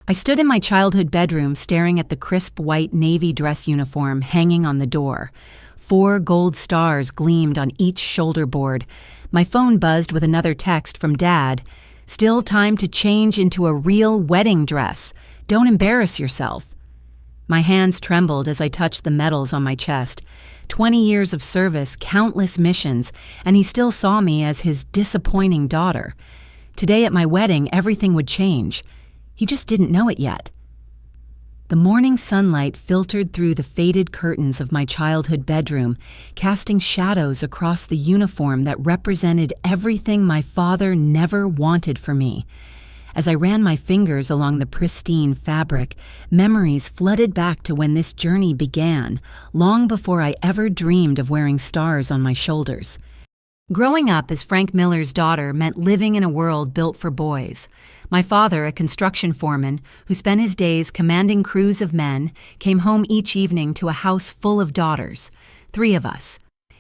I stood in my childhood bedroom staring at the crisp white navy dress uniform hanging on the door. 4 gold stars gleamed on each shoulder board. My phone buzzed with another text from Dad. "Still time to change into a real wedding dress. Don't embarrass yourself." My hands trembled as I touched the medals on my chest. 20 years of service, countless missions, and he still saw me as his disappointing daughter. Today at my wedding, everything would change. He just didn't know it yet. The morning sunlight filtered through the faded curtains of my childhood bedroom, casting shadows across the uniform that represented everything my father never wanted for me. As I ran my fingers along the pristine fabric, memories flooded back to when this journey began, long before I ever dreamed of wearing stars on my shoulders. Growing up as Frank Miller's daughter meant living in a world built for boys. My father, a construction foreman who spent his days commanding crews of men, came home each evening to a house full of daughters. 3 of us,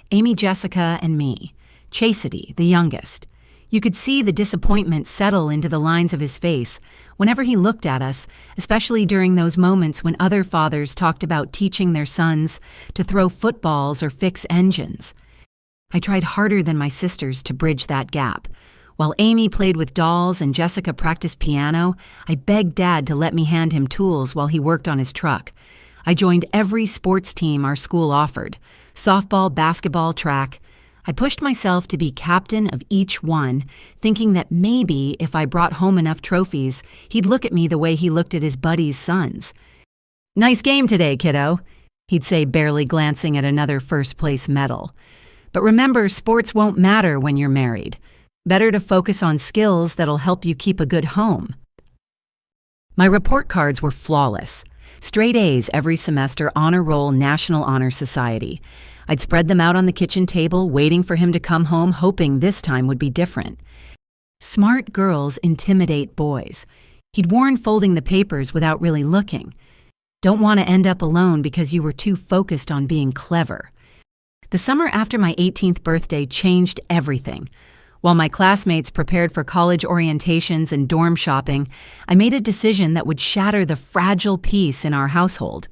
Amy, Jessica, and me. Chastity, the youngest. You could see the disappointment settle into the lines of his face whenever he looked at us, especially during those moments when other fathers talked about teaching their sons to throw footballs or fix engines. I tried harder than my sisters to bridge that gap. While Amy played with dolls and Jessica practiced piano, I begged Dad to let me hand him tools while he worked on his truck. I joined every sports team our school offered: softball, basketball, track. I pushed myself to be captain of each one, thinking that maybe if I brought home enough trophies, he'd look at me the way he looked at his buddies' sons. "Nice game today, kiddo," he'd say, barely glancing at another first-place medal. "But remember, sports won't matter when you're married. Better to focus on skills that'll help you keep a good home." My report cards were flawless. Straight A's every semester, honor roll, National Honor Society. I'd spread them out on the kitchen table, waiting for him to come home, hoping this time would be different. Smart girls intimidate boys. He'd warned folding the papers without really looking. Don't want to end up alone because you were too focused on being clever. The summer after my 18th birthday changed everything. While my classmates prepared for college orientations and dorm shopping, I made a decision that would shatter the fragile peace in our household.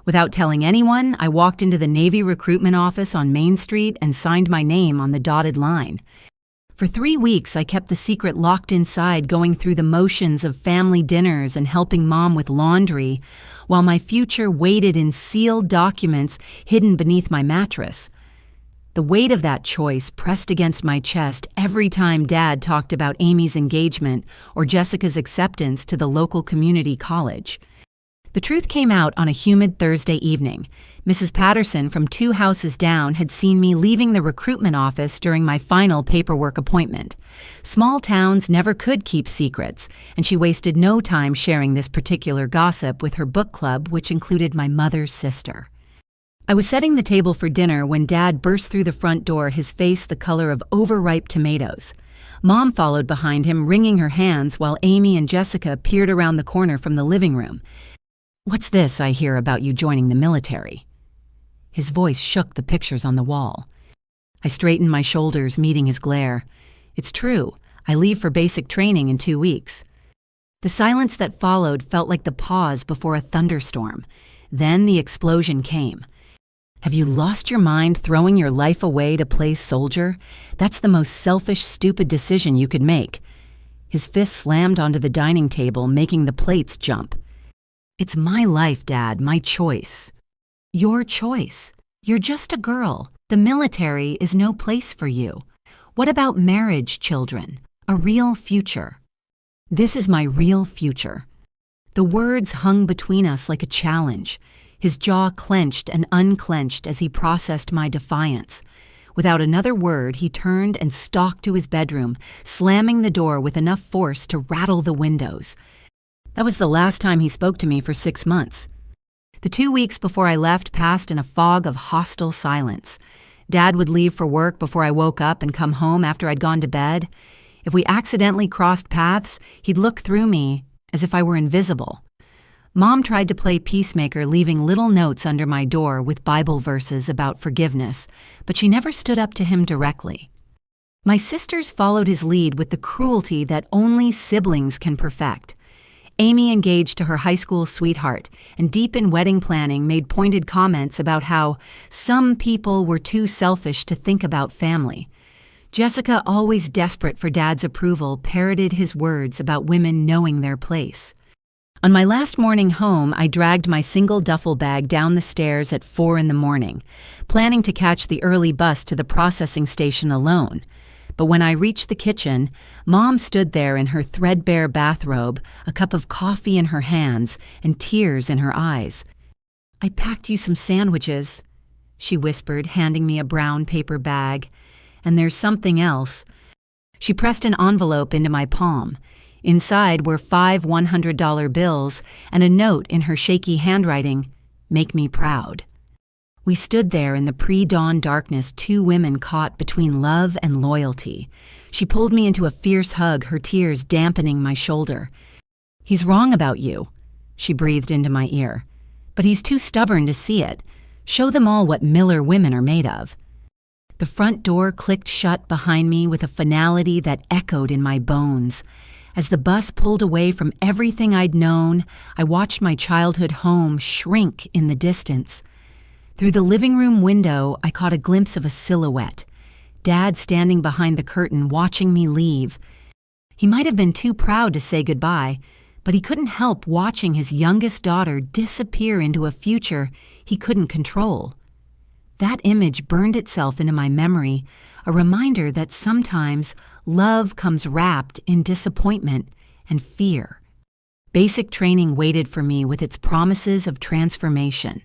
Without telling anyone, I walked into the Navy recruitment office on Main Street and signed my name on the dotted line. For 3 weeks, I kept the secret locked inside, going through the motions of family dinners and helping Mom with laundry, while my future waited in sealed documents hidden beneath my mattress. The weight of that choice pressed against my chest every time Dad talked about Amy's engagement or Jessica's acceptance to the local community college. The truth came out on a humid Thursday evening. Mrs. Patterson from 2 houses down had seen me leaving the recruitment office during my final paperwork appointment. Small towns never could keep secrets, and she wasted no time sharing this particular gossip with her book club, which included my mother's sister. I was setting the table for dinner when Dad burst through the front door, his face the color of overripe tomatoes. Mom followed behind him, wringing her hands, while Amy and Jessica peered around the corner from the living room. "What's this I hear about you joining the military?" His voice shook the pictures on the wall. I straightened my shoulders, meeting his glare. "It's true. I leave for basic training in 2 weeks." The silence that followed felt like the pause before a thunderstorm. Then the explosion came. "Have you lost your mind throwing your life away to play soldier? That's the most selfish, stupid decision you could make." His fist slammed onto the dining table, making the plates jump. "It's my life, Dad, my choice." "Your choice. You're just a girl. The military is no place for you. What about marriage, children? A real future?" "This is my real future." The words hung between us like a challenge. His jaw clenched and unclenched as he processed my defiance. Without another word, he turned and stalked to his bedroom, slamming the door with enough force to rattle the windows. That was the last time he spoke to me for 6 months. The 2 weeks before I left passed in a fog of hostile silence. Dad would leave for work before I woke up and come home after I'd gone to bed. If we accidentally crossed paths, he'd look through me as if I were invisible. Mom tried to play peacemaker, leaving little notes under my door with Bible verses about forgiveness, but she never stood up to him directly. My sisters followed his lead with the cruelty that only siblings can perfect. Amy engaged to her high school sweetheart, and deep in wedding planning made pointed comments about how some people were too selfish to think about family. Jessica, always desperate for Dad's approval, parroted his words about women knowing their place. On my last morning home, I dragged my single duffel bag down the stairs at 4 a.m, planning to catch the early bus to the processing station alone. But when I reached the kitchen, Mom stood there in her threadbare bathrobe, a cup of coffee in her hands, and tears in her eyes. "I packed you some sandwiches," she whispered, handing me a brown paper bag. "And there's something else." She pressed an envelope into my palm. Inside were 5 $100 bills and a note in her shaky handwriting, "Make me proud." We stood there in the pre-dawn darkness, two women caught between love and loyalty. She pulled me into a fierce hug, her tears dampening my shoulder. "He's wrong about you," she breathed into my ear. "But he's too stubborn to see it. Show them all what Miller women are made of." The front door clicked shut behind me with a finality that echoed in my bones. As the bus pulled away from everything I'd known, I watched my childhood home shrink in the distance. Through the living room window, I caught a glimpse of a silhouette. Dad standing behind the curtain, watching me leave. He might have been too proud to say goodbye, but he couldn't help watching his youngest daughter disappear into a future he couldn't control. That image burned itself into my memory, a reminder that sometimes love comes wrapped in disappointment and fear. Basic training waited for me with its promises of transformation.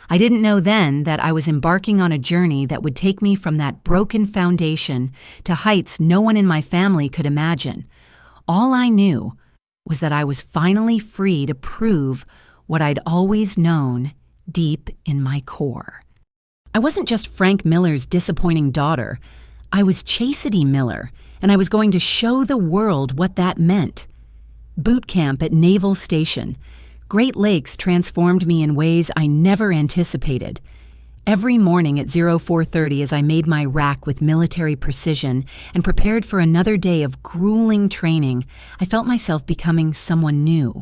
I didn't know then that I was embarking on a journey that would take me from that broken foundation to heights no one in my family could imagine. All I knew was that I was finally free to prove what I'd always known deep in my core. I wasn't just Frank Miller's disappointing daughter. I was Chastity Miller, and I was going to show the world what that meant. Boot camp at Naval Station. Great Lakes transformed me in ways I never anticipated. Every morning at 04:30, as I made my rack with military precision and prepared for another day of grueling training, I felt myself becoming someone new.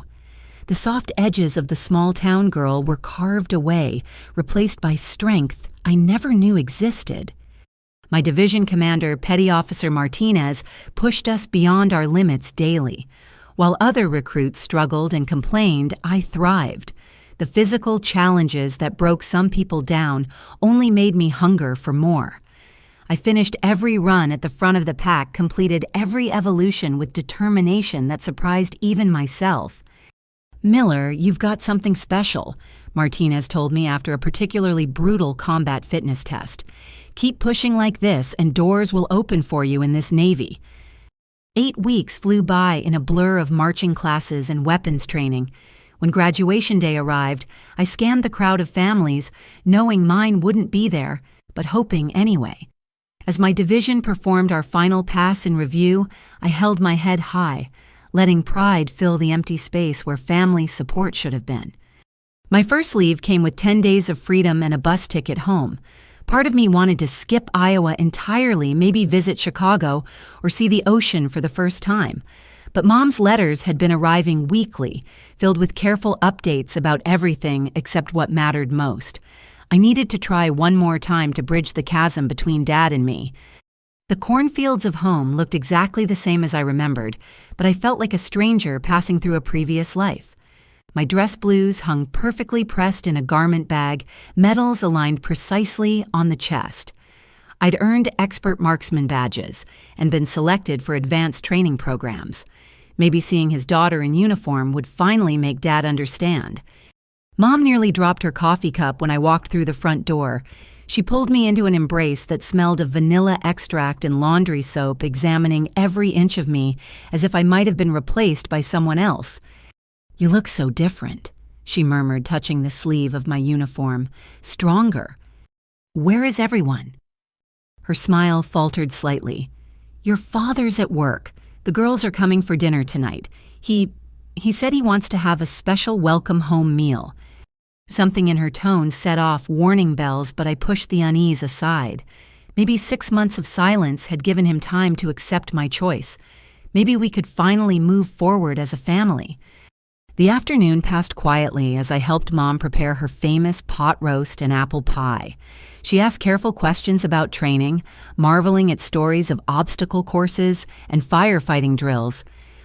The soft edges of the small-town girl were carved away, replaced by strength I never knew existed. My division commander, Petty Officer Martinez, pushed us beyond our limits daily. While other recruits struggled and complained, I thrived. The physical challenges that broke some people down only made me hunger for more. I finished every run at the front of the pack, completed every evolution with determination that surprised even myself. "Miller, you've got something special," Martinez told me after a particularly brutal combat fitness test. "Keep pushing like this and doors will open for you in this Navy." 8 weeks flew by in a blur of marching classes and weapons training. When graduation day arrived, I scanned the crowd of families, knowing mine wouldn't be there, but hoping anyway. As my division performed our final pass in review, I held my head high, letting pride fill the empty space where family support should have been. My first leave came with 10 days of freedom and a bus ticket home. Part of me wanted to skip Iowa entirely, maybe visit Chicago or see the ocean for the first time. But Mom's letters had been arriving weekly, filled with careful updates about everything except what mattered most. I needed to try one more time to bridge the chasm between Dad and me. The cornfields of home looked exactly the same as I remembered, but I felt like a stranger passing through a previous life. My dress blues hung perfectly pressed in a garment bag, medals aligned precisely on the chest. I'd earned expert marksman badges and been selected for advanced training programs. Maybe seeing his daughter in uniform would finally make Dad understand. Mom nearly dropped her coffee cup when I walked through the front door. She pulled me into an embrace that smelled of vanilla extract and laundry soap, examining every inch of me as if I might have been replaced by someone else. "You look so different," she murmured, touching the sleeve of my uniform. "Stronger. Where is everyone?" Her smile faltered slightly. "Your father's at work. The girls are coming for dinner tonight. He said he wants to have a special welcome home meal." Something in her tone set off warning bells, but I pushed the unease aside. Maybe 6 months of silence had given him time to accept my choice. Maybe we could finally move forward as a family. The afternoon passed quietly as I helped Mom prepare her famous pot roast and apple pie. She asked careful questions about training, marveling at stories of obstacle courses and firefighting drills.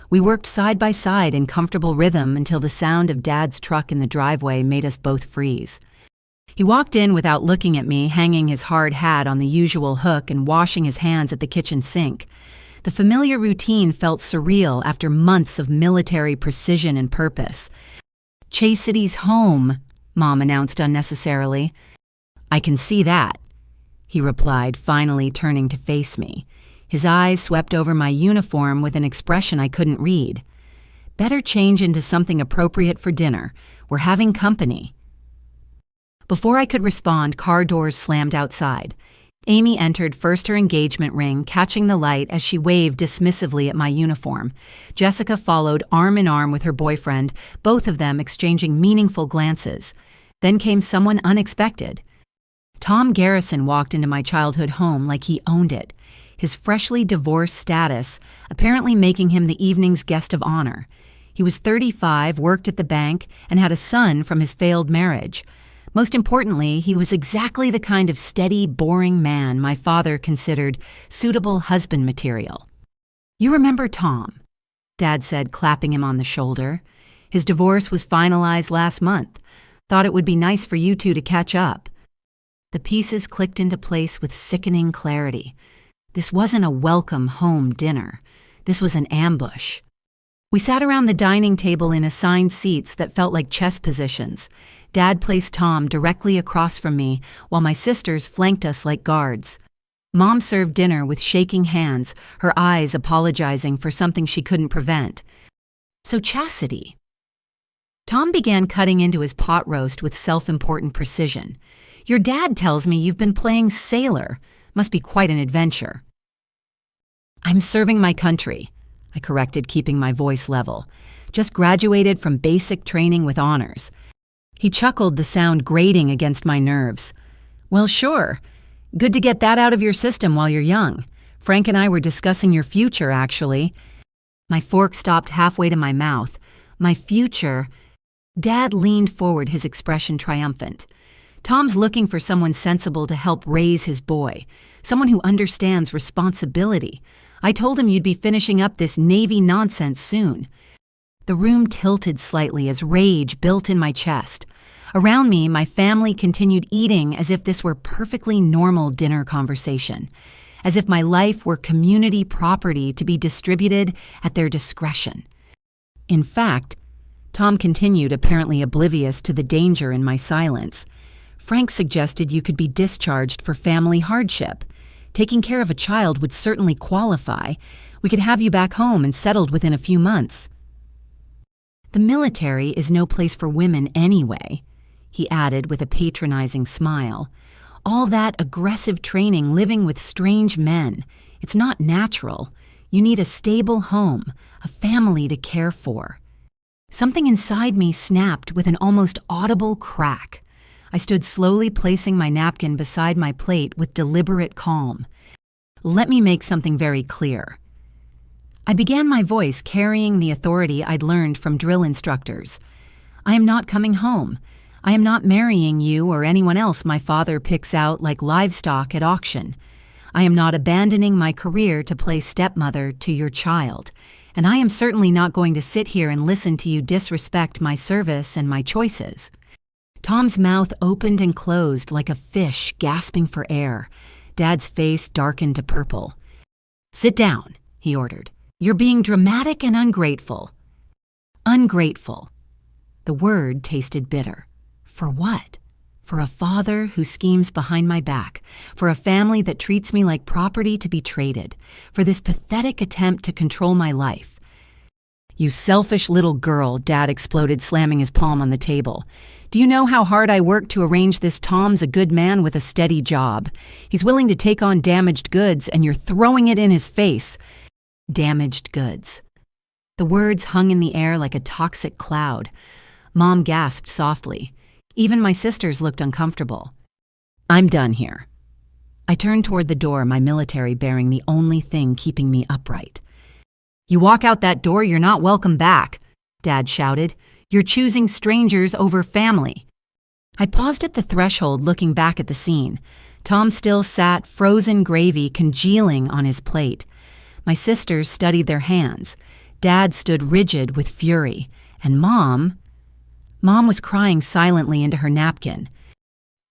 We worked side by side in comfortable rhythm until the sound of Dad's truck in the driveway made us both freeze. He walked in without looking at me, hanging his hard hat on the usual hook and washing his hands at the kitchen sink. The familiar routine felt surreal after months of military precision and purpose. "Chase City's home," Mom announced unnecessarily. "I can see that," he replied, finally turning to face me. His eyes swept over my uniform with an expression I couldn't read. "Better change into something appropriate for dinner. We're having company." Before I could respond, car doors slammed outside. Amy entered first her engagement ring, catching the light as she waved dismissively at my uniform. Jessica followed arm in arm with her boyfriend, both of them exchanging meaningful glances. Then came someone unexpected. Tom Garrison walked into my childhood home like he owned it, his freshly divorced status apparently making him the evening's guest of honor. He was 35, worked at the bank, and had a son from his failed marriage. Most importantly, he was exactly the kind of steady, boring man my father considered suitable husband material. "You remember Tom," Dad said, clapping him on the shoulder. "His divorce was finalized last month. Thought it would be nice for you two to catch up." The pieces clicked into place with sickening clarity. This wasn't a welcome home dinner. This was an ambush. We sat around the dining table in assigned seats that felt like chess positions. Dad placed Tom directly across from me, while my sisters flanked us like guards. Mom served dinner with shaking hands, her eyes apologizing for something she couldn't prevent. "So Chastity." Tom began cutting into his pot roast with self-important precision. "Your dad tells me you've been playing sailor. Must be quite an adventure." "I'm serving my country," I corrected, keeping my voice level. "Just graduated from basic training with honors." He chuckled, the sound grating against my nerves. "Well, sure. Good to get that out of your system while you're young. Frank and I were discussing your future, actually." My fork stopped halfway to my mouth. "My future?" Dad leaned forward, his expression triumphant. "Tom's looking for someone sensible to help raise his boy, someone who understands responsibility. I told him you'd be finishing up this Navy nonsense soon." The room tilted slightly as rage built in my chest. Around me, my family continued eating as if this were perfectly normal dinner conversation, as if my life were community property to be distributed at their discretion. In fact, Tom continued, apparently oblivious to the danger in my silence. "Frank suggested you could be discharged for family hardship. Taking care of a child would certainly qualify. We could have you back home and settled within a few months." "The military is no place for women anyway," he added with a patronizing smile. "All that aggressive training, living with strange men. It's not natural. You need a stable home, a family to care for." Something inside me snapped with an almost audible crack. I stood slowly placing my napkin beside my plate with deliberate calm. "Let me make something very clear." I began my voice carrying the authority I'd learned from drill instructors. "I am not coming home. I am not marrying you or anyone else my father picks out like livestock at auction. I am not abandoning my career to play stepmother to your child. And I am certainly not going to sit here and listen to you disrespect my service and my choices." Tom's mouth opened and closed like a fish gasping for air. Dad's face darkened to purple. "Sit down," he ordered. "You're being dramatic and ungrateful." Ungrateful. The word tasted bitter. For what? For a father who schemes behind my back, for a family that treats me like property to be traded, for this pathetic attempt to control my life. "You selfish little girl," Dad exploded, slamming his palm on the table. "Do you know how hard I worked to arrange this? Tom's a good man with a steady job. He's willing to take on damaged goods, and you're throwing it in his face." Damaged goods. The words hung in the air like a toxic cloud. Mom gasped softly. Even my sisters looked uncomfortable. "I'm done here." I turned toward the door, my military bearing the only thing keeping me upright. "You walk out that door, you're not welcome back," Dad shouted. You're choosing strangers over family." I paused at the threshold, looking back at the scene. Tom still sat, frozen gravy congealing on his plate. My sisters studied their hands. Dad stood rigid with fury. And Mom was crying silently into her napkin.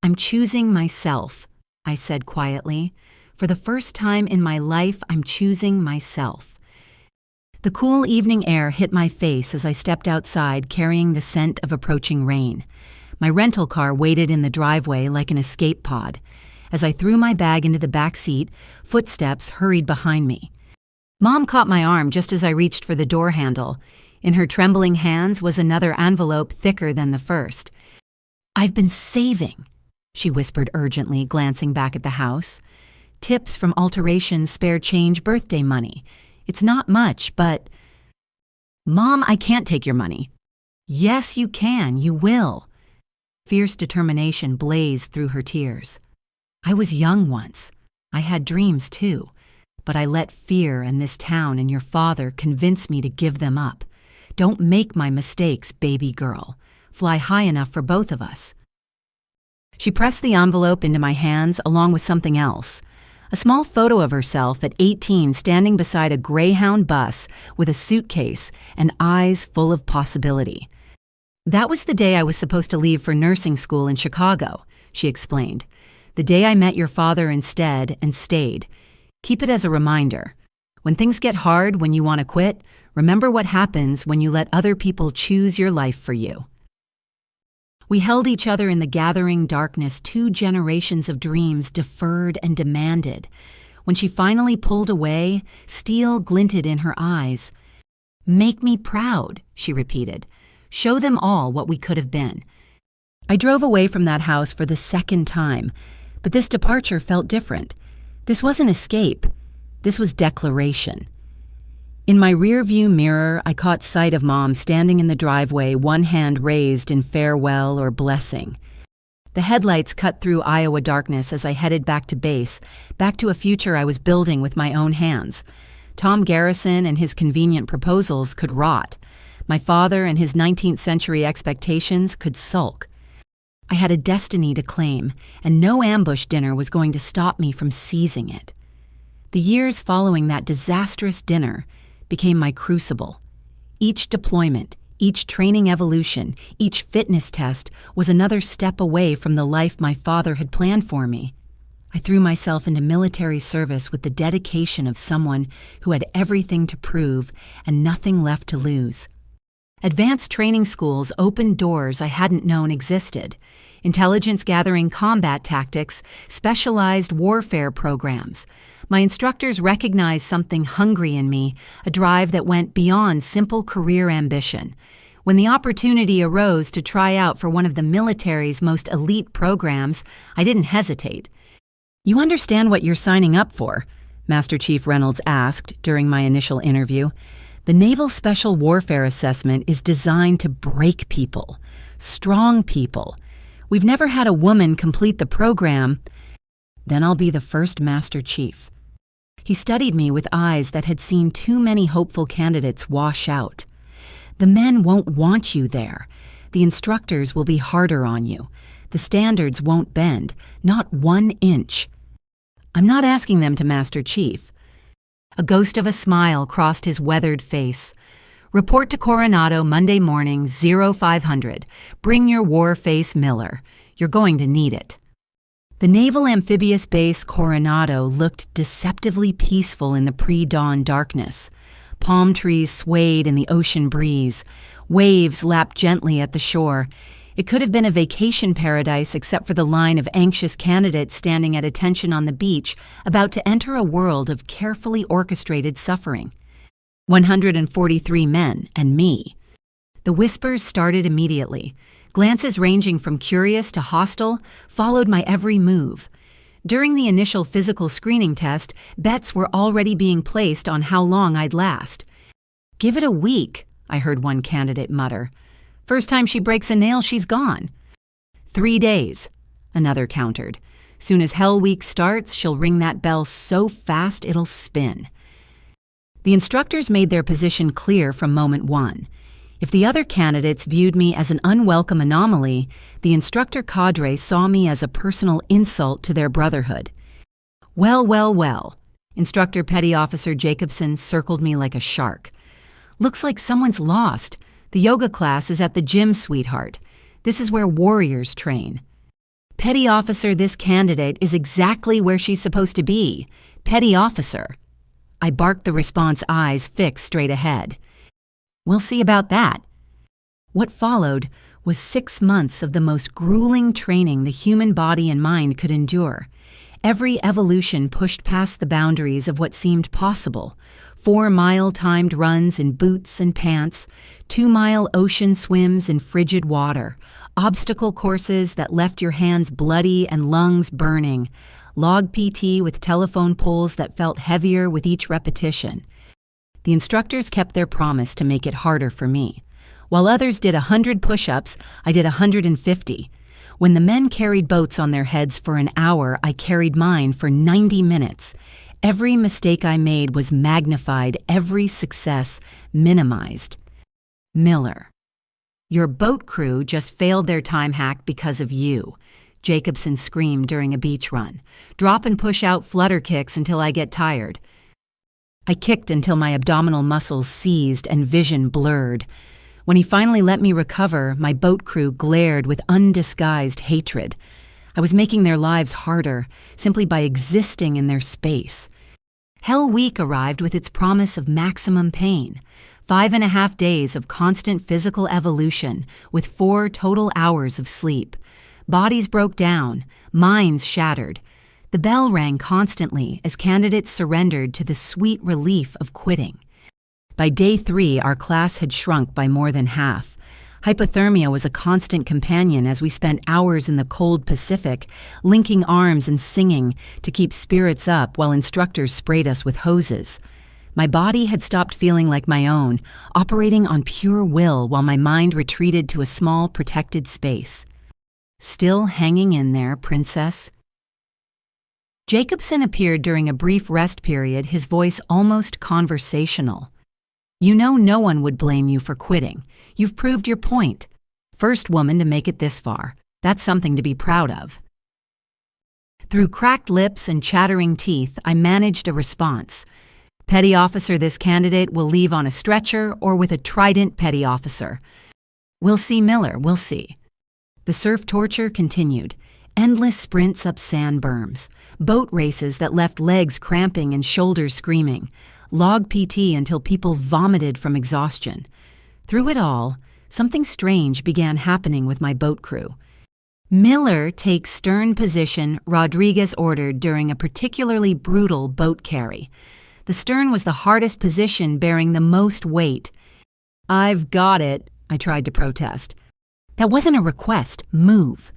"I'm choosing myself," I said quietly. "For the first time in my life, I'm choosing myself." The cool evening air hit my face as I stepped outside, carrying the scent of approaching rain. My rental car waited in the driveway like an escape pod. As I threw my bag into the back seat, footsteps hurried behind me. Mom caught my arm just as I reached for the door handle. In her trembling hands was another envelope thicker than the first. "I've been saving," she whispered urgently, glancing back at the house. "Tips from Alterations spare change birthday money. It's not much, but—" "Mom, I can't take your money." "Yes, you can. You will." Fierce determination blazed through her tears. I was young once. I had dreams too. But I let fear and this town and your father convince me to give them up. Don't make my mistakes, baby girl. Fly high enough for both of us. She pressed the envelope into my hands along with something else. A small photo of herself at 18 standing beside a Greyhound bus with a suitcase and eyes full of possibility. "That was the day I was supposed to leave for nursing school in Chicago," she explained. "The day I met your father instead and stayed. Keep it as a reminder. When things get hard, when you want to quit, remember what happens when you let other people choose your life for you." We held each other in the gathering darkness, 2 generations of dreams deferred and demanded. When she finally pulled away, steel glinted in her eyes. "Make me proud," she repeated. "Show them all what we could have been." I drove away from that house for the second time, but this departure felt different. This wasn't escape. This was declaration. In my rearview mirror, I caught sight of Mom standing in the driveway, one hand raised in farewell or blessing. The headlights cut through Iowa darkness as I headed back to base, back to a future I was building with my own hands. Tom Garrison and his convenient proposals could rot. My father and his 19th century expectations could sulk. I had a destiny to claim, and no ambush dinner was going to stop me from seizing it. The years following that disastrous dinner became my crucible. Each deployment, each training evolution, each fitness test was another step away from the life my father had planned for me. I threw myself into military service with the dedication of someone who had everything to prove and nothing left to lose. Advanced training schools opened doors I hadn't known existed. Intelligence-gathering combat tactics, specialized warfare programs. My instructors recognized something hungry in me, a drive that went beyond simple career ambition. When the opportunity arose to try out for one of the military's most elite programs, I didn't hesitate. "You understand what you're signing up for?" Master Chief Reynolds asked during my initial interview. "The Naval Special Warfare Assessment is designed to break people, strong people. We've never had a woman complete the program." "Then I'll be the first Master Chief." He studied me with eyes that had seen too many hopeful candidates wash out. "The men won't want you there. The instructors will be harder on you. The standards won't bend, not 1 inch." "I'm not asking them to Master Chief." A ghost of a smile crossed his weathered face. "Report to Coronado Monday morning, 0500. Bring your war face, Miller. You're going to need it." The Naval Amphibious Base Coronado looked deceptively peaceful in the pre-dawn darkness. Palm trees swayed in the ocean breeze. Waves lapped gently at the shore. It could have been a vacation paradise except for the line of anxious candidates standing at attention on the beach, about to enter a world of carefully orchestrated suffering. 143 men and me. The whispers started immediately. Glances ranging from curious to hostile followed my every move. During the initial physical screening test, bets were already being placed on how long I'd last. "Give it a week," I heard one candidate mutter. "First time she breaks a nail, she's gone." 3 days, another countered. "Soon as Hell Week starts, she'll ring that bell so fast it'll spin." The instructors made their position clear from moment one. If the other candidates viewed me as an unwelcome anomaly, the instructor cadre saw me as a personal insult to their brotherhood. Well, well, well. Instructor Petty Officer Jacobson circled me like a shark. Looks like someone's lost. The yoga class is at the gym, sweetheart. This is where warriors train. Petty Officer, this candidate is exactly where she's supposed to be. Petty Officer. I barked the response, eyes fixed straight ahead. We'll see about that. What followed was 6 months of the most grueling training the human body and mind could endure. Every evolution pushed past the boundaries of what seemed possible. 4-mile timed runs in boots and pants, 2-mile ocean swims in frigid water, obstacle courses that left your hands bloody and lungs burning, log PT with telephone poles that felt heavier with each repetition. The instructors kept their promise to make it harder for me. While others did 100 push-ups, I did 150. When the men carried boats on their heads for an hour, I carried mine for 90 minutes. Every mistake I made was magnified, every success minimized. Miller. Your boat crew just failed their time hack because of you, Jacobson screamed during a beach run. Drop and push out flutter kicks until I get tired. I kicked until my abdominal muscles seized and vision blurred. When he finally let me recover, my boat crew glared with undisguised hatred. I was making their lives harder, simply by existing in their space. Hell Week arrived with its promise of maximum pain. 5.5 days of constant physical evolution, with 4 total hours of sleep. Bodies broke down, minds shattered. The bell rang constantly as candidates surrendered to the sweet relief of quitting. By day 3, our class had shrunk by more than half. Hypothermia was a constant companion as we spent hours in the cold Pacific, linking arms and singing to keep spirits up while instructors sprayed us with hoses. My body had stopped feeling like my own, operating on pure will while my mind retreated to a small, protected space. Still hanging in there, princess? Jacobson appeared during a brief rest period, his voice almost conversational. You know no one would blame you for quitting. You've proved your point. First woman to make it this far. That's something to be proud of. Through cracked lips and chattering teeth, I managed a response. Petty Officer, this candidate will leave on a stretcher or with a trident, Petty Officer. We'll see, Miller, we'll see. The surf torture continued. Endless sprints up sand berms. Boat races that left legs cramping and shoulders screaming. Log PT until people vomited from exhaustion. Through it all, something strange began happening with my boat crew. Miller takes stern position, Rodriguez ordered during a particularly brutal boat carry. The stern was the hardest position, bearing the most weight. I've got it, I tried to protest. That wasn't a request. Move.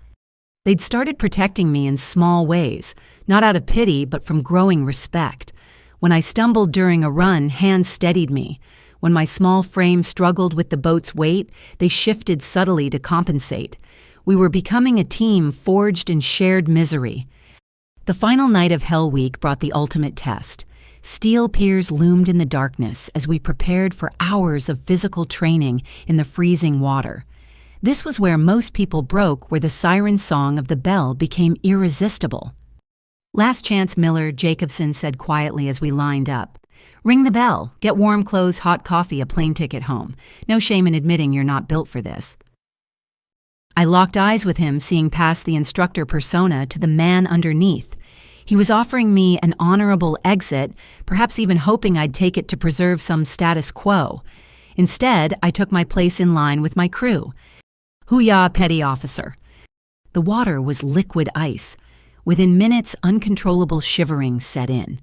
They'd started protecting me in small ways, not out of pity, but from growing respect. When I stumbled during a run, hands steadied me. When my small frame struggled with the boat's weight, they shifted subtly to compensate. We were becoming a team forged in shared misery. The final night of Hell Week brought the ultimate test. Steel piers loomed in the darkness as we prepared for hours of physical training in the freezing water. This was where most people broke, where the siren song of the bell became irresistible. Last chance, Miller, Jacobson said quietly as we lined up. Ring the bell, get warm clothes, hot coffee, a plane ticket home. No shame in admitting you're not built for this. I locked eyes with him, seeing past the instructor persona to the man underneath. He was offering me an honorable exit, perhaps even hoping I'd take it to preserve some status quo. Instead, I took my place in line with my crew. Hoo-yah, Petty Officer. The water was liquid ice. Within minutes, uncontrollable shivering set in.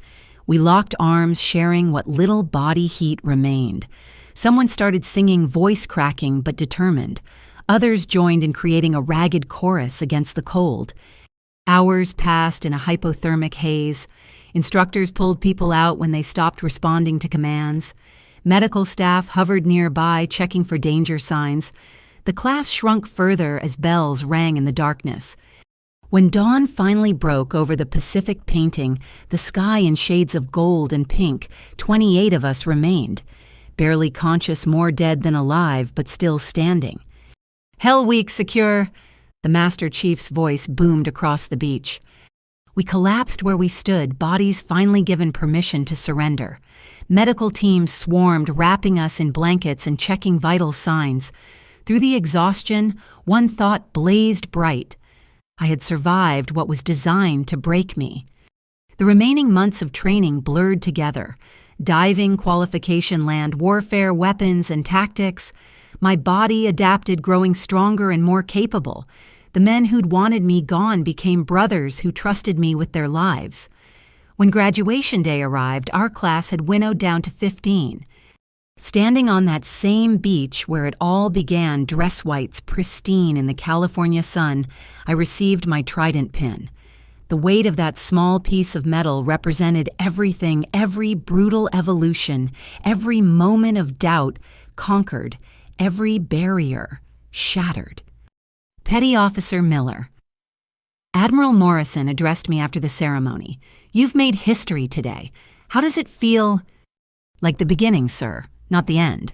We locked arms, sharing what little body heat remained. Someone started singing, voice cracking but determined. Others joined in creating a ragged chorus against the cold. Hours passed in a hypothermic haze. Instructors pulled people out when they stopped responding to commands. Medical staff hovered nearby, checking for danger signs. The class shrunk further as bells rang in the darkness. When dawn finally broke over the Pacific painting, the sky in shades of gold and pink, 28 of us remained. barely conscious, more dead than alive, but still standing. "Hell Week secure," the Master Chief's voice boomed across the beach. We collapsed where we stood, bodies finally given permission to surrender. Medical teams swarmed, wrapping us in blankets and checking vital signs. Through the exhaustion, one thought blazed bright. I had survived what was designed to break me. The remaining months of training blurred together. Diving, qualification land, warfare, weapons, and tactics. My body adapted, growing stronger and more capable. The men who'd wanted me gone became brothers who trusted me with their lives. When graduation day arrived, our class had winnowed down to 15. Standing on that same beach where it all began, dress whites pristine in the California sun, I received my trident pin. The weight of that small piece of metal represented everything, every brutal evolution, every moment of doubt conquered, every barrier shattered. Petty Officer Miller. Admiral Morrison addressed me after the ceremony. "You've made history today. How does it feel?" "Like the beginning, sir, not the end."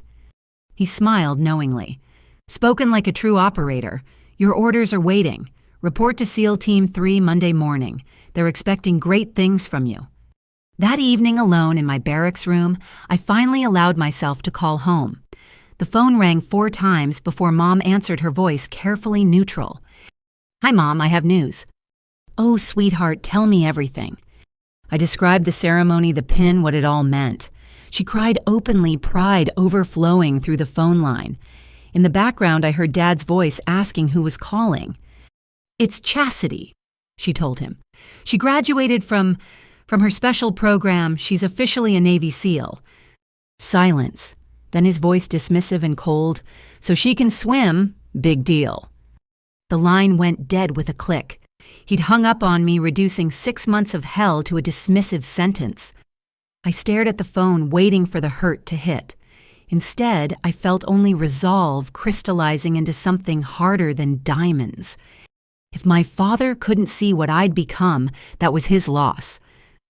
He smiled knowingly. "Spoken like a true operator. Your orders are waiting. Report to SEAL Team 3 Monday morning. They're expecting great things from you." That evening alone in my barracks room, I finally allowed myself to call home. The phone rang 4 times before Mom answered, her voice carefully neutral. "Hi, Mom, I have news." "Oh, sweetheart, tell me everything." I described the ceremony, the pin, what it all meant. She cried openly, pride overflowing through the phone line. In the background, I heard Dad's voice asking who was calling. "It's Chastity," she told him. "She graduated from her special program. She's officially a Navy SEAL." Silence. Then his voice dismissive and cold. "So she can swim? Big deal." The line went dead with a click. He'd hung up on me, reducing 6 months of hell to a dismissive sentence. I stared at the phone, waiting for the hurt to hit. Instead, I felt only resolve crystallizing into something harder than diamonds. If my father couldn't see what I'd become, that was his loss.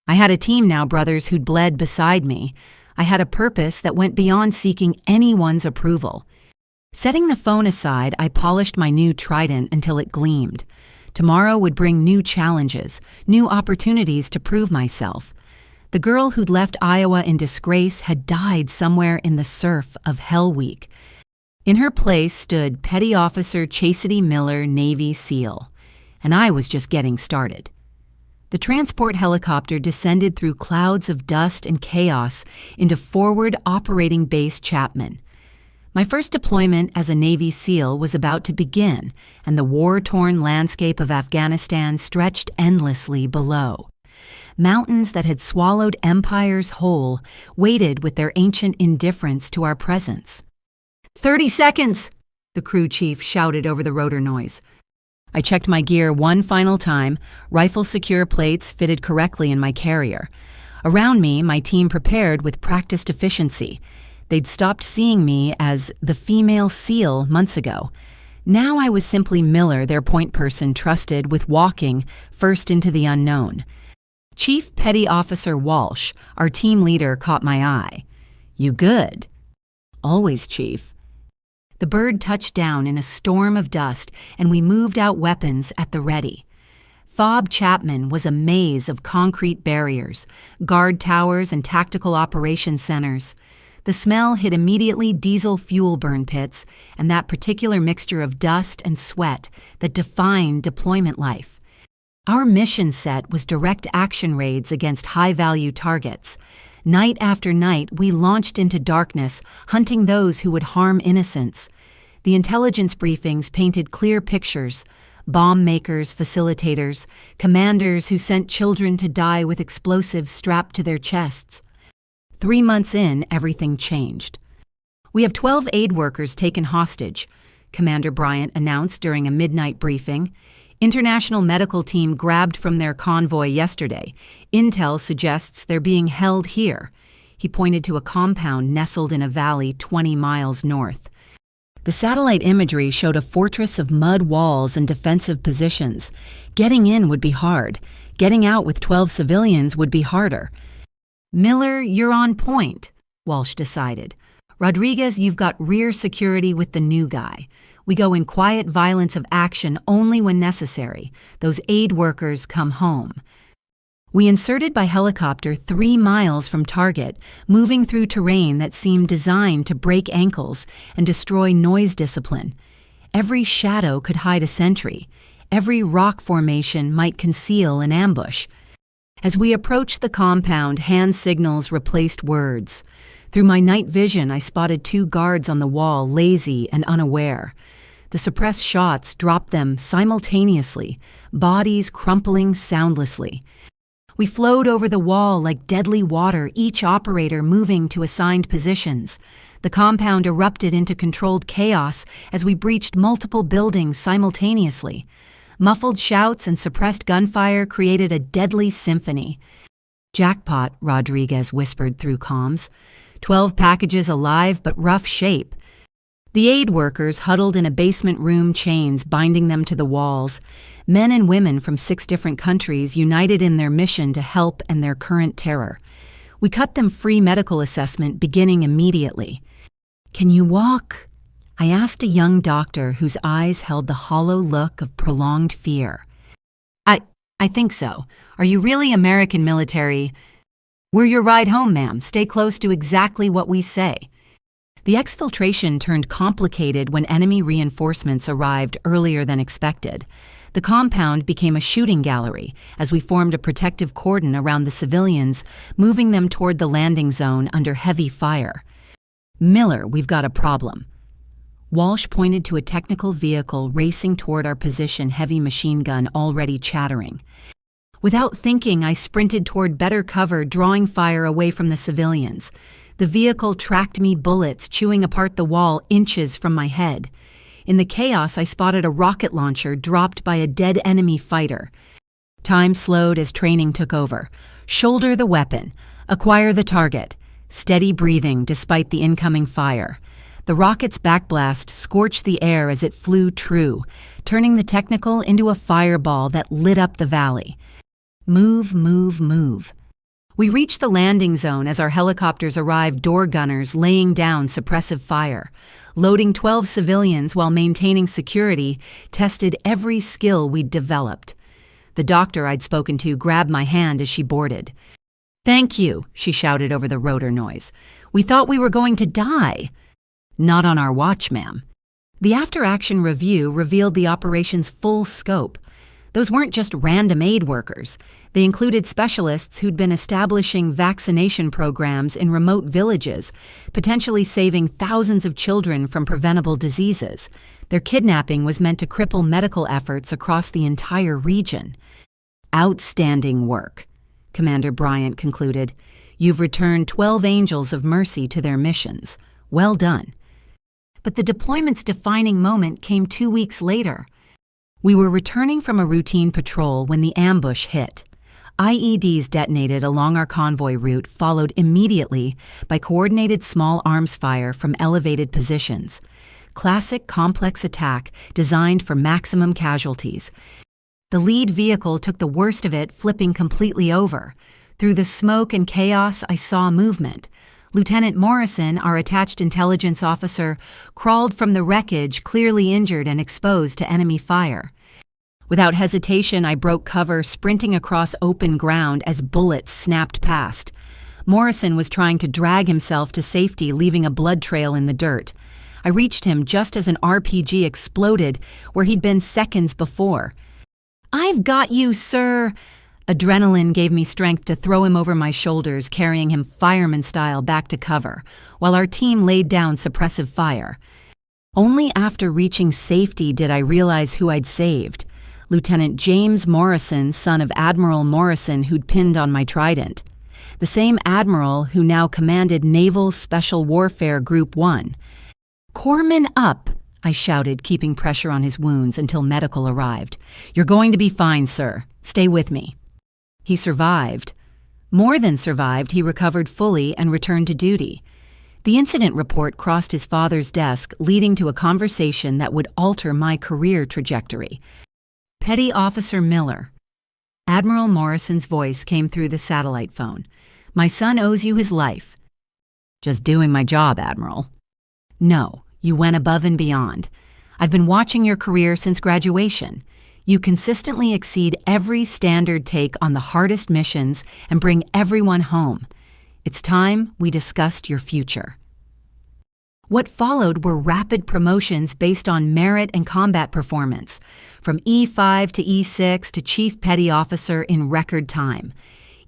I had a team now, brothers, who'd bled beside me. I had a purpose that went beyond seeking anyone's approval. Setting the phone aside, I polished my new trident until it gleamed. Tomorrow would bring new challenges, new opportunities to prove myself. The girl who'd left Iowa in disgrace had died somewhere in the surf of Hell Week. In her place stood Petty Officer Chastity Miller, Navy SEAL. And I was just getting started. The transport helicopter descended through clouds of dust and chaos into Forward Operating Base Chapman. My first deployment as a Navy SEAL was about to begin, and the war-torn landscape of Afghanistan stretched endlessly below. Mountains that had swallowed empires whole waited with their ancient indifference to our presence. 30 seconds, the crew chief shouted over the rotor noise. I checked my gear one final time, rifle secure plates fitted correctly in my carrier. Around me, my team prepared with practiced efficiency. They'd stopped seeing me as the female SEAL months ago. Now I was simply Miller, their point person trusted with walking first into the unknown. Chief Petty Officer Walsh, our team leader, caught my eye. "You good?" "Always, Chief." The bird touched down in a storm of dust, and we moved out weapons at the ready. FOB Chapman was a maze of concrete barriers, guard towers, and tactical operations centers. The smell hit immediately diesel fuel burn pits and that particular mixture of dust and sweat that defined deployment life. Our mission set was direct action raids against high-value targets. Night after night, we launched into darkness, hunting those who would harm innocents. The intelligence briefings painted clear pictures: bomb makers, facilitators, commanders who sent children to die with explosives strapped to their chests. 3 months in, everything changed. "We have 12 aid workers taken hostage," Commander Bryant announced during a midnight briefing. "International medical team grabbed from their convoy yesterday. Intel suggests they're being held here." He pointed to a compound nestled in a valley 20 miles north. The satellite imagery showed a fortress of mud walls and defensive positions. Getting in would be hard. Getting out with 12 civilians would be harder. "Miller, you're on point," Walsh decided. Rodriguez, you've got rear security with the new guy. We go in quiet violence of action only when necessary. Those aid workers come home. We inserted by helicopter 3 miles from target, moving through terrain that seemed designed to break ankles and destroy noise discipline. Every shadow could hide a sentry. Every rock formation might conceal an ambush. As we approached the compound, hand signals replaced words. Through my night vision, I spotted 2 guards on the wall, lazy and unaware. The suppressed shots dropped them simultaneously, bodies crumpling soundlessly. We flowed over the wall like deadly water, each operator moving to assigned positions. The compound erupted into controlled chaos as we breached multiple buildings simultaneously. Muffled shouts and suppressed gunfire created a deadly symphony. "Jackpot," Rodriguez whispered through comms. 12 packages alive but rough shape. The aid workers huddled in a basement room, chains binding them to the walls. Men and women from 6 different countries united in their mission to help and their current terror. We cut them free medical assessment beginning immediately. "Can you walk?" I asked a young doctor whose eyes held the hollow look of prolonged fear. I think so. Are you really American military?" "We're your ride home, ma'am. Stay close to exactly what we say." The exfiltration turned complicated when enemy reinforcements arrived earlier than expected. The compound became a shooting gallery as we formed a protective cordon around the civilians, moving them toward the landing zone under heavy fire. "Miller, we've got a problem." Walsh pointed to a technical vehicle racing toward our position, heavy machine gun already chattering. Without thinking, I sprinted toward better cover, drawing fire away from the civilians. The vehicle tracked me, bullets chewing apart the wall inches from my head. In the chaos, I spotted a rocket launcher dropped by a dead enemy fighter. Time slowed as training took over. Shoulder the weapon. Acquire the target. Steady breathing despite the incoming fire. The rocket's backblast scorched the air as it flew true, turning the technical into a fireball that lit up the valley. Move, move, move. We reached the landing zone as our helicopters arrived, door gunners laying down suppressive fire. Loading 12 civilians while maintaining security tested every skill we'd developed. The doctor I'd spoken to grabbed my hand as she boarded. "Thank you," she shouted over the rotor noise. "We thought we were going to die." "Not on our watch, ma'am." The after-action review revealed the operation's full scope. Those weren't just random aid workers. They included specialists who'd been establishing vaccination programs in remote villages, potentially saving thousands of children from preventable diseases. Their kidnapping was meant to cripple medical efforts across the entire region. "Outstanding work," Commander Bryant concluded. "You've returned 12 angels of mercy to their missions. Well done." But the deployment's defining moment came 2 weeks later. We were returning from a routine patrol when the ambush hit. IEDs detonated along our convoy route, followed immediately by coordinated small arms fire from elevated positions. Classic complex attack designed for maximum casualties. The lead vehicle took the worst of it, flipping completely over. Through the smoke and chaos, I saw movement. Lieutenant Morrison, our attached intelligence officer, crawled from the wreckage, clearly injured and exposed to enemy fire. Without hesitation, I broke cover, sprinting across open ground as bullets snapped past. Morrison was trying to drag himself to safety, leaving a blood trail in the dirt. I reached him just as an RPG exploded where he'd been seconds before. "I've got you, sir!" Adrenaline gave me strength to throw him over my shoulders, carrying him fireman style back to cover, while our team laid down suppressive fire. Only after reaching safety did I realize who I'd saved. Lieutenant James Morrison, son of Admiral Morrison, who'd pinned on my trident. The same admiral who now commanded Naval Special Warfare Group 1. "Corpsman up!" I shouted, keeping pressure on his wounds until medical arrived. "You're going to be fine, sir. Stay with me." He survived. More than survived, he recovered fully and returned to duty. The incident report crossed his father's desk, leading to a conversation that would alter my career trajectory. "Petty Officer Miller." Admiral Morrison's voice came through the satellite phone. "My son owes you his life." "Just doing my job, Admiral." No, you went above and beyond. I've been watching your career since graduation. You consistently exceed every standard take on the hardest missions and bring everyone home. It's time we discussed your future. What followed were rapid promotions based on merit and combat performance, from E5 to E6 to Chief Petty Officer in record time.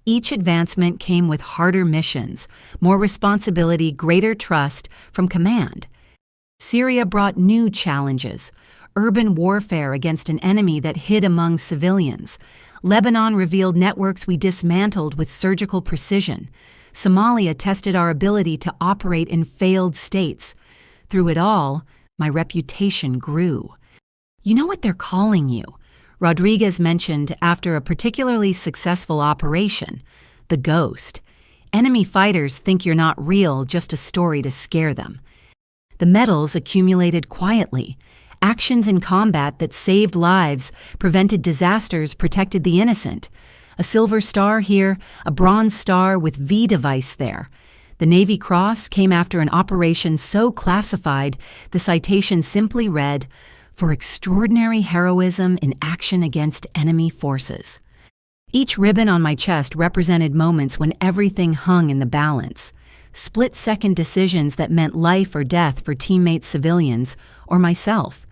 Each advancement came with harder missions, more responsibility, greater trust from command. Syria brought new challenges: urban warfare against an enemy that hid among civilians. Lebanon revealed networks we dismantled with surgical precision. Somalia tested our ability to operate in failed states. Through it all, my reputation grew. You know what they're calling you? Rodriguez mentioned after a particularly successful operation: the Ghost. Enemy fighters think you're not real, just a story to scare them. The medals accumulated quietly. Actions in combat that saved lives, prevented disasters, protected the innocent. A silver star here, a bronze star with V device there. The Navy Cross came after an operation so classified, the citation simply read, "For extraordinary heroism in action against enemy forces." Each ribbon on my chest represented moments when everything hung in the balance. Split-second decisions that meant life or death for teammates, civilians, or myself.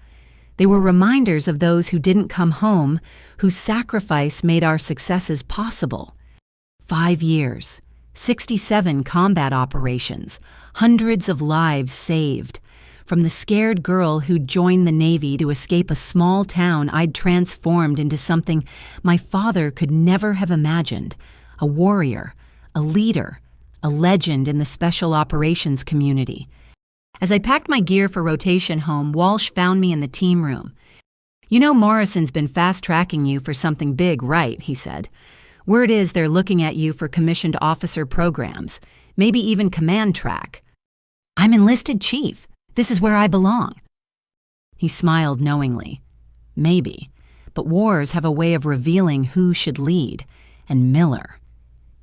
They were reminders of those who didn't come home, whose sacrifice made our successes possible. 5 years, 67 combat operations, hundreds of lives saved. From the scared girl who'd joined the Navy to escape a small town I'd transformed into something my father could never have imagined: a warrior, a leader, a legend in the special operations community. As I packed my gear for rotation home, Walsh found me in the team room. "You know Morrison's been fast-tracking you for something big, right?" he said. "Word is they're looking at you for commissioned officer programs, maybe even command track." "I'm enlisted chief. This is where I belong." He smiled knowingly. "Maybe, but wars have a way of revealing who should lead. And Miller,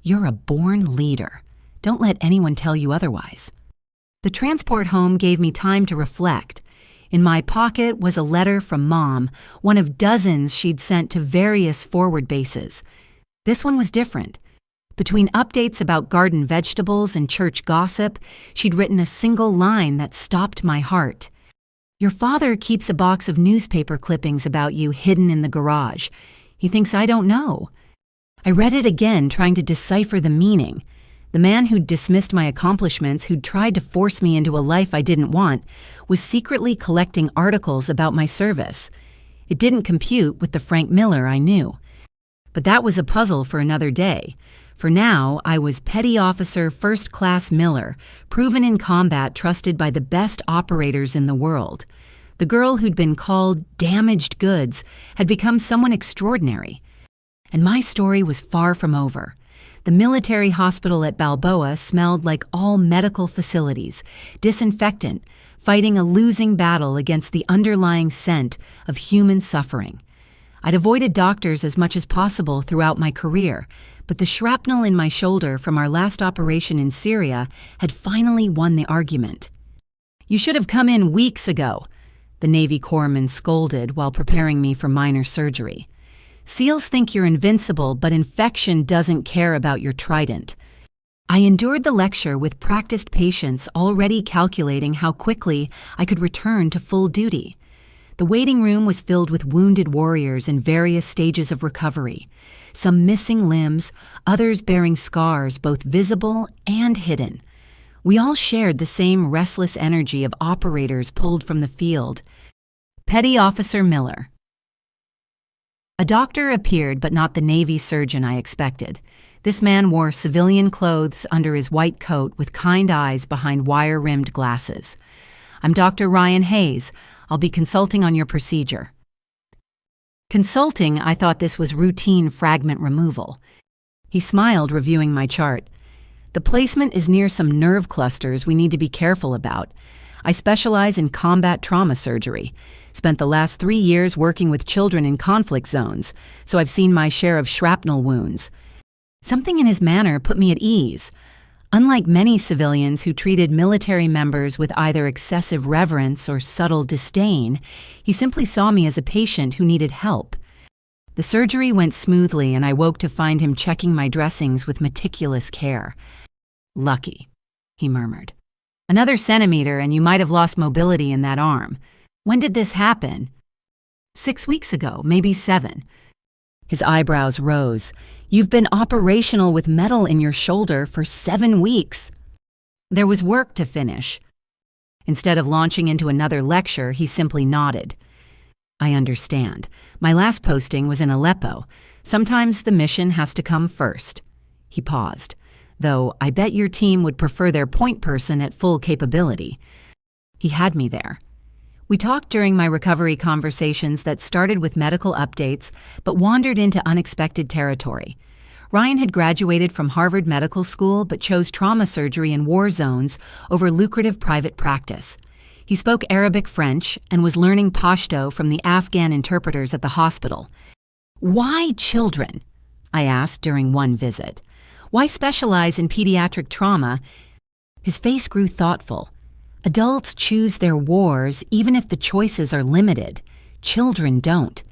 you're a born leader. Don't let anyone tell you otherwise." The transport home gave me time to reflect. In my pocket was a letter from Mom, one of dozens she'd sent to various forward bases. This one was different. Between updates about garden vegetables and church gossip, she'd written a single line that stopped my heart. "Your father keeps a box of newspaper clippings about you hidden in the garage. He thinks I don't know." I read it again, trying to decipher the meaning. The man who'd dismissed my accomplishments, who'd tried to force me into a life I didn't want, was secretly collecting articles about my service. It didn't compute with the Frank Miller I knew. But that was a puzzle for another day. For now, I was Petty Officer First Class Miller, proven in combat, trusted by the best operators in the world. The girl who'd been called damaged goods had become someone extraordinary. And my story was far from over. The military hospital at Balboa smelled like all medical facilities, disinfectant, fighting a losing battle against the underlying scent of human suffering. I'd avoided doctors as much as possible throughout my career, but the shrapnel in my shoulder from our last operation in Syria had finally won the argument. "You should have come in weeks ago," the Navy corpsman scolded while preparing me for minor surgery. "SEALs think you're invincible, but infection doesn't care about your trident." I endured the lecture with practiced patience, already calculating how quickly I could return to full duty. The waiting room was filled with wounded warriors in various stages of recovery, some missing limbs, others bearing scars both visible and hidden. We all shared the same restless energy of operators pulled from the field. Petty Officer Miller. A doctor appeared, but not the Navy surgeon I expected. This man wore civilian clothes under his white coat with kind eyes behind wire-rimmed glasses. "I'm Dr. Ryan Hayes. I'll be consulting on your procedure." Consulting, I thought this was routine fragment removal. He smiled, reviewing my chart. "The placement is near some nerve clusters we need to be careful about. I specialize in combat trauma surgery. Spent the last 3 years working with children in conflict zones, so I've seen my share of shrapnel wounds." Something in his manner put me at ease. Unlike many civilians who treated military members with either excessive reverence or subtle disdain, he simply saw me as a patient who needed help. The surgery went smoothly, and I woke to find him checking my dressings with meticulous care. "Lucky," he murmured. "Another centimeter and you might have lost mobility in that arm. When did this happen?" 6 weeks ago, maybe 7. His eyebrows rose. "You've been operational with metal in your shoulder for 7 weeks." There was work to finish. Instead of launching into another lecture, he simply nodded. "I understand. My last posting was in Aleppo. Sometimes the mission has to come first." He paused. "Though I bet your team would prefer their point person at full capability." He had me there. We talked during my recovery conversations that started with medical updates but wandered into unexpected territory. Ryan had graduated from Harvard Medical School but chose trauma surgery in war zones over lucrative private practice. He spoke Arabic French and was learning Pashto from the Afghan interpreters at the hospital. "Why children?" I asked during one visit. "Why specialize in pediatric trauma?" His face grew thoughtful. "Adults choose their wars even if the choices are limited. Children don't.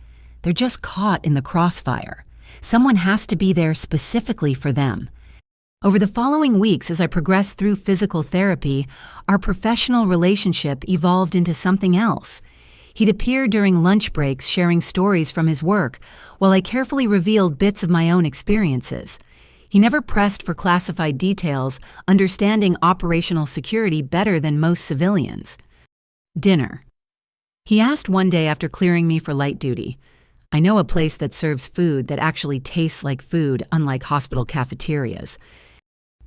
They're just caught in the crossfire. Someone has to be there specifically for them." Over the following weeks, as I progressed through physical therapy, our professional relationship evolved into something else. He'd appear during lunch breaks sharing stories from his work, while I carefully revealed bits of my own experiences. He never pressed for classified details, understanding operational security better than most civilians. Dinner. He asked one day after clearing me for light duty. "I know a place that serves food that actually tastes like food, unlike hospital cafeterias.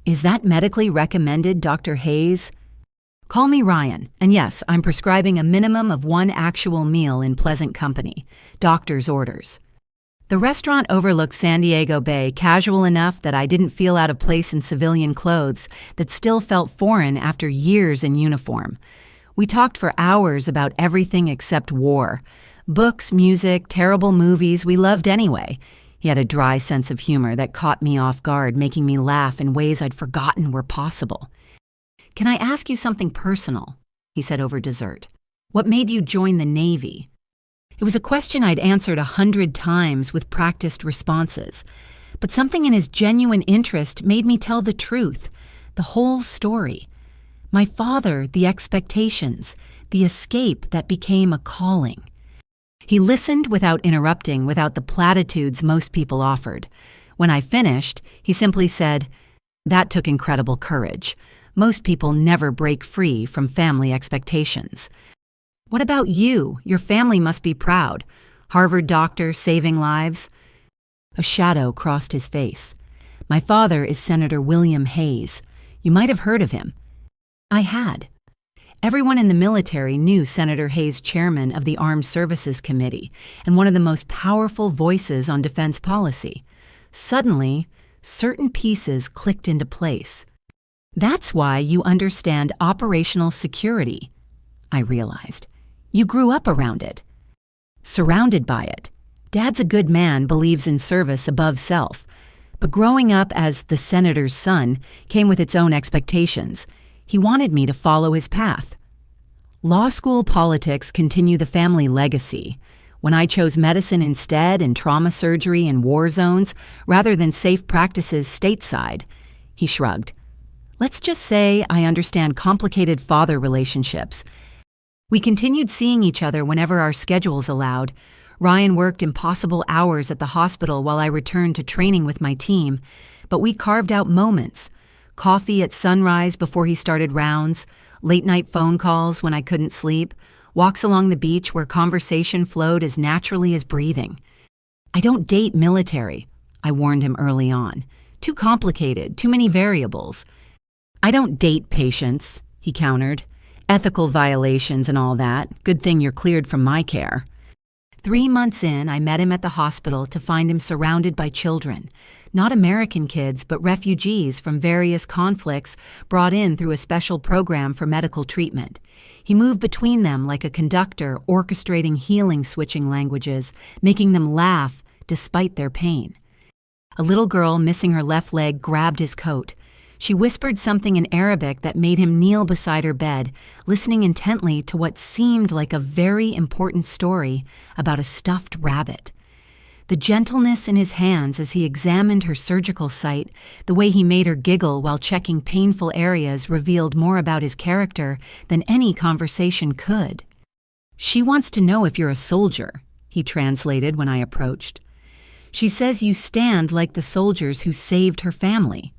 Is that medically recommended, Dr. Hayes?" "Call me Ryan, and yes, I'm prescribing a minimum of 1 actual meal in pleasant company. Doctor's orders." The restaurant overlooked San Diego Bay, casual enough that I didn't feel out of place in civilian clothes that still felt foreign after years in uniform. We talked for hours about everything except war. Books, music, terrible movies we loved anyway. He had a dry sense of humor that caught me off guard, making me laugh in ways I'd forgotten were possible. "Can I ask you something personal?" he said over dessert. "What made you join the Navy?" It was a question I'd answered 100 times with practiced responses, but something in his genuine interest made me tell the truth, the whole story. My father, the expectations, the escape that became a calling. He listened without interrupting, without the platitudes most people offered. When I finished, he simply said, "That took incredible courage. Most people never break free from family expectations." "What about you? Your family must be proud. Harvard doctor saving lives." A shadow crossed his face. "My father is Senator William Hayes. You might have heard of him." I had. Everyone in the military knew Senator Hayes, chairman of the Armed Services Committee and one of the most powerful voices on defense policy. Suddenly, certain pieces clicked into place. "That's why you understand operational security," I realized. "You grew up around it. Surrounded by it. Dad's a good man, believes in service above self. But growing up as the senator's son came with its own expectations. He wanted me to follow his path. Law school politics continue the family legacy. When I chose medicine instead and trauma surgery in war zones rather than safe practices stateside," he shrugged. "Let's just say I understand complicated father relationships." We continued seeing each other whenever our schedules allowed. Ryan worked impossible hours at the hospital while I returned to training with my team, but we carved out moments. Coffee at sunrise before he started rounds, late-night phone calls when I couldn't sleep, walks along the beach where conversation flowed as naturally as breathing. "I don't date military," I warned him early on. "Too complicated, too many variables." "I don't date patients," he countered. "Ethical violations and all that. Good thing you're cleared from my care." 3 months in, I met him at the hospital to find him surrounded by children. Not American kids, but refugees from various conflicts brought in through a special program for medical treatment. He moved between them like a conductor, orchestrating healing switching languages, making them laugh despite their pain. A little girl missing her left leg grabbed his coat. She whispered something in Arabic that made him kneel beside her bed, listening intently to what seemed like a very important story about a stuffed rabbit. The gentleness in his hands as he examined her surgical site, the way he made her giggle while checking painful areas revealed more about his character than any conversation could. "She wants to know if you're a soldier," he translated when I approached. "She says you stand like the soldiers who saved her family."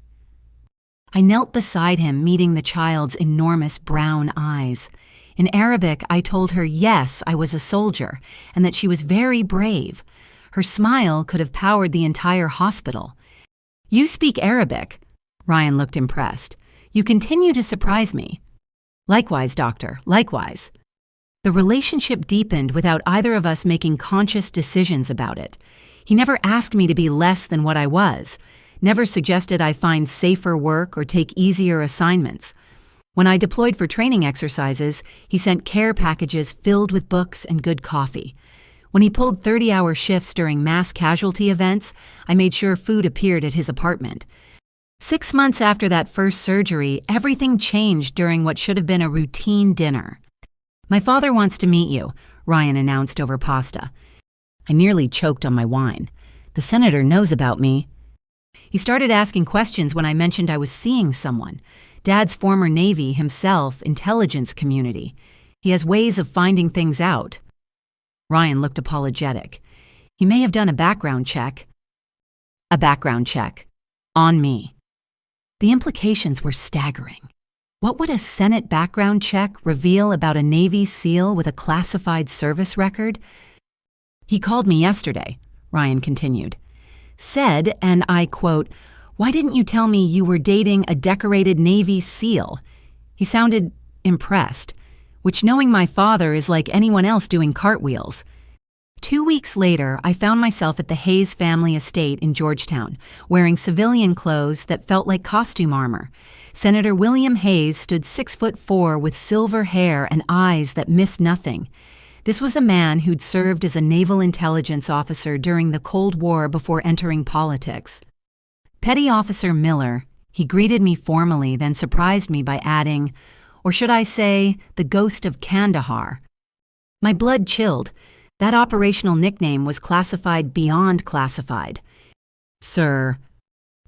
I knelt beside him, meeting the child's enormous brown eyes. In Arabic, I told her yes, I was a soldier, and that she was very brave. Her smile could have powered the entire hospital. "You speak Arabic." Ryan looked impressed. "You continue to surprise me." "Likewise, doctor, likewise." The relationship deepened without either of us making conscious decisions about it. He never asked me to be less than what I was, never suggested I find safer work or take easier assignments. When I deployed for training exercises, he sent care packages filled with books and good coffee. When he pulled 30-hour shifts during mass casualty events, I made sure food appeared at his apartment. 6 months after that first surgery, everything changed during what should have been a routine dinner. "My father wants to meet you," Ryan announced over pasta. I nearly choked on my wine. The senator knows about me. He started asking questions when I mentioned I was seeing someone. Dad's former Navy, himself, intelligence community. He has ways of finding things out. Ryan looked apologetic. He may have done a background check. A background check. On me. The implications were staggering. What would a Senate background check reveal about a Navy SEAL with a classified service record? "He called me yesterday," Ryan continued. "Said, and I quote, 'Why didn't you tell me you were dating a decorated Navy SEAL?' He sounded impressed, which, knowing my father, is like anyone else doing cartwheels. 2 weeks later, I found myself at the Hayes family estate in Georgetown, wearing civilian clothes that felt like costume armor. Senator William Hayes stood 6'4" with silver hair and eyes that missed nothing. This was a man who'd served as a naval intelligence officer during the Cold War before entering politics. Petty Officer Miller, he greeted me formally, then surprised me by adding, or should I say, the ghost of Kandahar. My blood chilled. That operational nickname was classified beyond classified. "Sir,"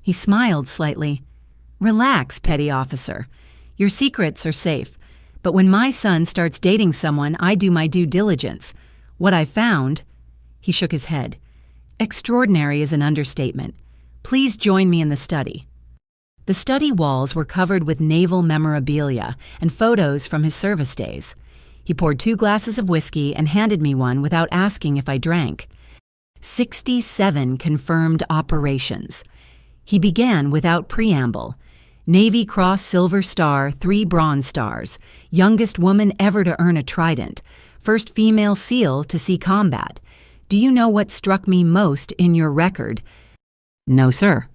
he smiled slightly. "Relax, Petty Officer. Your secrets are safe. But when my son starts dating someone, I do my due diligence. What I found," he shook his head. "Extraordinary is an understatement. Please join me in the study." The study walls were covered with naval memorabilia and photos from his service days. He poured 2 glasses of whiskey and handed me one without asking if I drank. 67 confirmed operations. He began without preamble. Navy Cross Silver Star, 3 Bronze Stars, youngest woman ever to earn a Trident, first female SEAL to see combat. Do you know what struck me most in your record? No, sir.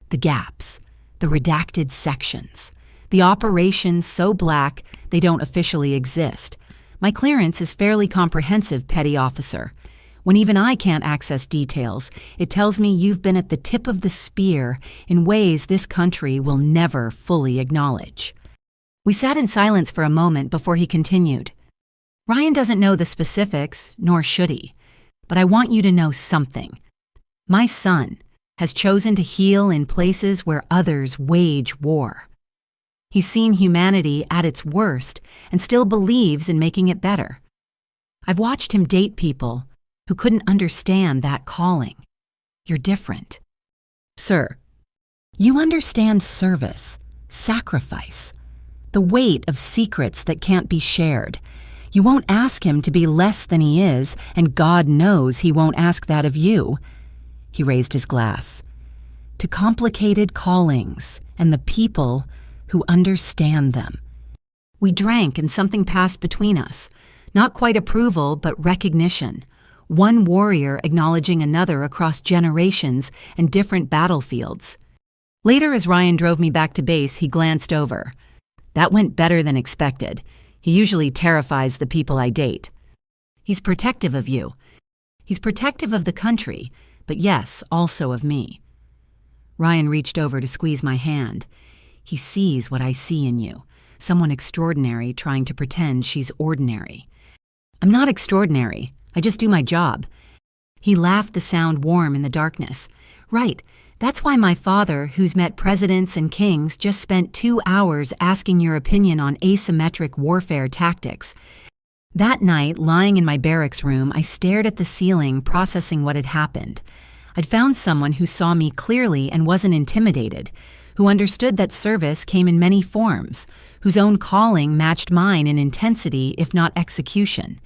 The gaps, the redacted sections, the operations so black they don't officially exist. My clearance is fairly comprehensive, Petty Officer. When even I can't access details, it tells me you've been at the tip of the spear in ways this country will never fully acknowledge. We sat in silence for a moment before he continued. Ryan doesn't know the specifics, nor should he. But I want you to know something. My son has chosen to heal in places where others wage war. He's seen humanity at its worst and still believes in making it better. I've watched him date people who couldn't understand that calling. You're different. Sir, you understand service, sacrifice, the weight of secrets that can't be shared. You won't ask him to be less than he is, and God knows he won't ask that of you. He raised his glass. To complicated callings and the people who understand them. We drank and something passed between us. Not quite approval, but recognition. One warrior acknowledging another across generations and different battlefields. Later, as Ryan drove me back to base, he glanced over. That went better than expected. He usually terrifies the people I date. He's protective of you. He's protective of the country, but yes, also of me. Ryan reached over to squeeze my hand. He sees what I see in you, someone extraordinary trying to pretend she's ordinary. I'm not extraordinary. I just do my job. He laughed, the sound warm in the darkness. Right. That's why my father, who's met presidents and kings, just spent 2 hours asking your opinion on asymmetric warfare tactics. That night, lying in my barracks room, I stared at the ceiling, processing what had happened. I'd found someone who saw me clearly and wasn't intimidated, who understood that service came in many forms, whose own calling matched mine in intensity, if not execution.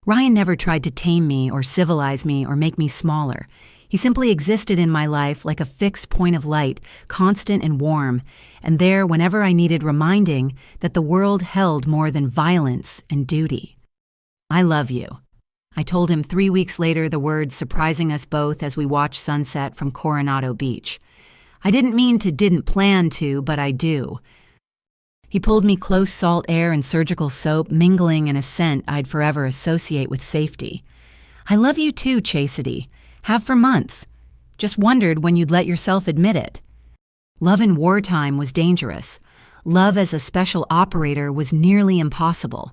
Ryan never tried to tame me or civilize me or make me smaller. He simply existed in my life like a fixed point of light, constant and warm, and there whenever I needed reminding that the world held more than violence and duty. I love you. I told him 3 weeks later, the words surprising us both as we watched sunset from Coronado Beach. I didn't plan to, but I do. He pulled me close, salt air and surgical soap mingling in a scent I'd forever associate with safety. I love you too, Chastity. Have for months. Just wondered when you'd let yourself admit it. Love in wartime was dangerous. Love as a special operator was nearly impossible.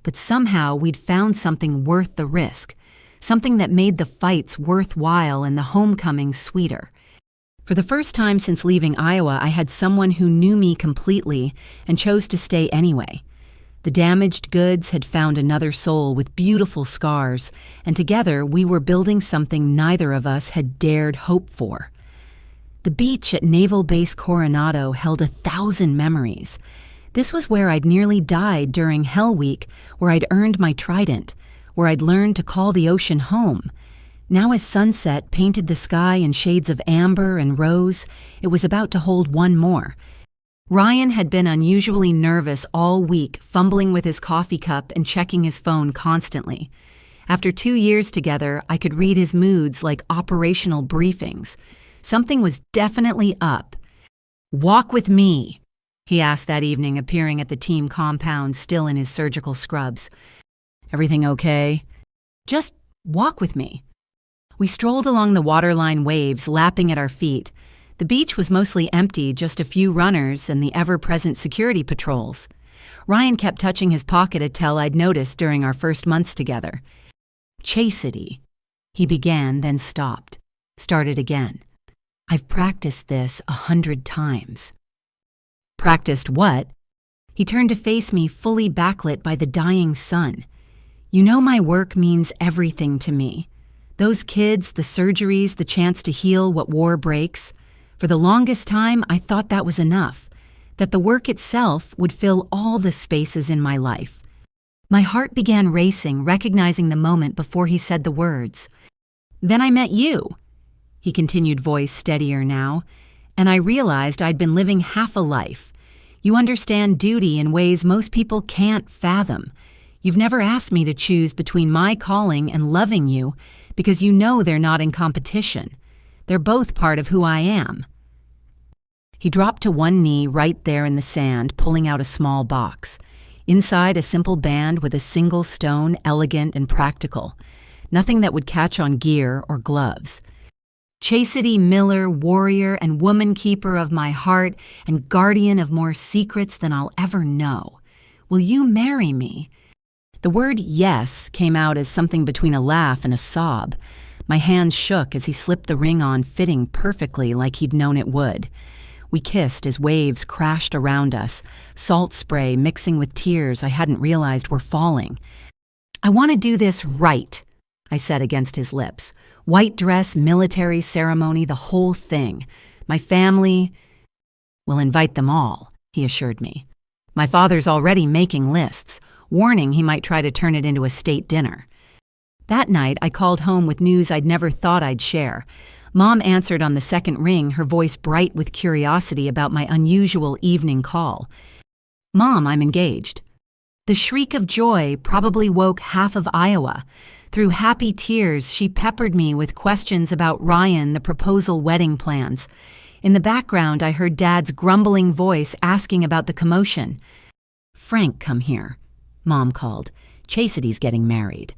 But somehow we'd found something worth the risk, something that made the fights worthwhile and the homecoming sweeter. For the first time since leaving Iowa, I had someone who knew me completely and chose to stay anyway. The damaged goods had found another soul with beautiful scars, and together we were building something neither of us had dared hope for. The beach at Naval Base Coronado held 1,000 memories. This was where I'd nearly died during Hell Week, where I'd earned my trident, where I'd learned to call the ocean home. Now as sunset painted the sky in shades of amber and rose, it was about to hold one more. Ryan had been unusually nervous all week, fumbling with his coffee cup and checking his phone constantly. After 2 years together, I could read his moods like operational briefings. Something was definitely up. "Walk with me," he asked that evening, appearing at the team compound still in his surgical scrubs. "Everything okay?" "Just walk with me." We strolled along the waterline waves, lapping at our feet. The beach was mostly empty, just a few runners and the ever-present security patrols. Ryan kept touching his pocket, a tell I'd noticed during our first months together. "Chastity," he began, then stopped. Started again. "I've practiced this 100 times. "Practiced what?" He turned to face me, fully backlit by the dying sun. "You know my work means everything to me. Those kids, the surgeries, the chance to heal what war breaks. For the longest time, I thought that was enough, that the work itself would fill all the spaces in my life." My heart began racing, recognizing the moment before he said the words. "Then I met you," he continued, voice steadier now, "and I realized I'd been living half a life. You understand duty in ways most people can't fathom. You've never asked me to choose between my calling and loving you, because you know they're not in competition. They're both part of who I am." He dropped to one knee right there in the sand, pulling out a small box. Inside, a simple band with a single stone, elegant and practical. Nothing that would catch on gear or gloves. "Chastity Miller, warrior and woman keeper of my heart and guardian of more secrets than I'll ever know. Will you marry me?" The word "yes" came out as something between a laugh and a sob. My hands shook as he slipped the ring on, fitting perfectly like he'd known it would. We kissed as waves crashed around us, salt spray mixing with tears I hadn't realized were falling. "I want to do this right," I said against his lips. "White dress, military ceremony, the whole thing. My family—" "We'll invite them all," he assured me. "My father's already making lists, warning he might try to turn it into a state dinner." That night, I called home with news I'd never thought I'd share. Mom answered on the second ring, her voice bright with curiosity about my unusual evening call. "Mom, I'm engaged." The shriek of joy probably woke half of Iowa. Through happy tears, she peppered me with questions about Ryan, the proposal, wedding plans. In the background, I heard Dad's grumbling voice asking about the commotion. "Frank, come here," Mom called. "Chastity's getting married."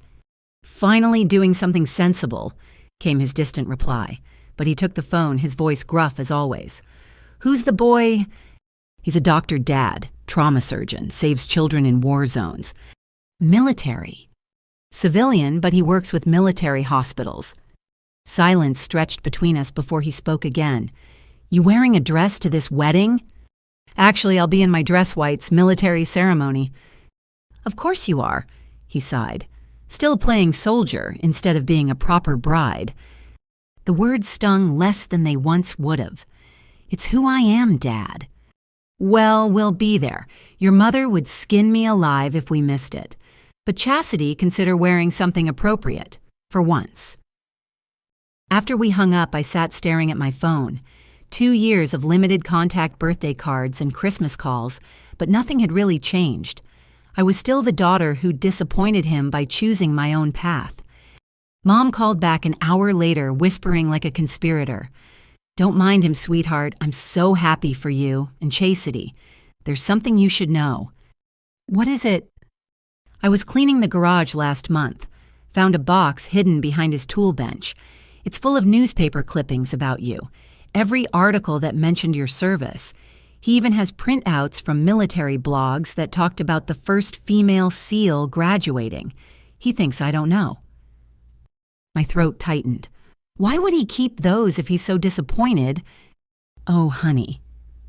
"Finally doing something sensible," came his distant reply. But he took the phone, his voice gruff as always. "Who's the boy?" He's a doctor dad, trauma surgeon, saves children in war zones. Military. Civilian, but he works with military hospitals. Silence stretched between us before he spoke again. You wearing a dress to this wedding? Actually, I'll be in my dress whites, military ceremony. Of course you are, he sighed. Still playing soldier instead of being a proper bride. The words stung less than they once would have. It's who I am, Dad. Well, we'll be there. Your mother would skin me alive if we missed it. But Chastity consider wearing something appropriate, for once. After we hung up, I sat staring at my phone. 2 years of limited contact birthday cards and Christmas calls, but nothing had really changed. I was still the daughter who disappointed him by choosing my own path. Mom called back an hour later, whispering like a conspirator. Don't mind him, sweetheart. I'm so happy for you and Chastity. There's something you should know. What is it? I was cleaning the garage last month. Found a box hidden behind his tool bench. It's full of newspaper clippings about you. Every article that mentioned your service. He even has printouts from military blogs that talked about the first female SEAL graduating. He thinks I don't know. My throat tightened. Why would he keep those if he's so disappointed? Oh, honey.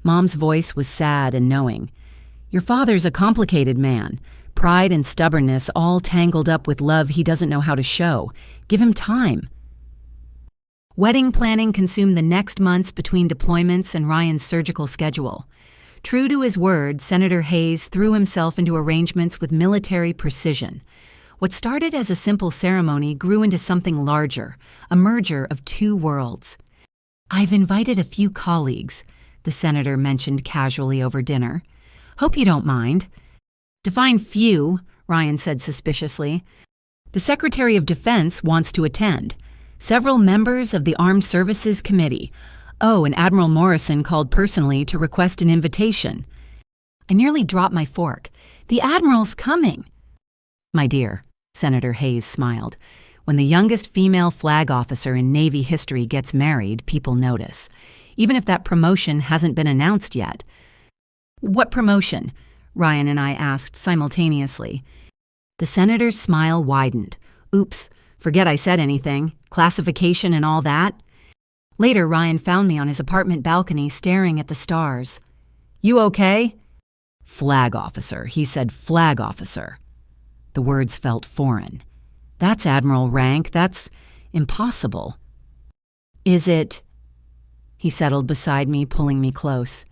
Mom's voice was sad and knowing. Your father's a complicated man. Pride and stubbornness all tangled up with love he doesn't know how to show. Give him time. Wedding planning consumed the next months between deployments and Ryan's surgical schedule. True to his word, Senator Hayes threw himself into arrangements with military precision. What started as a simple ceremony grew into something larger, a merger of two worlds. I've invited a few colleagues, the senator mentioned casually over dinner. Hope you don't mind. Define few, Ryan said suspiciously. The Secretary of Defense wants to attend. Several members of the Armed Services Committee. Oh, and Admiral Morrison called personally to request an invitation. I nearly dropped my fork. The Admiral's coming. My dear, Senator Hayes smiled. When the youngest female flag officer in Navy history gets married, people notice, even if that promotion hasn't been announced yet. What promotion? Ryan and I asked simultaneously. The senator's smile widened. Oops, forget I said anything. Classification and all that? Later, Ryan found me on his apartment balcony staring at the stars. You okay? Flag officer, he said, flag officer. The words felt foreign. That's admiral rank, that's impossible. Is it? He settled beside me, pulling me close.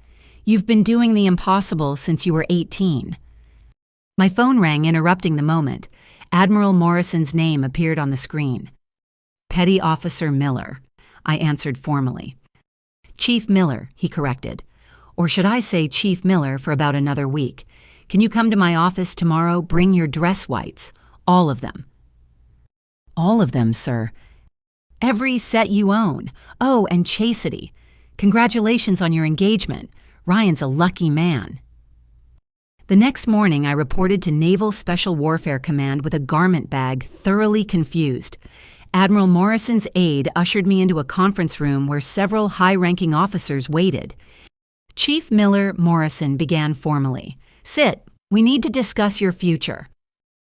You've been doing the impossible since you were 18. My phone rang, interrupting the moment. Admiral Morrison's name appeared on the screen. Petty Officer Miller, I answered formally. Chief Miller, he corrected. Or should I say Chief Miller for about another week? Can you come to my office tomorrow? Bring your dress whites. All of them. All of them, sir. Every set you own. Oh, and Chastity. Congratulations on your engagement. Ryan's a lucky man. The next morning, I reported to Naval Special Warfare Command with a garment bag, thoroughly confused. Admiral Morrison's aide ushered me into a conference room where several high-ranking officers waited. Chief Miller Morrison began formally. Sit. We need to discuss your future.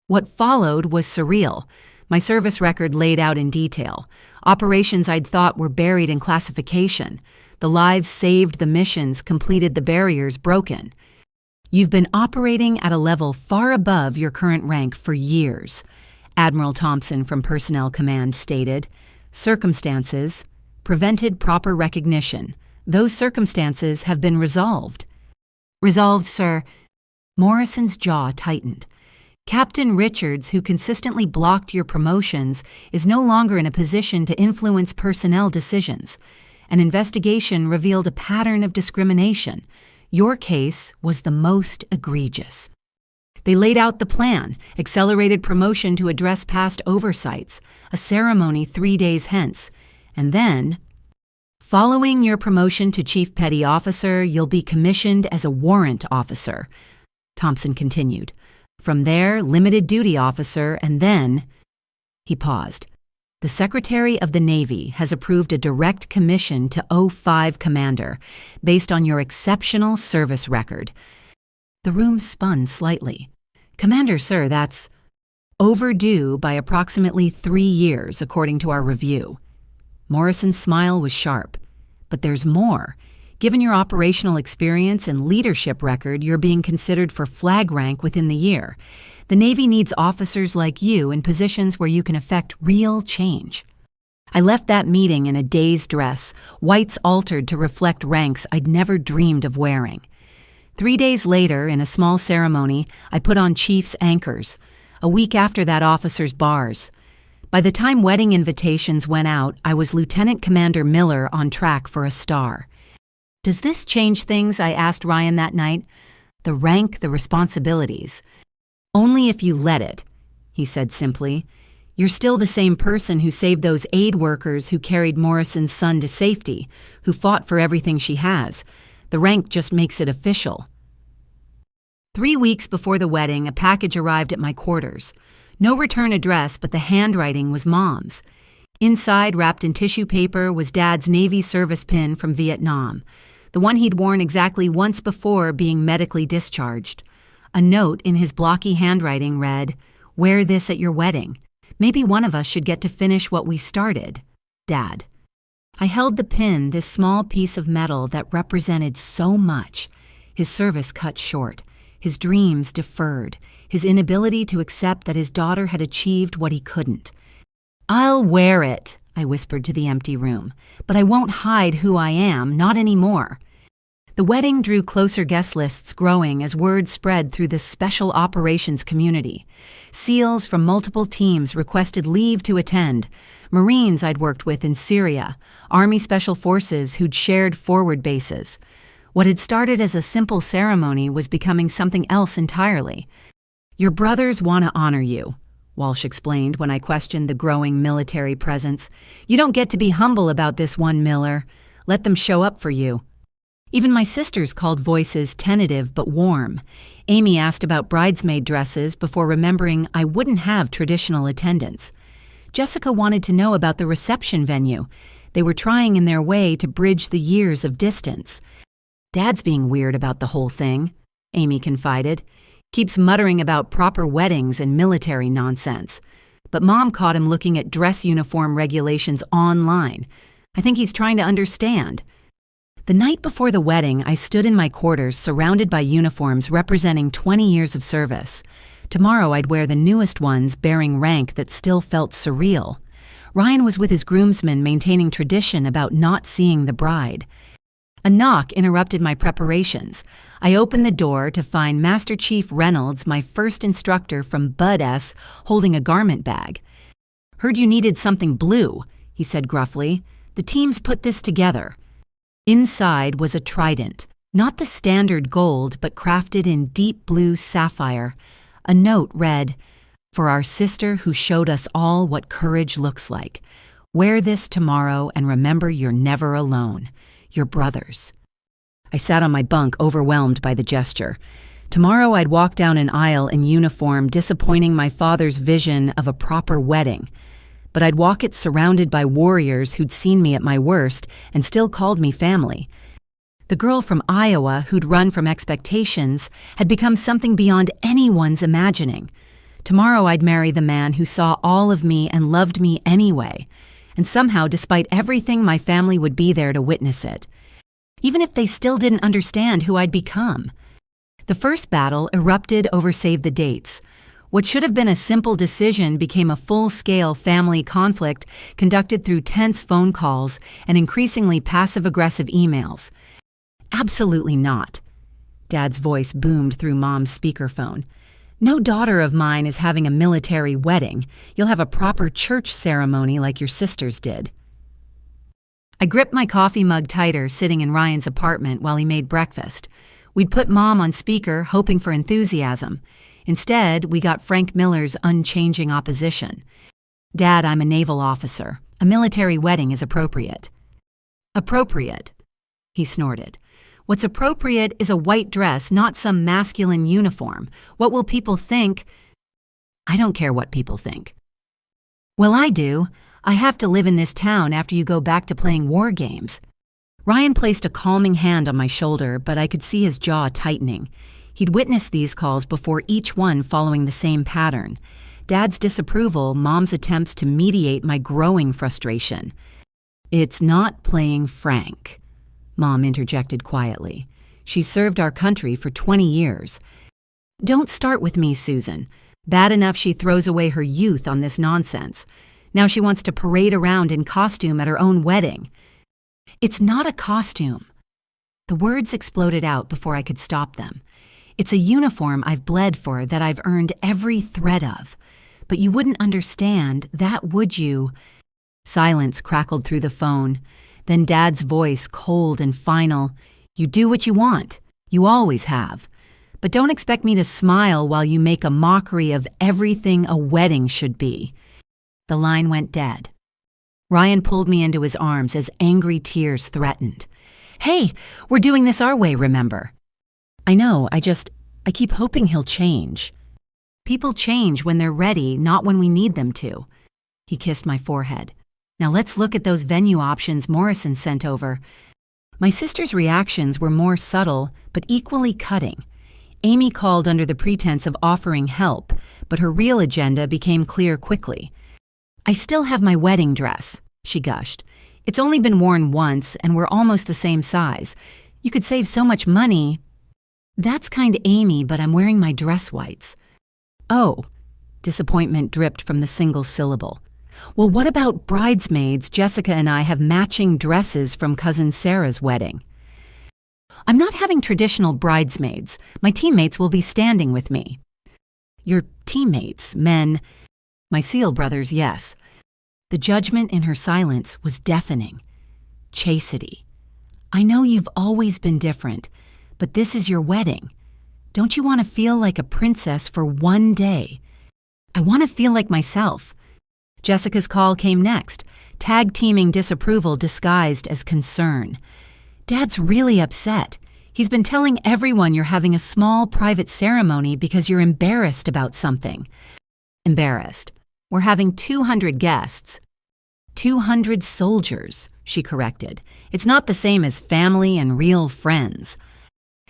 What followed was surreal. My service record laid out in detail. Operations I'd thought were buried in classification. The lives saved, the missions completed, the barriers broken. You've been operating at a level far above your current rank for years, Admiral Thompson from Personnel Command stated. Circumstances prevented proper recognition. Those circumstances have been resolved. Resolved, sir. Morrison's jaw tightened. Captain Richards, who consistently blocked your promotions, is no longer in a position to influence personnel decisions. An investigation revealed a pattern of discrimination. Your case was the most egregious. They laid out the plan, accelerated promotion to address past oversights, a ceremony 3 days hence, and then, following your promotion to Chief Petty Officer, you'll be commissioned as a warrant officer, Thompson continued. From there, limited duty officer, and then, he paused. The Secretary of the Navy has approved a direct commission to O5 Commander based on your exceptional service record. The room spun slightly. Commander, sir, that's overdue by approximately 3 years, according to our review. Morrison's smile was sharp. But there's more. Given your operational experience and leadership record, you're being considered for flag rank within the year. The Navy needs officers like you in positions where you can effect real change. I left that meeting in a day's dress, whites altered to reflect ranks I'd never dreamed of wearing. 3 days later, in a small ceremony, I put on Chief's anchors. A week after that, officers' bars. By the time wedding invitations went out, I was Lieutenant Commander Miller on track for a star. Does this change things? I asked Ryan that night. The rank, the responsibilities. Only if you let it, he said simply. You're still the same person who saved those aid workers who carried Morrison's son to safety, who fought for everything she has. The rank just makes it official. 3 weeks before the wedding, a package arrived at my quarters. No return address, but the handwriting was Mom's. Inside, wrapped in tissue paper, was Dad's Navy service pin from Vietnam, the one he'd worn exactly once before being medically discharged. A note in his blocky handwriting read, "Wear this at your wedding. Maybe one of us should get to finish what we started. Dad." I held the pin, this small piece of metal that represented so much. His service cut short, his dreams deferred, his inability to accept that his daughter had achieved what he couldn't. "I'll wear it," I whispered to the empty room, "but I won't hide who I am, not anymore." The wedding drew closer, guest lists growing as word spread through the special operations community. SEALs from multiple teams requested leave to attend, Marines I'd worked with in Syria, Army Special Forces who'd shared forward bases. What had started as a simple ceremony was becoming something else entirely. "Your brothers want to honor you," Walsh explained when I questioned the growing military presence. "You don't get to be humble about this one, Miller. Let them show up for you." Even my sisters called voices tentative but warm. Amy asked about bridesmaid dresses before remembering I wouldn't have traditional attendance. Jessica wanted to know about the reception venue. They were trying in their way to bridge the years of distance. "Dad's being weird about the whole thing," Amy confided. "Keeps muttering about proper weddings and military nonsense. But Mom caught him looking at dress uniform regulations online. I think he's trying to understand." The night before the wedding, I stood in my quarters surrounded by uniforms representing 20 years of service. Tomorrow I'd wear the newest ones bearing rank that still felt surreal. Ryan was with his groomsmen maintaining tradition about not seeing the bride. A knock interrupted my preparations. I opened the door to find Master Chief Reynolds, my first instructor from Bud S., holding a garment bag. "Heard you needed something blue," he said gruffly. "The teams put this together." Inside was a trident, not the standard gold, but crafted in deep blue sapphire. A note read, "For our sister who showed us all what courage looks like. Wear this tomorrow and remember you're never alone. Your brothers." I sat on my bunk, overwhelmed by the gesture. Tomorrow I'd walk down an aisle in uniform, disappointing my father's vision of a proper wedding. But I'd walk it surrounded by warriors who'd seen me at my worst and still called me family. The girl from Iowa who'd run from expectations had become something beyond anyone's imagining. Tomorrow I'd marry the man who saw all of me and loved me anyway. And somehow, despite everything, my family would be there to witness it. Even if they still didn't understand who I'd become. The first battle erupted over save the dates. What should have been a simple decision became a full-scale family conflict conducted through tense phone calls and increasingly passive-aggressive emails. "Absolutely not." Dad's voice boomed through Mom's speakerphone. "No daughter of mine is having a military wedding. You'll have a proper church ceremony like your sisters did." I gripped my coffee mug tighter, sitting in Ryan's apartment while he made breakfast. We'd put Mom on speaker, hoping for enthusiasm. Instead, we got Frank Miller's unchanging opposition. "Dad, I'm a naval officer. A military wedding is appropriate." "Appropriate," he snorted. "What's appropriate is a white dress, not some masculine uniform. What will people think?" "I don't care what people think." "Well, I do. I have to live in this town after you go back to playing war games." Ryan placed a calming hand on my shoulder, but I could see his jaw tightening. He'd witnessed these calls before, each one following the same pattern. Dad's disapproval, Mom's attempts to mediate my growing frustration. "It's not playing Frank," Mom interjected quietly. "She served our country for 20 years. Don't start with me, Susan. Bad enough she throws away her youth on this nonsense. Now she wants to parade around in costume at her own wedding." "It's not a costume." The words exploded out before I could stop them. "It's a uniform I've bled for, that I've earned every thread of. But you wouldn't understand that, would you?" Silence crackled through the phone. Then Dad's voice, cold and final. "You do what you want. You always have. But don't expect me to smile while you make a mockery of everything a wedding should be." The line went dead. Ryan pulled me into his arms as angry tears threatened. "Hey, we're doing this our way, remember?" "I know, I keep hoping he'll change." "People change when they're ready, not when we need them to." He kissed my forehead. "Now let's look at those venue options Morrison sent over." My sister's reactions were more subtle, but equally cutting. Amy called under the pretense of offering help, but her real agenda became clear quickly. "I still have my wedding dress," she gushed. "It's only been worn once, and we're almost the same size. You could save so much money." "That's kind Amy, but I'm wearing my dress whites." "Oh," disappointment dripped from the single syllable. "Well, what about bridesmaids? Jessica and I have matching dresses from Cousin Sarah's wedding." "I'm not having traditional bridesmaids. My teammates will be standing with me." "Your teammates, men?" "My Seal brothers, yes." The judgment in her silence was deafening. "Chastity, I know you've always been different, but this is your wedding. Don't you want to feel like a princess for one day?" "I want to feel like myself." Jessica's call came next, tag-teaming disapproval disguised as concern. "Dad's really upset. He's been telling everyone you're having a small private ceremony because you're embarrassed about something." "Embarrassed? We're having 200 guests." 200 soldiers, she corrected. "It's not the same as family and real friends."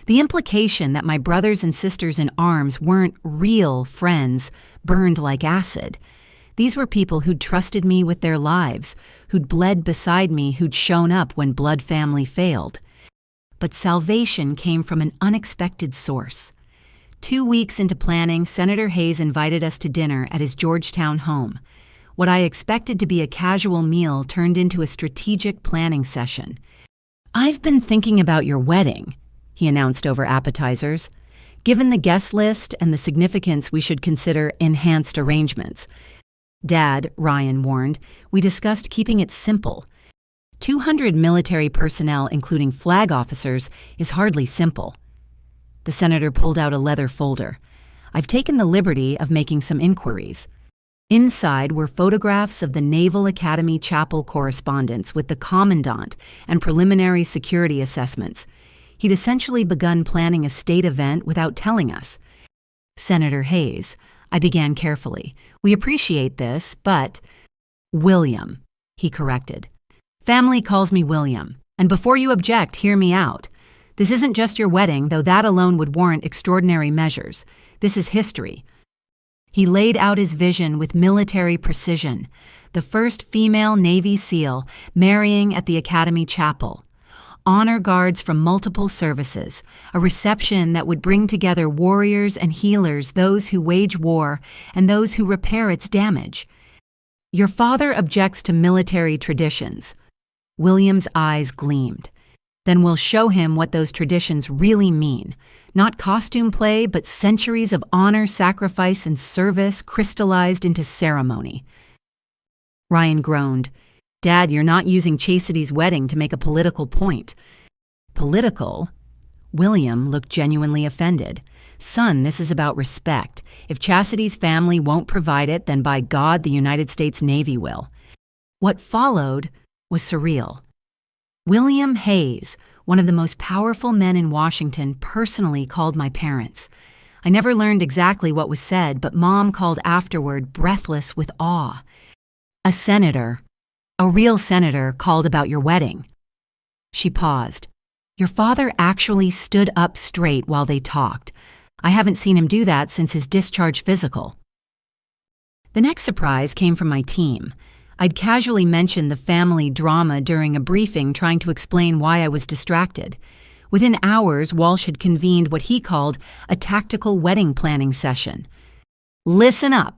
The implication that my brothers and sisters in arms weren't real friends burned like acid. These were people who'd trusted me with their lives, who'd bled beside me, who'd shown up when blood family failed. But salvation came from an unexpected source. 2 weeks into planning, Senator Hayes invited us to dinner at his Georgetown home. What I expected to be a casual meal turned into a strategic planning session. "I've been thinking about your wedding," he announced over appetizers. "Given the guest list and the significance, we should consider enhanced arrangements." "Dad," Ryan warned, "we discussed keeping it simple. 200 military personnel, including flag officers, is hardly simple." The senator pulled out a leather folder. "I've taken the liberty of making some inquiries." Inside were photographs of the Naval Academy Chapel correspondence with the commandant and preliminary security assessments. He'd essentially begun planning a state event without telling us. "Senator Hayes," I began carefully, "we appreciate this, but—" "William," he corrected. "Family calls me William, and before you object, hear me out. This isn't just your wedding, though that alone would warrant extraordinary measures. This is history." He laid out his vision with military precision. The first female Navy SEAL marrying at the Academy Chapel. Honor guards from multiple services, a reception that would bring together warriors and healers, those who wage war and those who repair its damage. "Your father objects to military traditions." William's eyes gleamed. "Then we'll show him what those traditions really mean. Not costume play, but centuries of honor, sacrifice, and service crystallized into ceremony." Ryan groaned. "Dad, you're not using Chastity's wedding to make a political point." "Political?" William looked genuinely offended. "Son, this is about respect. If Chastity's family won't provide it, then by God, the United States Navy will." What followed was surreal. William Hayes, one of the most powerful men in Washington, personally called my parents. I never learned exactly what was said, but Mom called afterward, breathless with awe. A senator, a real senator, called about your wedding." She paused. "Your father actually stood up straight while they talked. I haven't seen him do that since his discharge physical." The next surprise came from my team. I'd casually mentioned the family drama during a briefing trying to explain why I was distracted. Within hours, Walsh had convened what he called a tactical wedding planning session. "Listen up,"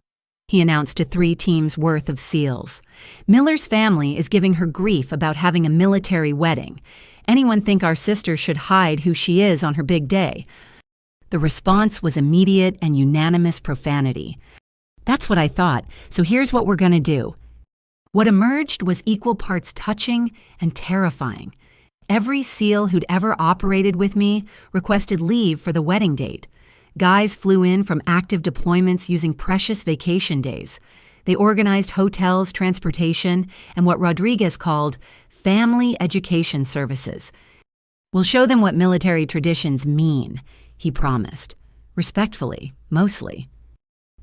he announced to 3 teams' worth of SEALs. "Miller's family is giving her grief about having a military wedding. Anyone think our sister should hide who she is on her big day?" The response was immediate and unanimous profanity. That's what I thought, so here's what we're going to do. What emerged was equal parts touching and terrifying. Every SEAL who'd ever operated with me requested leave for the wedding date. Guys flew in from active deployments using precious vacation days. They organized hotels, transportation, and what Rodriguez called family education services. "We'll show them what military traditions mean," he promised. Respectfully, mostly.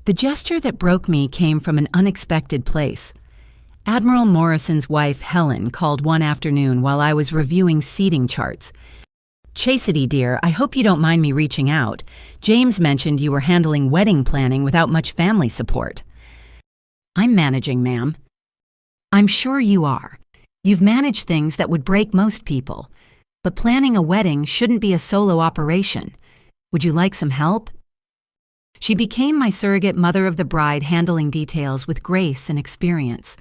The gesture that broke me came from an unexpected place. Admiral Morrison's wife, Helen, called one afternoon while I was reviewing seating charts. "Chastity, dear, I hope you don't mind me reaching out. James mentioned you were handling wedding planning without much family support." "I'm managing, ma'am." "I'm sure you are. You've managed things that would break most people. But planning a wedding shouldn't be a solo operation. Would you like some help?" She became my surrogate mother of the bride, handling details with grace and experience.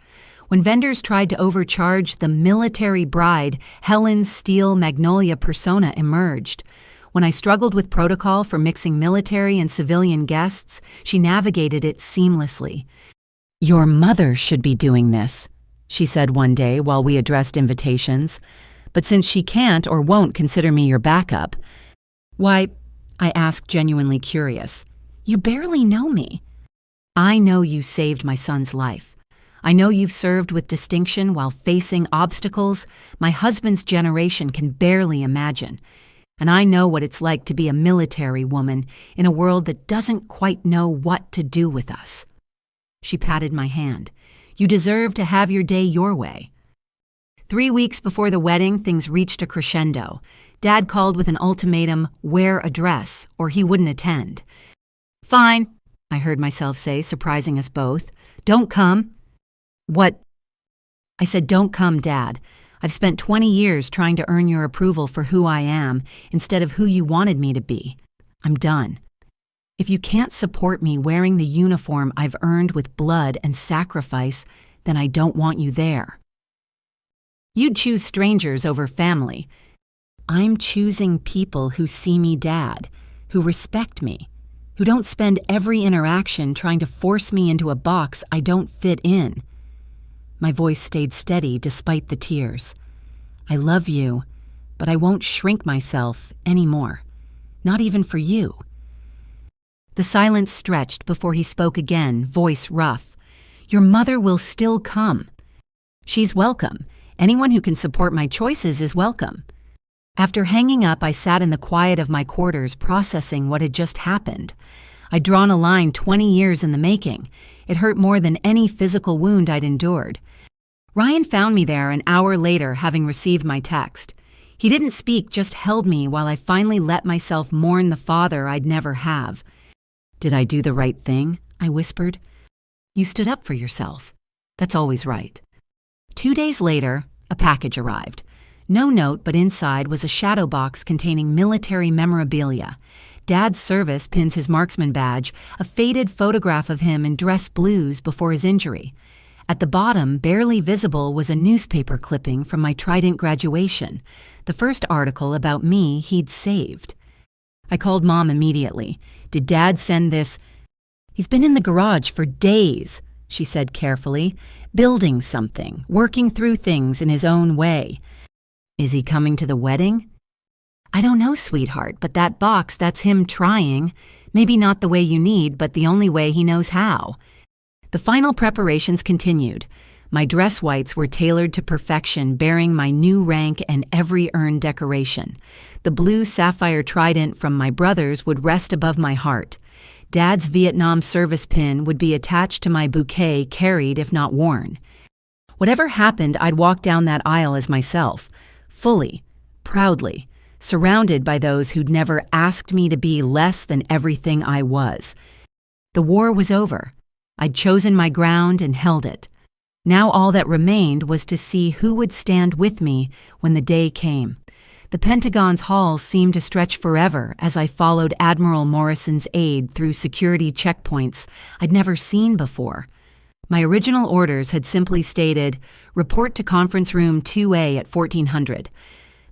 When vendors tried to overcharge the military bride, Helen's steel magnolia persona emerged. When I struggled with protocol for mixing military and civilian guests, she navigated it seamlessly. "Your mother should be doing this," she said one day while we addressed invitations. "But since she can't or won't consider me your backup—" "Why?" I asked, genuinely curious. "You barely know me." "I know you saved my son's life. I know you've served with distinction while facing obstacles my husband's generation can barely imagine. And I know what it's like to be a military woman in a world that doesn't quite know what to do with us." She patted my hand. "You deserve to have your day your way." 3 weeks before the wedding, things reached a crescendo. Dad called with an ultimatum, "Wear a dress, or he wouldn't attend." "Fine," I heard myself say, surprising us both. "Don't come." "What?" I said, "Don't come, Dad. I've spent 20 years trying to earn your approval for who I am instead of who you wanted me to be. I'm done. If you can't support me wearing the uniform I've earned with blood and sacrifice, then I don't want you there. You'd choose strangers over family. I'm choosing people who see me, Dad, who respect me, who don't spend every interaction trying to force me into a box I don't fit in." My voice stayed steady despite the tears. "I love you, but I won't shrink myself anymore. Not even for you." The silence stretched before he spoke again, voice rough. "Your mother will still come. She's welcome. Anyone who can support my choices is welcome." After hanging up, I sat in the quiet of my quarters processing what had just happened. I'd drawn a line 20 years in the making. It hurt more than any physical wound I'd endured. Ryan found me there an hour later, having received my text. He didn't speak, just held me while I finally let myself mourn the father I'd never have. "Did I do the right thing?" I whispered. "You stood up for yourself. That's always right." 2 days later, a package arrived. No note, but inside was a shadow box containing military memorabilia. Dad's service pins his marksman badge, a faded photograph of him in dress blues before his injury. At the bottom, barely visible, was a newspaper clipping from my Trident graduation, the first article about me he'd saved. I called Mom immediately. "Did Dad send this?" "He's been in the garage for days," she said carefully, "building something, working through things in his own way." "Is he coming to the wedding?" "I don't know, sweetheart, but that box, that's him trying. Maybe not the way you need, but the only way he knows how." The final preparations continued. My dress whites were tailored to perfection, bearing my new rank and every earned decoration. The blue sapphire trident from my brothers would rest above my heart. Dad's Vietnam service pin would be attached to my bouquet, carried if not worn. Whatever happened, I'd walk down that aisle as myself, fully, proudly, surrounded by those who'd never asked me to be less than everything I was. The war was over. I'd chosen my ground and held it. Now all that remained was to see who would stand with me when the day came. The Pentagon's halls seemed to stretch forever as I followed Admiral Morrison's aide through security checkpoints I'd never seen before. My original orders had simply stated, "Report to conference room 2A at 1400.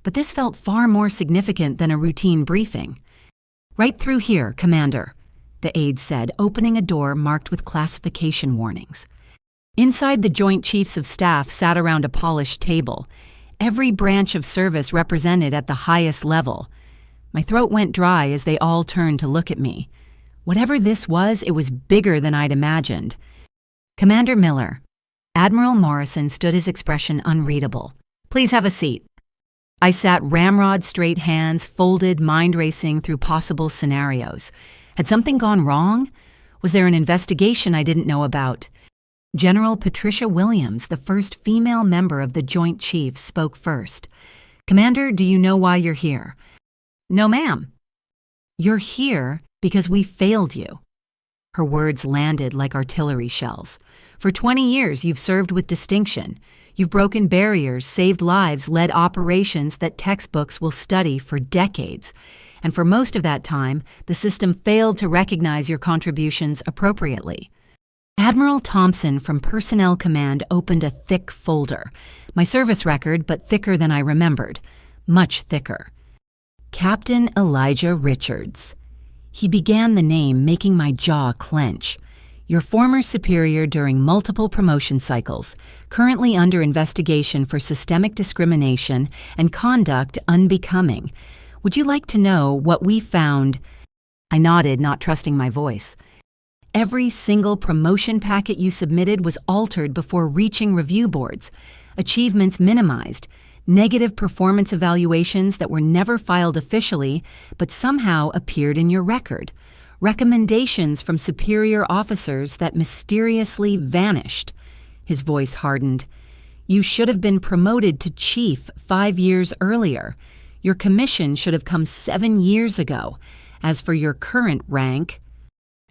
But this felt far more significant than a routine briefing. "Right through here, Commander," the aide said, opening a door marked with classification warnings. Inside, the Joint Chiefs of Staff sat around a polished table, every branch of service represented at the highest level. My throat went dry as they all turned to look at me. Whatever this was, it was bigger than I'd imagined. "Commander Miller." Admiral Morrison stood, his expression unreadable. "Please have a seat." I sat ramrod-straight, hands folded, mind racing through possible scenarios. Had something gone wrong? Was there an investigation I didn't know about? General Patricia Williams, the first female member of the Joint Chiefs, spoke first. "Commander, do you know why you're here?" "No, ma'am." "You're here because we failed you." Her words landed like artillery shells. "For 20 years, you've served with distinction. You've broken barriers, saved lives, led operations that textbooks will study for decades. And for most of that time, the system failed to recognize your contributions appropriately." Admiral Thompson from Personnel Command opened a thick folder. My service record, but thicker than I remembered. Much thicker. Captain Elijah Richards. He began the name, making my jaw clench. "Your former superior during multiple promotion cycles, currently under investigation for systemic discrimination and conduct unbecoming. Would you like to know what we found?" I nodded, not trusting my voice. "Every single promotion packet you submitted was altered before reaching review boards, achievements minimized, negative performance evaluations that were never filed officially but somehow appeared in your record, recommendations from superior officers that mysteriously vanished." His voice hardened. "You should have been promoted to chief 5 years earlier. Your commission should have come 7 years ago. As for your current rank..."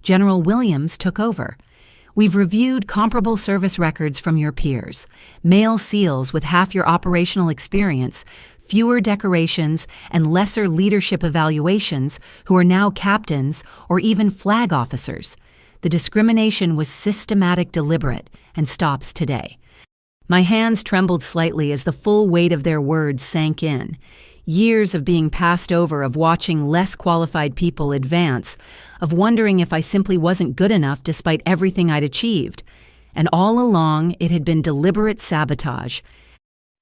General Williams took over. "We've reviewed comparable service records from your peers, male SEALs with half your operational experience, fewer decorations, and lesser leadership evaluations who are now captains or even flag officers. The discrimination was systematic, deliberate, and stops today." My hands trembled slightly as the full weight of their words sank in. Years of being passed over, of watching less qualified people advance, of wondering if I simply wasn't good enough despite everything I'd achieved. And all along, it had been deliberate sabotage.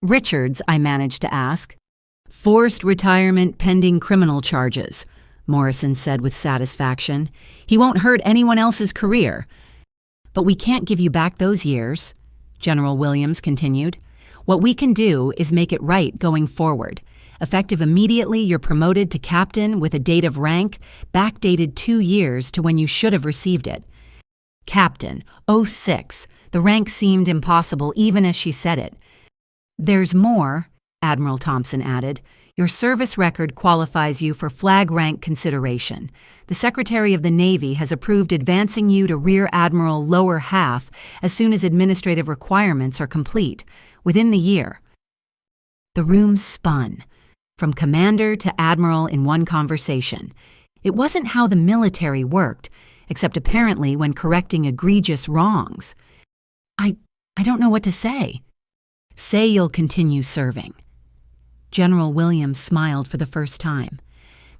"Richards," I managed to ask. "Forced retirement pending criminal charges," Morrison said with satisfaction. "He won't hurt anyone else's career." "But we can't give you back those years," General Williams continued. "What we can do is make it right going forward. Effective immediately, you're promoted to captain with a date of rank backdated 2 years to when you should have received it." Captain, 06. The rank seemed impossible even as she said it. "There's more," Admiral Thompson added. "Your service record qualifies you for flag rank consideration. The Secretary of the Navy has approved advancing you to Rear Admiral lower half as soon as administrative requirements are complete, within the year." The room spun. From commander to admiral in one conversation. It wasn't how the military worked, except apparently when correcting egregious wrongs. I don't know what to say." "Say you'll continue serving." General Williams smiled for the first time.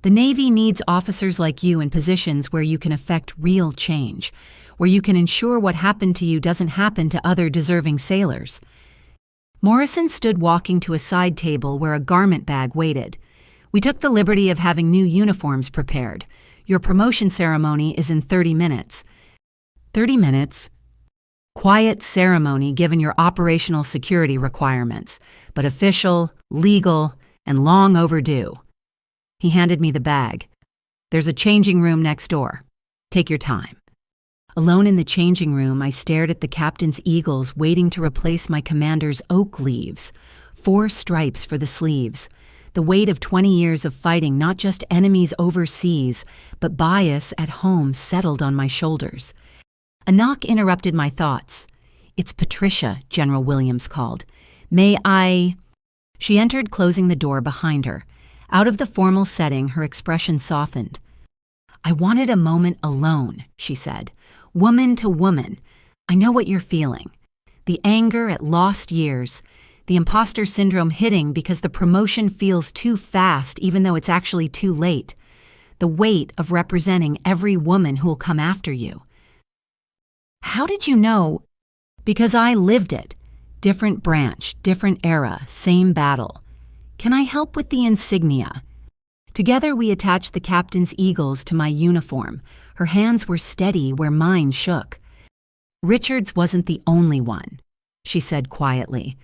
"The Navy needs officers like you in positions where you can effect real change, where you can ensure what happened to you doesn't happen to other deserving sailors." Morrison stood walking to a side table where a garment bag waited. "We took the liberty of having new uniforms prepared. Your promotion ceremony is in 30 minutes. 30 minutes? Quiet ceremony given your operational security requirements, but official, legal, and long overdue." He handed me the bag. "There's a changing room next door. Take your time." Alone in the changing room, I stared at the captain's eagles waiting to replace my commander's oak leaves. 4 stripes for the sleeves. The weight of 20 years of fighting not just enemies overseas, but bias at home settled on my shoulders. A knock interrupted my thoughts. "It's Patricia," General Williams called. "May I—" She entered, closing the door behind her. Out of the formal setting, her expression softened. "I wanted a moment alone," she said. "Woman to woman. I know what you're feeling. The anger at lost years, the imposter syndrome hitting because the promotion feels too fast even though it's actually too late. The weight of representing every woman who'll come after you." "How did you know?" "Because I lived it. Different branch, different era, same battle. Can I help with the insignia?" Together we attached the captain's eagles to my uniform. Her hands were steady where mine shook. "Richards wasn't the only one," she said quietly.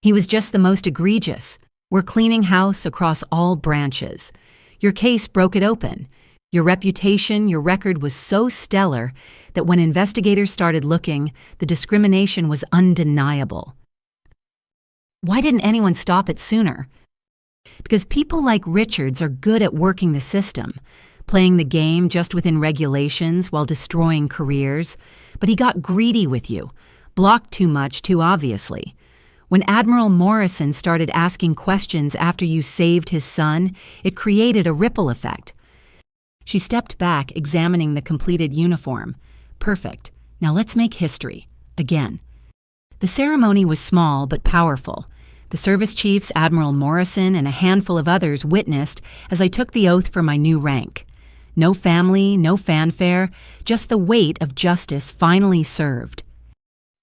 "He was just the most egregious. We're cleaning house across all branches. Your case broke it open. Your reputation, your record was so stellar that when investigators started looking, the discrimination was undeniable." "Why didn't anyone stop it sooner?" "Because people like Richards are good at working the system, playing the game just within regulations while destroying careers. But he got greedy with you, blocked too much too obviously. When Admiral Morrison started asking questions after you saved his son, it created a ripple effect." She stepped back, examining the completed uniform. "Perfect. Now let's make history. Again." The ceremony was small but powerful. The service chiefs, Admiral Morrison, and a handful of others witnessed as I took the oath for my new rank. No family, no fanfare, just the weight of justice finally served.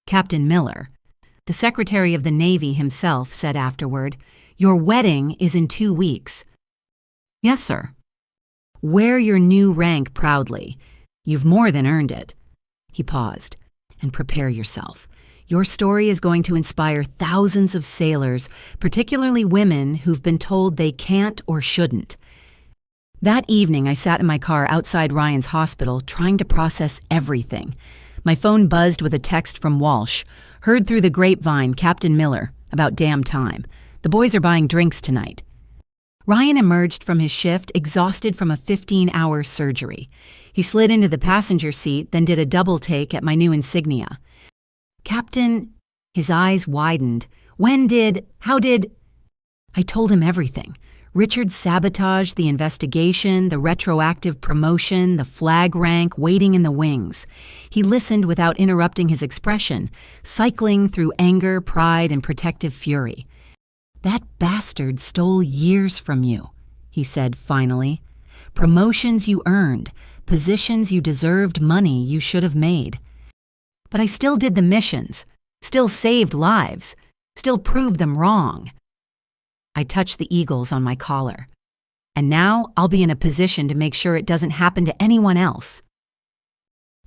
Captain Miller, the Secretary of the Navy himself, said afterward, "Your wedding is in 2 weeks." "Yes, sir." "Wear your new rank proudly. You've more than earned it." He paused. "And prepare yourself. Your story is going to inspire thousands of sailors, particularly women who've been told they can't or shouldn't." That evening, I sat in my car outside Ryan's hospital, trying to process everything. My phone buzzed with a text from Walsh. "Heard through the grapevine, Captain Miller. About damn time. The boys are buying drinks tonight." Ryan emerged from his shift, exhausted from a 15-hour surgery. He slid into the passenger seat, then did a double take at my new insignia. "Captain," his eyes widened. How did?" I told him everything. Richard's sabotage, the investigation, the retroactive promotion, the flag rank waiting in the wings. He listened without interrupting his expression, cycling through anger, pride, and protective fury. "That bastard stole years from you," he said finally. "Promotions you earned, positions you deserved, money you should have made. But I still did the missions, still saved lives, still proved them wrong." I touched the eagles on my collar. "And now I'll be in a position to make sure it doesn't happen to anyone else."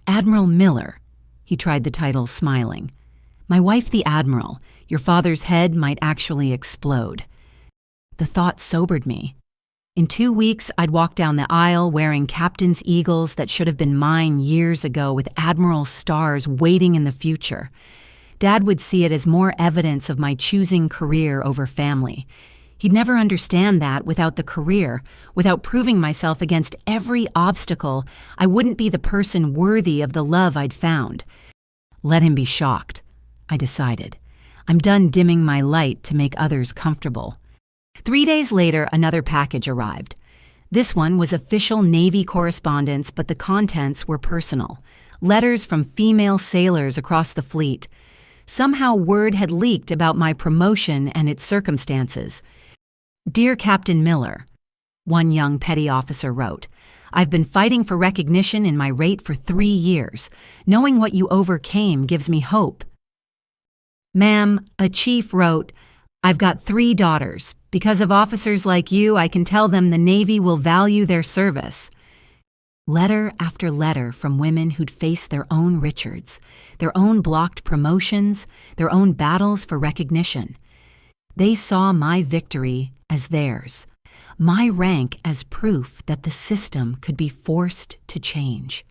"Admiral Miller," he tried the title, smiling. "My wife the Admiral. Your father's head might actually explode." The thought sobered me. In 2 weeks, I'd walk down the aisle wearing captain's eagles that should have been mine years ago with Admiral stars waiting in the future. Dad would see it as more evidence of my choosing career over family. He'd never understand that without the career, without proving myself against every obstacle, I wouldn't be the person worthy of the love I'd found. Let him be shocked, I decided. I'm done dimming my light to make others comfortable. 3 days later, another package arrived. This one was official Navy correspondence, but the contents were personal. Letters from female sailors across the fleet. Somehow word had leaked about my promotion and its circumstances. "Dear Captain Miller," one young petty officer wrote, "I've been fighting for recognition in my rate for 3 years. Knowing what you overcame gives me hope." "Ma'am," a chief wrote, "I've got 3 daughters. Because of officers like you, I can tell them the Navy will value their service." Letter after letter from women who'd faced their own Richards, their own blocked promotions, their own battles for recognition. They saw my victory as theirs, my rank as proof that the system could be forced to change.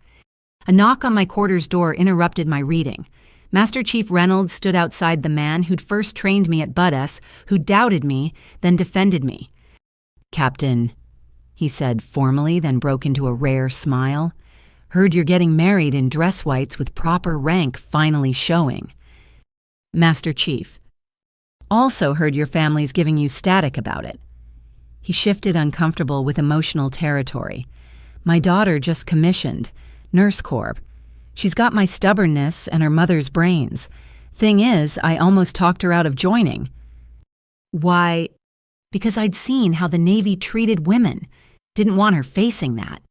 A knock on my quarters door interrupted my reading. Master Chief Reynolds stood outside the man who'd first trained me at Bud-S, who doubted me, then defended me. "Captain," he said formally, then broke into a rare smile. "Heard you're getting married in dress whites with proper rank finally showing." "Master Chief. Also heard your family's giving you static about it." He shifted uncomfortable with emotional territory. "My daughter just commissioned. Nurse Corps. She's got my stubbornness and her mother's brains. Thing is, I almost talked her out of joining." "Why?" "Because I'd seen how the Navy treated women. Didn't want her facing that."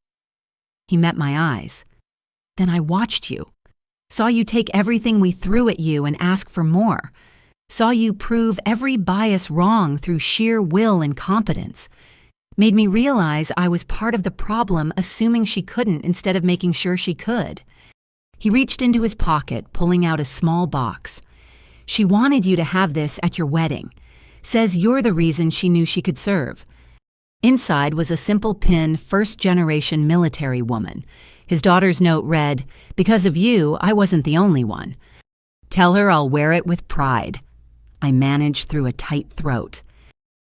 He met my eyes. "Then I watched you. Saw you take everything we threw at you and ask for more. Saw you prove every bias wrong through sheer will and competence. Made me realize I was part of the problem, assuming she couldn't instead of making sure she could." He reached into his pocket, pulling out a small box. "She wanted you to have this at your wedding. Says you're the reason she knew she could serve." Inside was a simple pin, first-generation military woman. His daughter's note read, "Because of you, I wasn't the only one. Tell her I'll wear it with pride." I managed through a tight throat.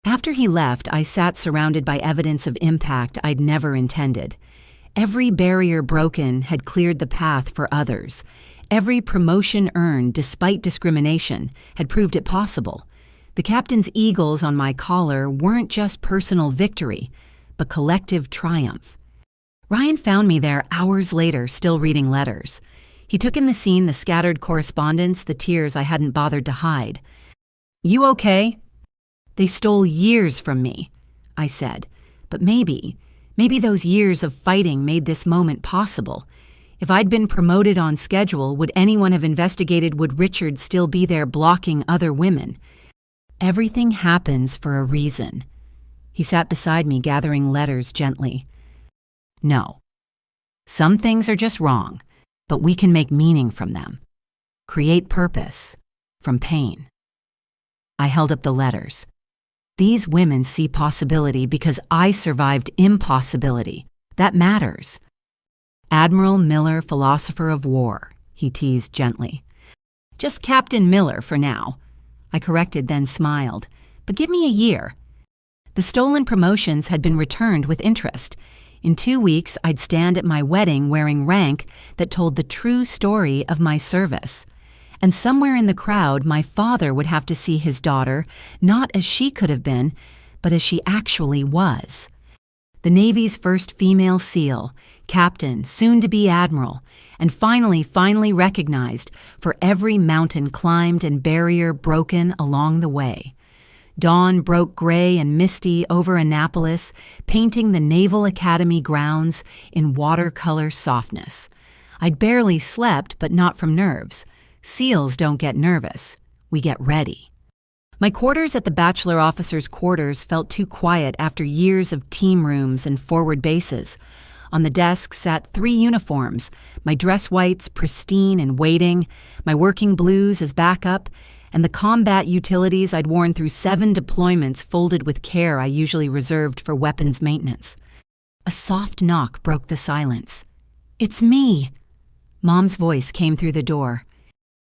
After he left, I sat surrounded by evidence of impact I'd never intended. Every barrier broken had cleared the path for others. Every promotion earned despite discrimination had proved it possible. The captain's eagles on my collar weren't just personal victory, but collective triumph. Ryan found me there hours later, still reading letters. He took in the scene the scattered correspondence, the tears I hadn't bothered to hide. "You okay?" "They stole years from me," I said. "But maybe those years of fighting made this moment possible. If I'd been promoted on schedule, would anyone have investigated would Richard still be there blocking other women? Everything happens for a reason." He sat beside me, gathering letters gently. "No. Some things are just wrong, but we can make meaning from them. Create purpose from pain." I held up the letters. "These women see possibility because I survived impossibility. That matters." "Admiral Miller, philosopher of war," he teased gently. "Just Captain Miller for now." I corrected, then smiled. "But give me a year." The stolen promotions had been returned with interest. In 2 weeks, I'd stand at my wedding wearing rank that told the true story of my service. And somewhere in the crowd, my father would have to see his daughter, not as she could have been, but as she actually was. The Navy's first female SEAL, captain, soon to be admiral, and finally recognized for every mountain climbed and barrier broken along the way. Dawn broke gray and misty over Annapolis, painting the Naval Academy grounds in watercolor softness. I'd barely slept, but not from nerves. SEALs don't get nervous. We get ready. My quarters at the bachelor officers' quarters felt too quiet after years of team rooms and forward bases. On the desk sat 3 uniforms, my dress whites pristine and waiting, my working blues as backup, and the combat utilities I'd worn through 7 deployments folded with care I usually reserved for weapons maintenance. A soft knock broke the silence. "It's me." Mom's voice came through the door.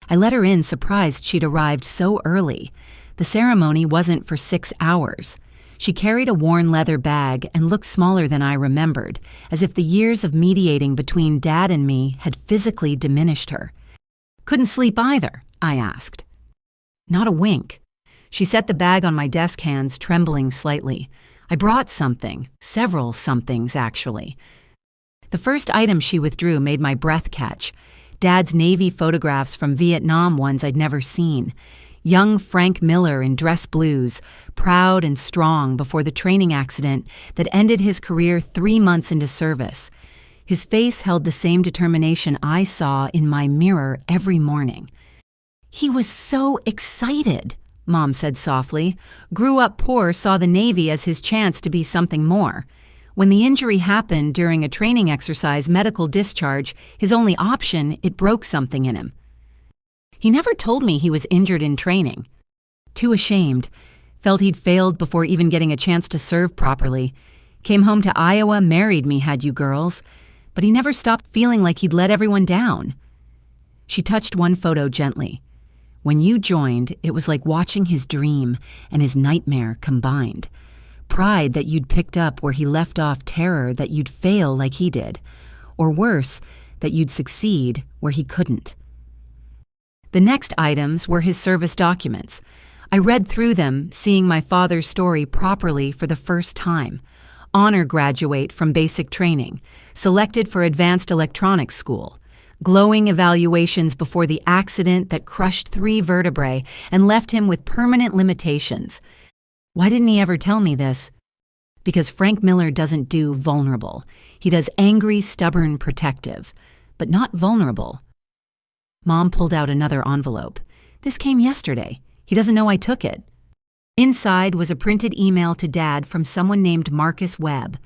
I let her in, surprised she'd arrived so early. The ceremony wasn't for 6 hours. She carried a worn leather bag and looked smaller than I remembered, as if the years of mediating between Dad and me had physically diminished her. "Couldn't sleep either?" I asked. Not a wink. She set the bag on my desk hands, trembling slightly. "I brought something. Several somethings, actually." The first item she withdrew made my breath catch. Dad's Navy photographs from Vietnam, ones I'd never seen. Young Frank Miller in dress blues, proud and strong before the training accident that ended his career 3 months into service. His face held the same determination I saw in my mirror every morning. "He was so excited," Mom said softly. "Grew up poor, saw the Navy as his chance to be something more. When the injury happened during a training exercise, medical discharge, his only option, it broke something in him. He never told me he was injured in training. Too ashamed. Felt he'd failed before even getting a chance to serve properly. Came home to Iowa, married me, had you girls. but he never stopped feeling like he'd let everyone down. She touched one photo gently. When you joined, it was like watching his dream and his nightmare combined. Pride that you'd picked up where he left off, terror that you'd fail like he did, or worse, that you'd succeed where he couldn't. The next items were his service documents. I read through them, seeing my father's story properly for the first time. Honor graduate from basic training, selected for advanced electronics school. Glowing evaluations before the accident that crushed 3 vertebrae and left him with permanent limitations. Why didn't he ever tell me this? Because Frank Miller doesn't do vulnerable. He does angry, stubborn, protective, but not vulnerable. Mom pulled out another envelope. This came yesterday. He doesn't know I took it. Inside was a printed email to Dad from someone named Marcus Webb.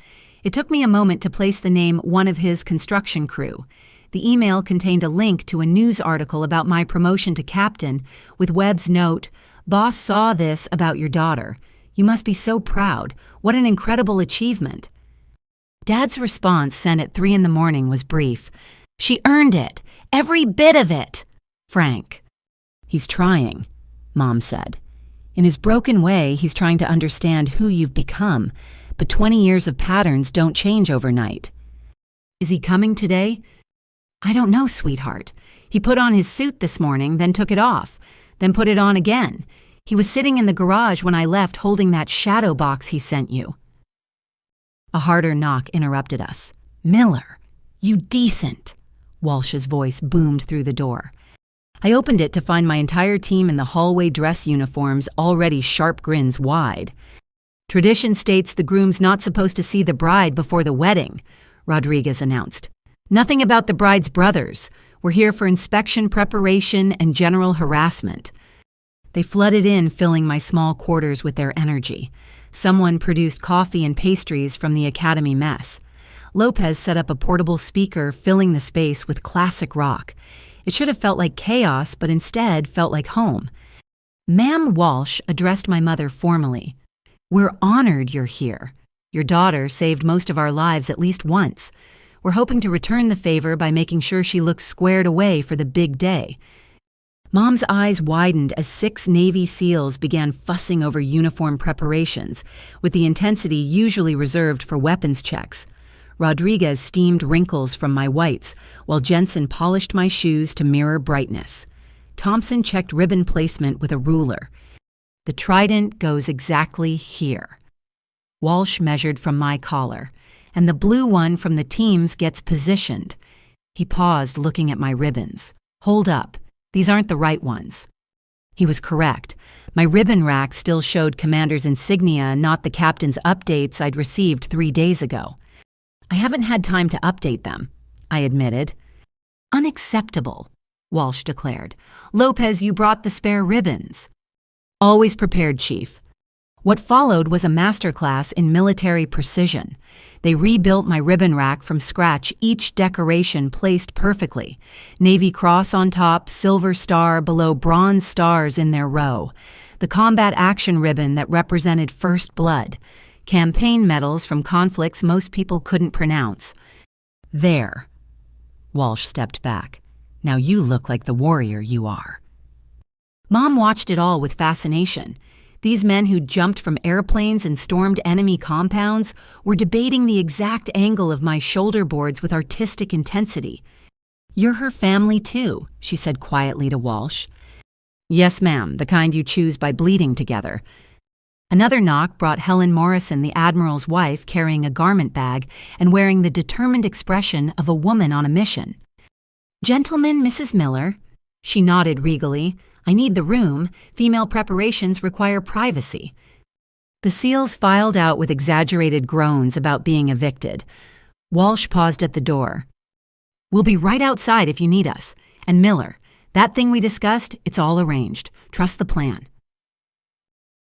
It took me a moment to place the name one of his construction crew. The email contained a link to a news article about my promotion to captain, with Webb's note, "Boss saw this about your daughter. You must be so proud. What an incredible achievement." Dad's response, sent at 3 a.m, was brief. "She earned it. Every bit of it. Frank." "He's trying," Mom said. "In his broken way, he's trying to understand who you've become, but 20 years of patterns don't change overnight." "Is he coming today?" "I don't know, sweetheart. He put on his suit this morning, then took it off, then put it on again. He was sitting in the garage when I left holding that shadow box he sent you." A harder knock interrupted us. "Miller, you decent!" Walsh's voice boomed through the door. I opened it to find my entire team in the hallway dress uniforms, already sharp grins wide. "Tradition states the groom's not supposed to see the bride before the wedding," Rodriguez announced. "Nothing about the bride's brothers. We're here for inspection, preparation, and general harassment." They flooded in, filling my small quarters with their energy. Someone produced coffee and pastries from the academy mess. Lopez set up a portable speaker, filling the space with classic rock. It should have felt like chaos, but instead felt like home. Ma'am Walsh addressed my mother formally. "We're honored you're here. Your daughter saved most of our lives at least once. We're hoping to return the favor by making sure she looks squared away for the big day." Mom's eyes widened as 6 Navy SEALs began fussing over uniform preparations, with the intensity usually reserved for weapons checks. Rodriguez steamed wrinkles from my whites, while Jensen polished my shoes to mirror brightness. Thompson checked ribbon placement with a ruler. "The trident goes exactly here." Walsh measured from my collar, "and the blue one from the team's gets positioned." He paused, looking at my ribbons. "Hold up. These aren't the right ones." He was correct. My ribbon rack still showed commander's insignia, not the captain's updates I'd received 3 days ago. "I haven't had time to update them," I admitted. "Unacceptable," Walsh declared. "Lopez, you brought the spare ribbons." "Always prepared, Chief." What followed was a masterclass in military precision. They rebuilt my ribbon rack from scratch, each decoration placed perfectly. Navy Cross on top, Silver Star below, bronze stars in their row. The combat action ribbon that represented first blood. Campaign medals from conflicts most people couldn't pronounce. "There." Walsh stepped back. "Now you look like the warrior you are." Mom watched it all with fascination. These men who jumped from airplanes and stormed enemy compounds were debating the exact angle of my shoulder boards with artistic intensity. "You're her family too," she said quietly to Walsh. "Yes, ma'am, the kind you choose by bleeding together." Another knock brought Helen Morrison, the Admiral's wife, carrying a garment bag and wearing the determined expression of a woman on a mission. "Gentlemen, Mrs. Miller." She nodded regally. "I need the room. Female preparations require privacy." The SEALs filed out with exaggerated groans about being evicted. Walsh paused at the door. "We'll be right outside if you need us. And Miller, that thing we discussed, it's all arranged. Trust the plan."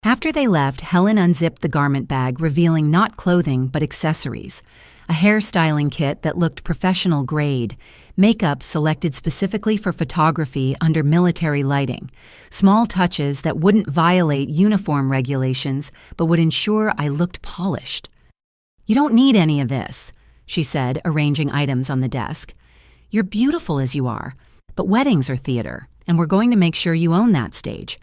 After they left, Helen unzipped the garment bag, revealing not clothing but accessories. A hairstyling kit that looked professional grade, makeup selected specifically for photography under military lighting, small touches that wouldn't violate uniform regulations but would ensure I looked polished. "You don't need any of this." she said, arranging items on the desk. "You're beautiful as you are, but weddings are theater, and we're going to make sure you own that stage."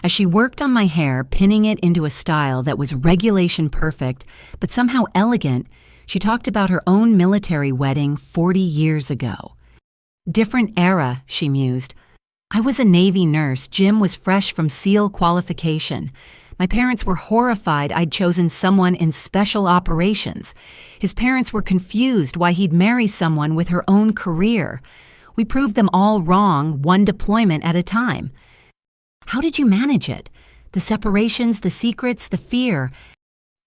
As she worked on my hair, pinning it into a style that was regulation perfect, but somehow elegant, she talked about her own military wedding 40 years ago. "Different era," she mused. "I was a Navy nurse. Jim was fresh from SEAL qualification. My parents were horrified I'd chosen someone in special operations. His parents were confused why he'd marry someone with her own career. We proved them all wrong, one deployment at a time. How did you manage it? The separations, the secrets, the fear."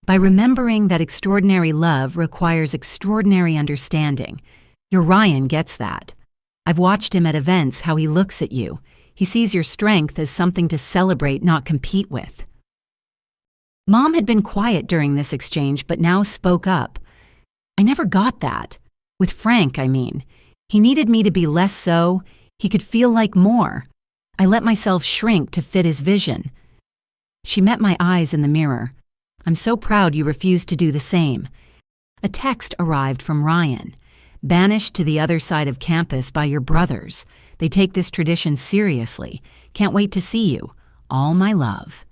"By remembering that extraordinary love requires extraordinary understanding. Your Ryan gets that. I've watched him at events, how he looks at you. He sees your strength as something to celebrate, not compete with." Mom had been quiet during this exchange, but now spoke up. "I never got that. With Frank, I mean. He needed me to be less so. He could feel like more. I let myself shrink to fit his vision." She met my eyes in the mirror. "I'm so proud you refused to do the same." A text arrived from Ryan. "Banished to the other side of campus by your brothers. They take this tradition seriously. Can't wait to see you. All my love."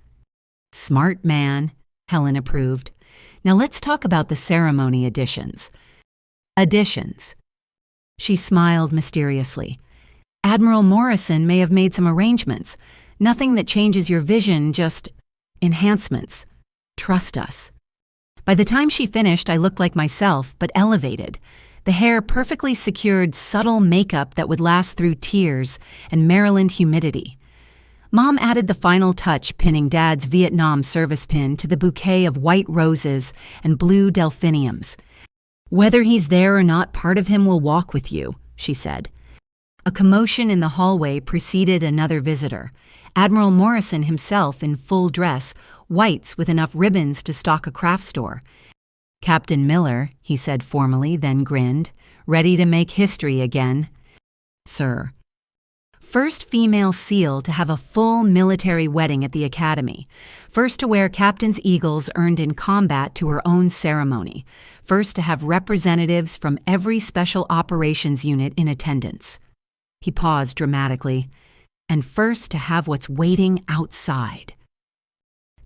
"Smart man," Helen approved. "Now let's talk about the ceremony additions." "Additions." She smiled mysteriously. "Admiral Morrison may have made some arrangements. Nothing that changes your vision, just enhancements. Trust us." By the time she finished, I looked like myself, but elevated. The hair perfectly secured subtle makeup that would last through tears and Maryland humidity. Mom added the final touch, pinning Dad's Vietnam service pin to the bouquet of white roses and blue delphiniums. "Whether he's there or not, part of him will walk with you," she said. A commotion in the hallway preceded another visitor. Admiral Morrison himself in full dress, whites with enough ribbons to stock a craft store. "Captain Miller," he said formally, then grinned. "Ready to make history again." "Sir." First female SEAL to have a full military wedding at the Academy. First to wear Captain's Eagles earned in combat to her own ceremony. First to have representatives from every special operations unit in attendance. He paused dramatically. "And first to have what's waiting outside."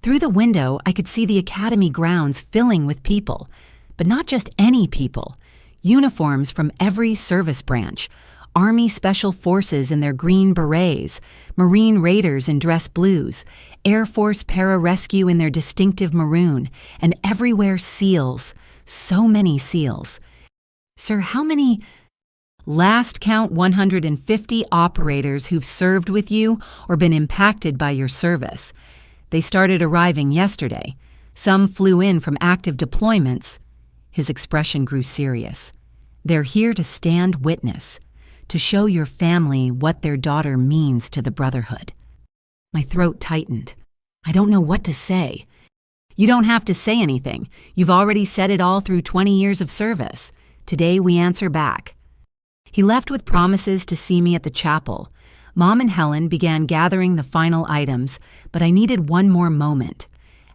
Through the window, I could see the Academy grounds filling with people. But not just any people. Uniforms from every service branch. Army Special Forces in their green berets, Marine Raiders in dress blues, Air Force Pararescue in their distinctive maroon, and everywhere SEALs. So many SEALs. "Sir, how many—" "Last count 150 operators who've served with you or been impacted by your service. They started arriving yesterday. Some flew in from active deployments." His expression grew serious. "They're here to stand witness, to show your family what their daughter means to the Brotherhood." My throat tightened. I don't know what to say. "You don't have to say anything. You've already said it all through 20 years of service. Today we answer back." He left with promises to see me at the chapel. Mom and Helen began gathering the final items, but I needed one more moment.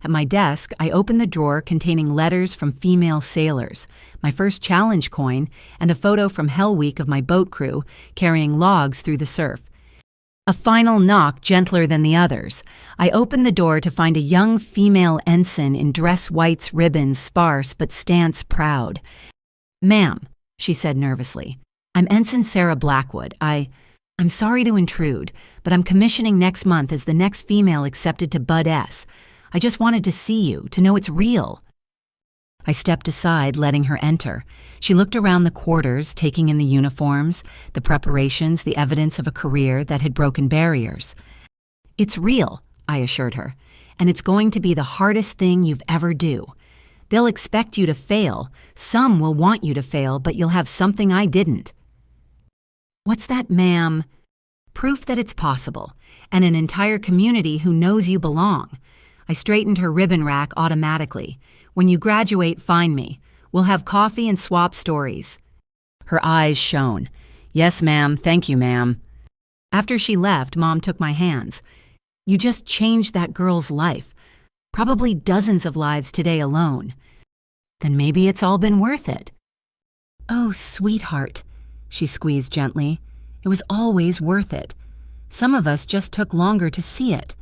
At my desk, I opened the drawer containing letters from female sailors, my first challenge coin, and a photo from Hell Week of my boat crew carrying logs through the surf. A final knock gentler than the others. I opened the door to find a young female ensign in dress whites, ribbons, sparse but stance proud. "Ma'am," she said nervously, "I'm Ensign Sarah Blackwood. I'm sorry to intrude, but I'm commissioning next month as the next female accepted to Bud S. I just wanted to see you, to know it's real." I stepped aside, letting her enter. She looked around the quarters, taking in the uniforms, the preparations, the evidence of a career that had broken barriers. "It's real," I assured her, "and it's going to be the hardest thing you've ever do. They'll expect you to fail. Some will want you to fail, but you'll have something I didn't." "What's that, ma'am?" "Proof that it's possible, and an entire community who knows you belong." I straightened her ribbon rack automatically. "When you graduate, find me. We'll have coffee and swap stories." Her eyes shone. "Yes, ma'am. Thank you, ma'am." After she left, Mom took my hands. "You just changed that girl's life. Probably dozens of lives today alone." "Then maybe it's all been worth it." "Oh, sweetheart," she squeezed gently. "It was always worth it. Some of us just took longer to see it."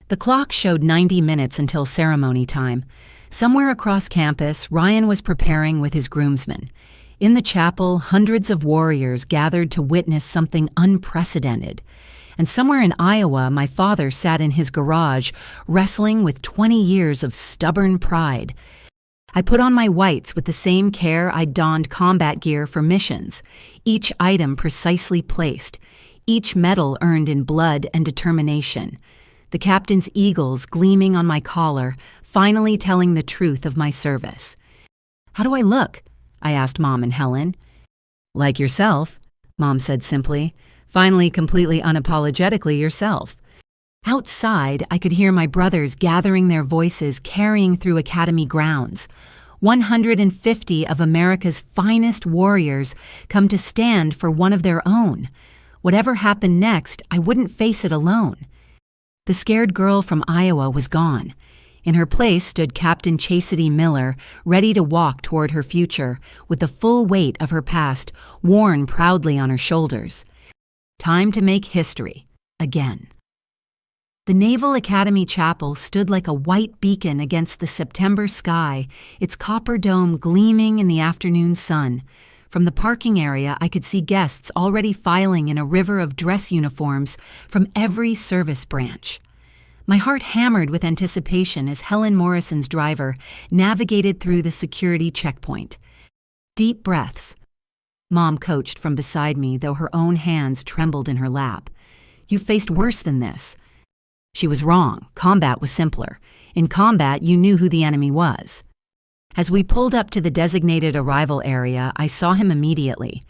The clock showed 90 minutes until ceremony time. Somewhere across campus, Ryan was preparing with his groomsmen. In the chapel, hundreds of warriors gathered to witness something unprecedented. And somewhere in Iowa, my father sat in his garage, wrestling with 20 years of stubborn pride. I put on my whites with the same care I'd donned combat gear for missions, each item precisely placed, each medal earned in blood and determination. The captain's eagles gleaming on my collar, finally telling the truth of my service. "How do I look?" I asked Mom and Helen. "Like yourself," Mom said simply. "Finally, completely unapologetically yourself." Outside, I could hear my brothers gathering their voices, carrying through Academy grounds. 150 of America's finest warriors come to stand for one of their own. Whatever happened next, I wouldn't face it alone. The scared girl from Iowa was gone. In her place stood Captain Chastity Miller, ready to walk toward her future, with the full weight of her past worn proudly on her shoulders. Time to make history, again. The Naval Academy Chapel stood like a white beacon against the September sky, its copper dome gleaming in the afternoon sun. From the parking area, I could see guests already filing in a river of dress uniforms from every service branch. My heart hammered with anticipation as Helen Morrison's driver navigated through the security checkpoint. Deep breaths. Mom coached from beside me, though her own hands trembled in her lap. "You faced worse than this." She was wrong. Combat was simpler. In combat, you knew who the enemy was. As we pulled up to the designated arrival area, I saw him immediately.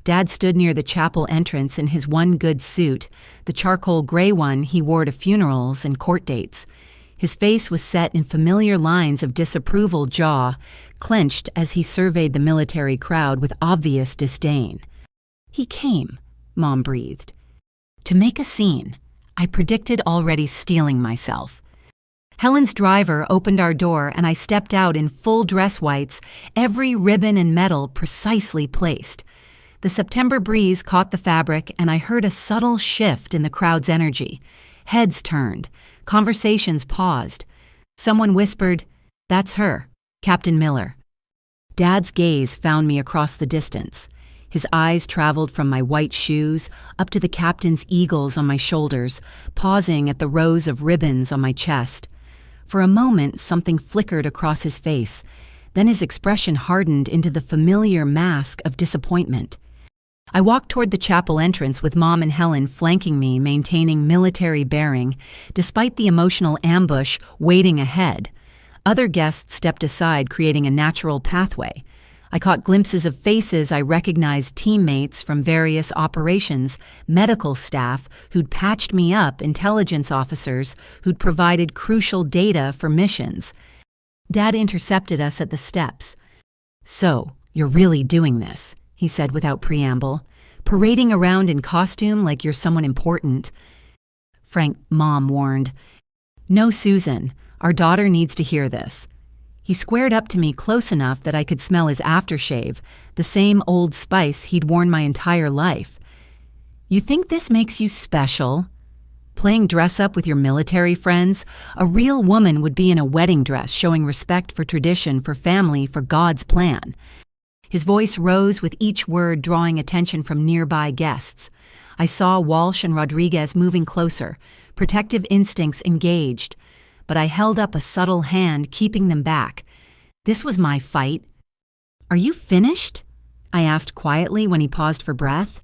Dad stood near the chapel entrance in his one good suit, the charcoal gray one he wore to funerals and court dates. His face was set in familiar lines of disapproval, jaw clenched as he surveyed the military crowd with obvious disdain. "He came," Mom breathed. "To make a scene. I predicted already stealing myself." Helen's driver opened our door and I stepped out in full dress whites, every ribbon and medal precisely placed. The September breeze caught the fabric and I heard a subtle shift in the crowd's energy. Heads turned. Conversations paused. Someone whispered, "That's her, Captain Miller." Dad's gaze found me across the distance. His eyes traveled from my white shoes up to the captain's eagles on my shoulders, pausing at the rows of ribbons on my chest. For a moment, something flickered across his face. Then his expression hardened into the familiar mask of disappointment. I walked toward the chapel entrance with Mom and Helen flanking me, maintaining military bearing, despite the emotional ambush waiting ahead. Other guests stepped aside, creating a natural pathway. I caught glimpses of faces I recognized, teammates from various operations, medical staff who'd patched me up, intelligence officers who'd provided crucial data for missions. Dad intercepted us at the steps. "So, you're really doing this," he said without preamble, "parading around in costume like you're someone important." Frank, Mom warned, "No, Susan, our daughter needs to hear this." He squared up to me close enough that I could smell his aftershave, the same Old Spice he'd worn my entire life. "You think this makes you special? Playing dress-up with your military friends? A real woman would be in a wedding dress, showing respect for tradition, for family, for God's plan." His voice rose with each word, drawing attention from nearby guests. I saw Walsh and Rodriguez moving closer, protective instincts engaged. But I held up a subtle hand, keeping them back. This was my fight. "Are you finished?" I asked quietly when he paused for breath.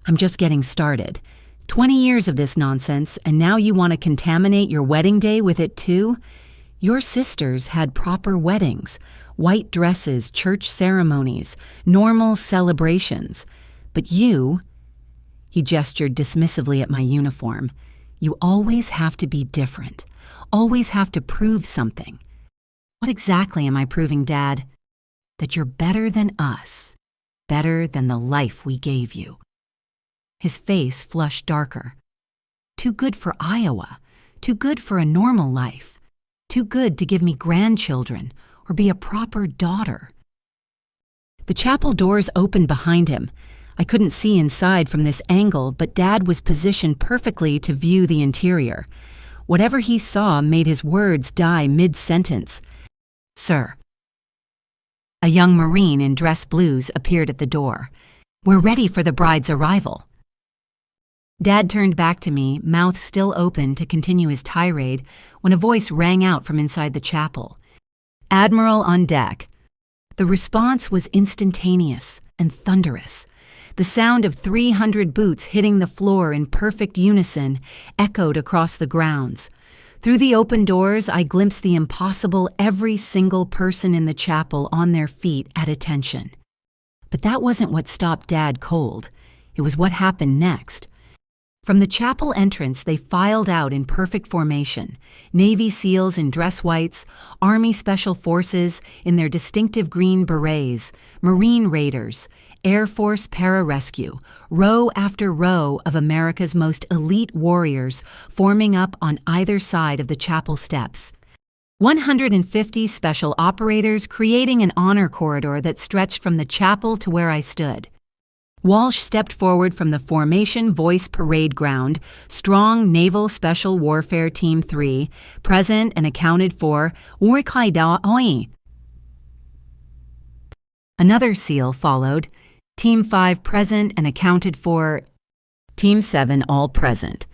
"I'm just getting started. 20 years of this nonsense, and now you want to contaminate your wedding day with it too? Your sisters had proper weddings, white dresses, church ceremonies, normal celebrations. But you," he gestured dismissively at my uniform, "you always have to be different. Always have to prove something." "What exactly am I proving, Dad?" "That you're better than us. Better than the life we gave you." His face flushed darker. "Too good for Iowa. Too good for a normal life. Too good to give me grandchildren or be a proper daughter." The chapel doors opened behind him. I couldn't see inside from this angle, but Dad was positioned perfectly to view the interior. Whatever he saw made his words die mid-sentence. "Sir." A young Marine in dress blues appeared at the door. "We're ready for the bride's arrival." Dad turned back to me, mouth still open to continue his tirade, when a voice rang out from inside the chapel. "Admiral on deck." The response was instantaneous and thunderous. The sound of 300 boots hitting the floor in perfect unison echoed across the grounds. Through the open doors, I glimpsed the impossible, every single person in the chapel on their feet at attention. But that wasn't what stopped Dad cold. It was what happened next. From the chapel entrance, they filed out in perfect formation. Navy SEALs in dress whites, Army Special Forces in their distinctive green berets, Marine Raiders, Air Force Pararescue, row after row of America's most elite warriors forming up on either side of the chapel steps. 150 special operators creating an honor corridor that stretched from the chapel to where I stood. Walsh stepped forward from the Formation Voice Parade Ground, strong Naval Special Warfare Team 3, present and accounted for. Another SEAL followed, Team 5 present and accounted for. Team 7 all present.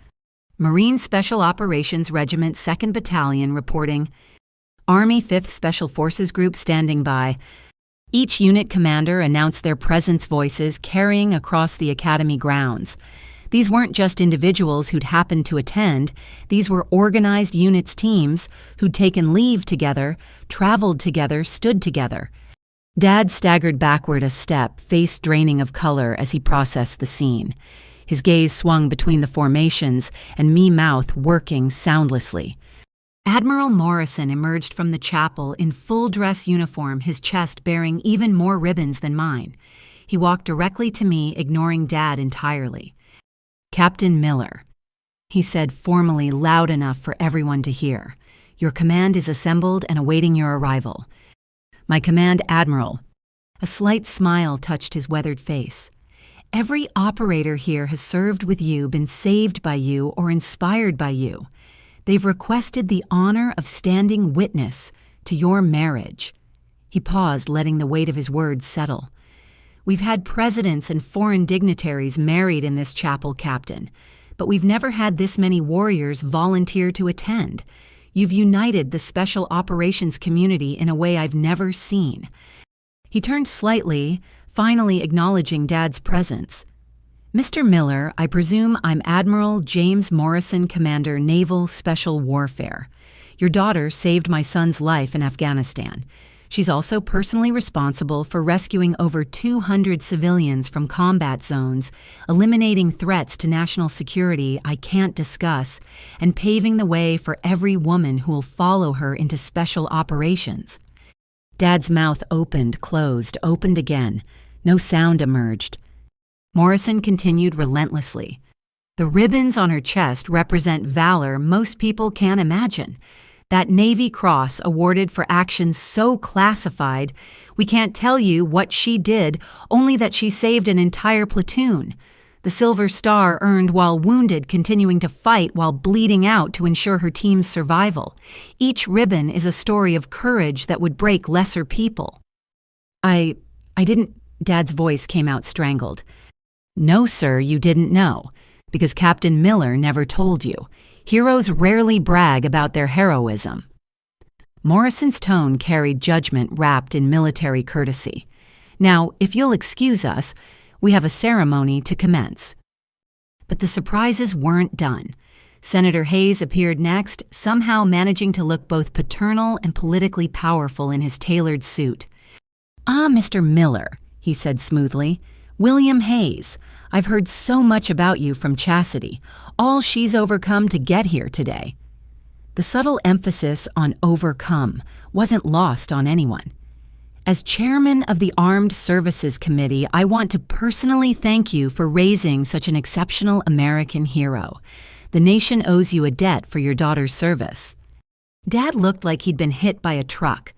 Marine Special Operations Regiment 2nd Battalion reporting. Army 5th Special Forces Group standing by. Each unit commander announced their presence voices carrying across the academy grounds. These weren't just individuals who'd happened to attend, these were organized units teams who'd taken leave together, traveled together, stood together. Dad staggered backward a step, face draining of color as he processed the scene. His gaze swung between the formations and me mouth working soundlessly. Admiral Morrison emerged from the chapel in full dress uniform, his chest bearing even more ribbons than mine. He walked directly to me, ignoring Dad entirely. "Captain Miller," he said formally, loud enough for everyone to hear. "Your command is assembled and awaiting your arrival." "My command, Admiral." A slight smile touched his weathered face. "Every operator here has served with you, been saved by you, or inspired by you. They've requested the honor of standing witness to your marriage." He paused, letting the weight of his words settle. "We've had presidents and foreign dignitaries married in this chapel, Captain, but we've never had this many warriors volunteer to attend. You've united the special operations community in a way I've never seen." He turned slightly, finally acknowledging Dad's presence. "Mr. Miller, I presume I'm Admiral James Morrison, Commander, Naval Special Warfare. Your daughter saved my son's life in Afghanistan. She's also personally responsible for rescuing over 200 civilians from combat zones, eliminating threats to national security I can't discuss, and paving the way for every woman who will follow her into special operations." Dad's mouth opened, closed, opened again. No sound emerged. Morrison continued relentlessly. "The ribbons on her chest represent valor most people can't imagine. That Navy Cross awarded for actions so classified, we can't tell you what she did, only that she saved an entire platoon. The Silver Star earned while wounded, continuing to fight while bleeding out to ensure her team's survival. Each ribbon is a story of courage that would break lesser people." I didn't. Dad's voice came out strangled. "No, sir, you didn't know, because Captain Miller never told you. Heroes rarely brag about their heroism." Morrison's tone carried judgment wrapped in military courtesy. "Now, if you'll excuse us, we have a ceremony to commence." But the surprises weren't done. Senator Hayes appeared next, somehow managing to look both paternal and politically powerful in his tailored suit. "Ah, Mr. Miller," he said smoothly. "William Hayes. I've heard so much about you from Chastity, all she's overcome to get here today." The subtle emphasis on overcome wasn't lost on anyone. "As chairman of the Armed Services Committee, I want to personally thank you for raising such an exceptional American hero. The nation owes you a debt for your daughter's service." Dad looked like he'd been hit by a truck.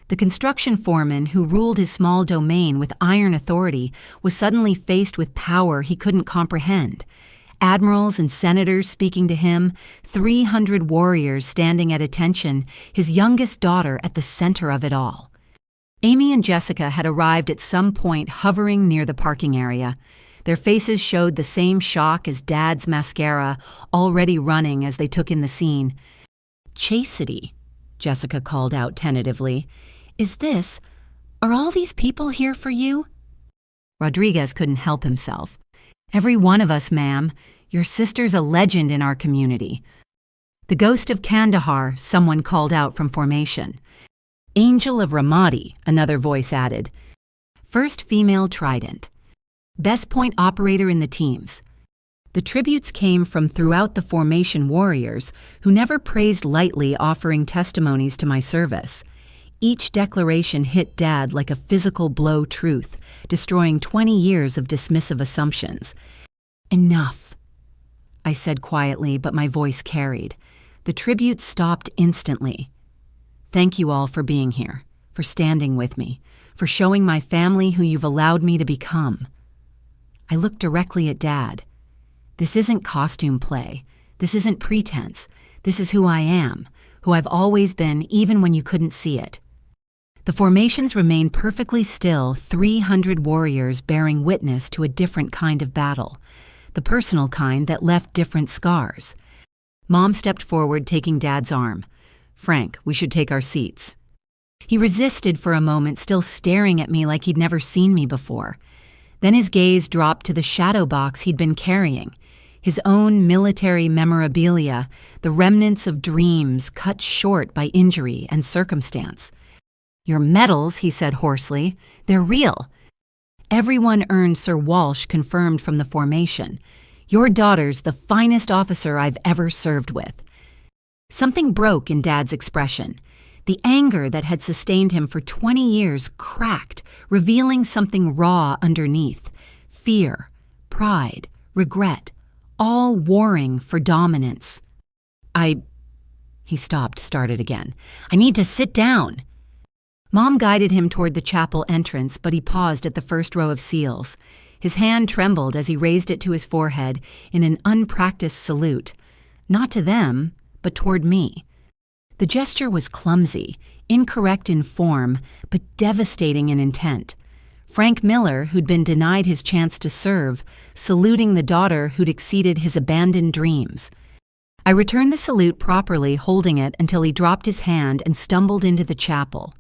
The construction foreman who ruled his small domain with iron authority was suddenly faced with power he couldn't comprehend. Admirals and senators speaking to him, 300 warriors standing at attention, his youngest daughter at the center of it all. Amy and Jessica had arrived at some point hovering near the parking area. Their faces showed the same shock as Dad's mascara, already running as they took in the scene. "Chastity," Jessica called out tentatively. Are all these people here for you?" Rodriguez couldn't help himself. "Every one of us, ma'am. Your sister's a legend in our community." "The ghost of Kandahar," someone called out from formation. "Angel of Ramadi," another voice added. "First female trident. Best point operator in the teams." The tributes came from throughout the formation warriors, who never praised lightly, offering testimonies to my service. Each declaration hit Dad like a physical blow truth, destroying 20 years of dismissive assumptions. "Enough," I said quietly, but my voice carried. The tributes stopped instantly. "Thank you all for being here, for standing with me, for showing my family who you've allowed me to become." I looked directly at Dad. "This isn't costume play. This isn't pretense. This is who I am, who I've always been, even when you couldn't see it." The formations remained perfectly still, 300 warriors bearing witness to a different kind of battle, the personal kind that left different scars. Mom stepped forward, taking Dad's arm. "Frank, we should take our seats." He resisted for a moment, still staring at me like he'd never seen me before. Then his gaze dropped to the shadow box he'd been carrying, his own military memorabilia, the remnants of dreams cut short by injury and circumstance. "Your medals," he said hoarsely, "they're real." "Everyone earned Sir Walsh confirmed from the formation. Your daughter's the finest officer I've ever served with." Something broke in Dad's expression. The anger that had sustained him for 20 years cracked, revealing something raw underneath. Fear, pride, regret, all warring for dominance. He stopped, started again. "I need to sit down." Mom guided him toward the chapel entrance, but he paused at the first row of seals. His hand trembled as he raised it to his forehead in an unpracticed salute. Not to them, but toward me. The gesture was clumsy, incorrect in form, but devastating in intent. Frank Miller, who'd been denied his chance to serve, saluting the daughter who'd exceeded his abandoned dreams. I returned the salute properly, holding it until he dropped his hand and stumbled into the chapel.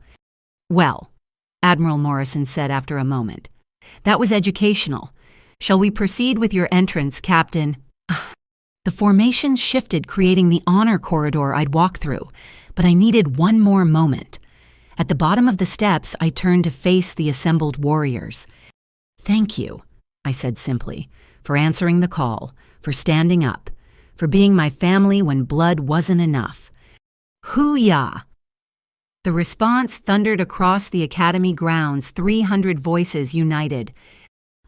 "Well," Admiral Morrison said after a moment, "that was educational. Shall we proceed with your entrance, Captain?" The formations shifted, creating the honor corridor I'd walk through, but I needed one more moment. At the bottom of the steps, I turned to face the assembled warriors. "Thank you," I said simply, "for answering the call, for standing up, for being my family when blood wasn't enough. Hoo-yah!" The response thundered across the academy grounds, 300 voices united.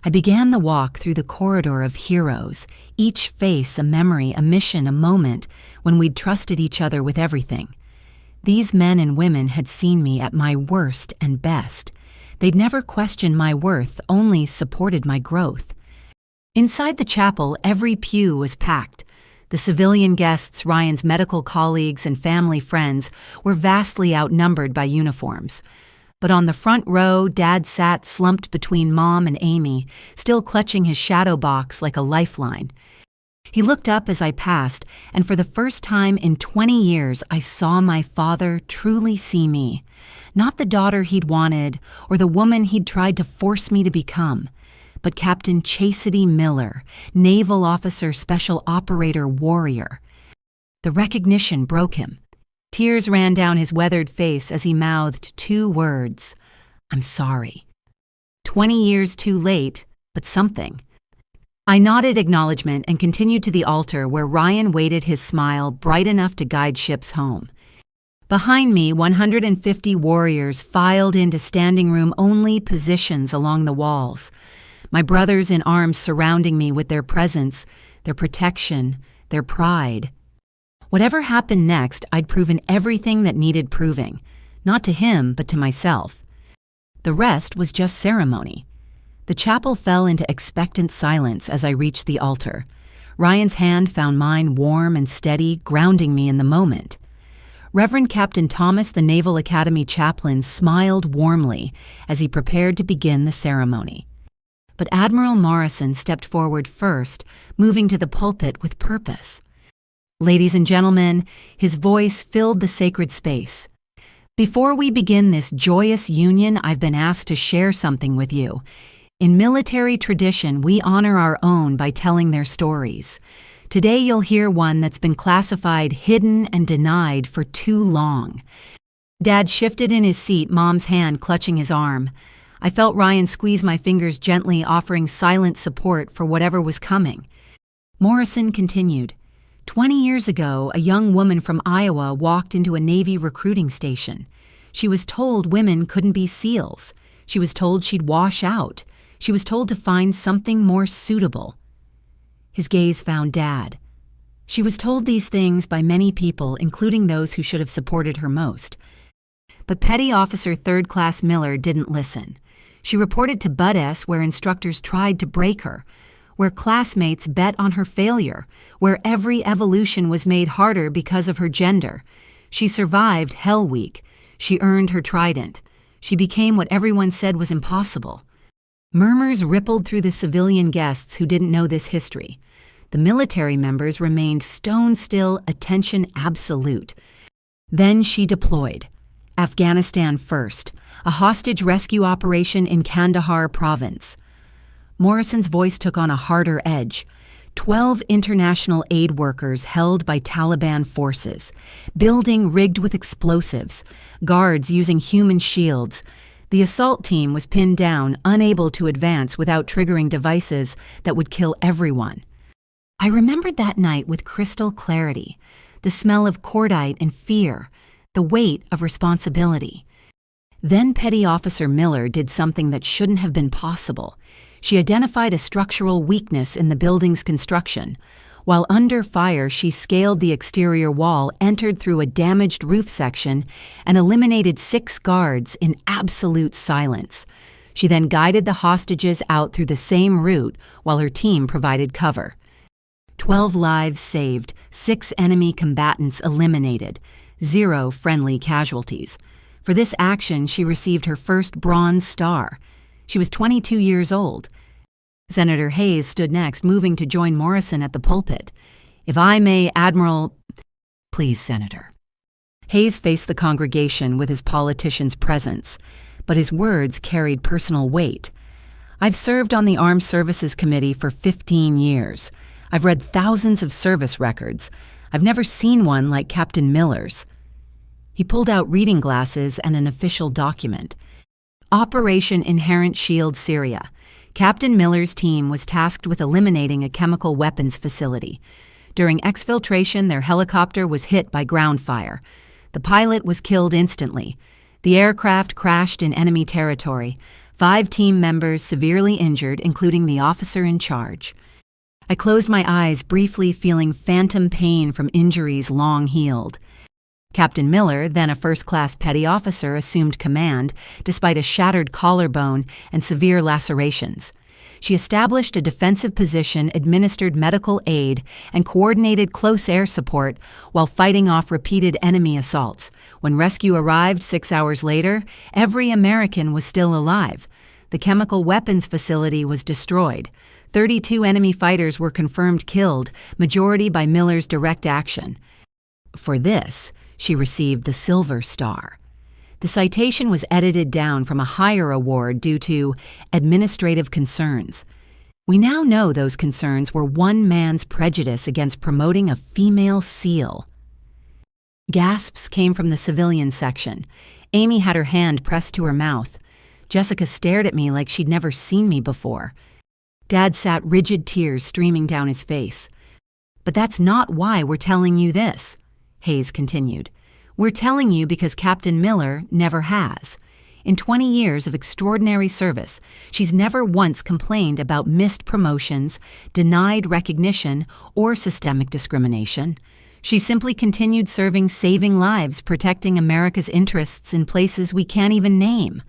I began the walk through the corridor of heroes, each face a memory, a mission, a moment when we'd trusted each other with everything. These men and women had seen me at my worst and best. They'd never questioned my worth, only supported my growth. Inside the chapel, every pew was packed. The civilian guests, Ryan's medical colleagues and family friends, were vastly outnumbered by uniforms. But on the front row, Dad sat slumped between Mom and Amy, still clutching his shadow box like a lifeline. He looked up as I passed, and for the first time in 20 years, I saw my father truly see me. Not the daughter he'd wanted, or the woman he'd tried to force me to become, but Captain Chastity Miller, naval officer, special operator, warrior. The recognition broke him. Tears ran down his weathered face as he mouthed 2 words. "I'm sorry." 20 years too late, but something. I nodded acknowledgement and continued to the altar where Ryan waited, his smile bright enough to guide ships home. Behind me, 150 warriors filed into standing room only positions along the walls. My brothers in arms surrounding me with their presence, their protection, their pride. Whatever happened next, I'd proven everything that needed proving. Not to him, but to myself. The rest was just ceremony. The chapel fell into expectant silence as I reached the altar. Ryan's hand found mine warm and steady, grounding me in the moment. Reverend Captain Thomas, the Naval Academy chaplain, smiled warmly as he prepared to begin the ceremony. But Admiral Morrison stepped forward first, moving to the pulpit with purpose. Ladies and gentlemen, his voice filled the sacred space. Before we begin this joyous union, I've been asked to share something with you. In military tradition, we honor our own by telling their stories. Today you'll hear one that's been classified hidden and denied for too long. Dad shifted in his seat, Mom's hand clutching his arm. I felt Ryan squeeze my fingers gently, offering silent support for whatever was coming. Morrison continued. 20 years ago, a young woman from Iowa walked into a Navy recruiting station. She was told women couldn't be SEALs. She was told she'd wash out. She was told to find something more suitable. His gaze found Dad. She was told these things by many people, including those who should have supported her most. But Petty Officer 3rd Class Miller didn't listen. She reported to Bud S, where instructors tried to break her, where classmates bet on her failure, where every evolution was made harder because of her gender. She survived Hell Week. She earned her trident. She became what everyone said was impossible. Murmurs rippled through the civilian guests who didn't know this history. The military members remained stone still, attention absolute. Then she deployed. Afghanistan first, a hostage rescue operation in Kandahar province. Morrison's voice took on a harder edge. 12 international aid workers held by Taliban forces, building rigged with explosives, guards using human shields. The assault team was pinned down, unable to advance without triggering devices that would kill everyone. I remembered that night with crystal clarity, the smell of cordite and fear, the weight of responsibility. Then Petty Officer Miller did something that shouldn't have been possible. She identified a structural weakness in the building's construction. While under fire, she scaled the exterior wall, entered through a damaged roof section, and eliminated 6 guards in absolute silence. She then guided the hostages out through the same route while her team provided cover. 12 lives saved, 6 enemy combatants eliminated, 0 friendly casualties. For this action, she received her first Bronze Star. She was 22 years old. Senator Hayes stood next, moving to join Morrison at the pulpit. "If I may, Admiral—" "Please, Senator." Hayes faced the congregation with his politician's presence, but his words carried personal weight. "I've served on the Armed Services Committee for 15 years. I've read thousands of service records. I've never seen one like Captain Miller's." He pulled out reading glasses and an official document. Operation Inherent Shield Syria. Captain Miller's team was tasked with eliminating a chemical weapons facility. During exfiltration, their helicopter was hit by ground fire. The pilot was killed instantly. The aircraft crashed in enemy territory. 5 team members severely injured, including the officer in charge. I closed my eyes, briefly feeling phantom pain from injuries long healed. Captain Miller, then a first-class petty officer, assumed command, despite a shattered collarbone and severe lacerations. She established a defensive position, administered medical aid, and coordinated close air support while fighting off repeated enemy assaults. When rescue arrived 6 hours later, every American was still alive. The chemical weapons facility was destroyed. 32 enemy fighters were confirmed killed, majority by Miller's direct action. For this, she received the Silver Star. The citation was edited down from a higher award due to administrative concerns. We now know those concerns were one man's prejudice against promoting a female SEAL. Gasps came from the civilian section. Amy had her hand pressed to her mouth. Jessica stared at me like she'd never seen me before. Dad sat, rigid tears streaming down his face. "But that's not why we're telling you this," Hayes continued. "We're telling you because Captain Miller never has. In 20 years of extraordinary service, she's never once complained about missed promotions, denied recognition, or systemic discrimination. She simply continued serving, saving lives, protecting America's interests in places we can't even name.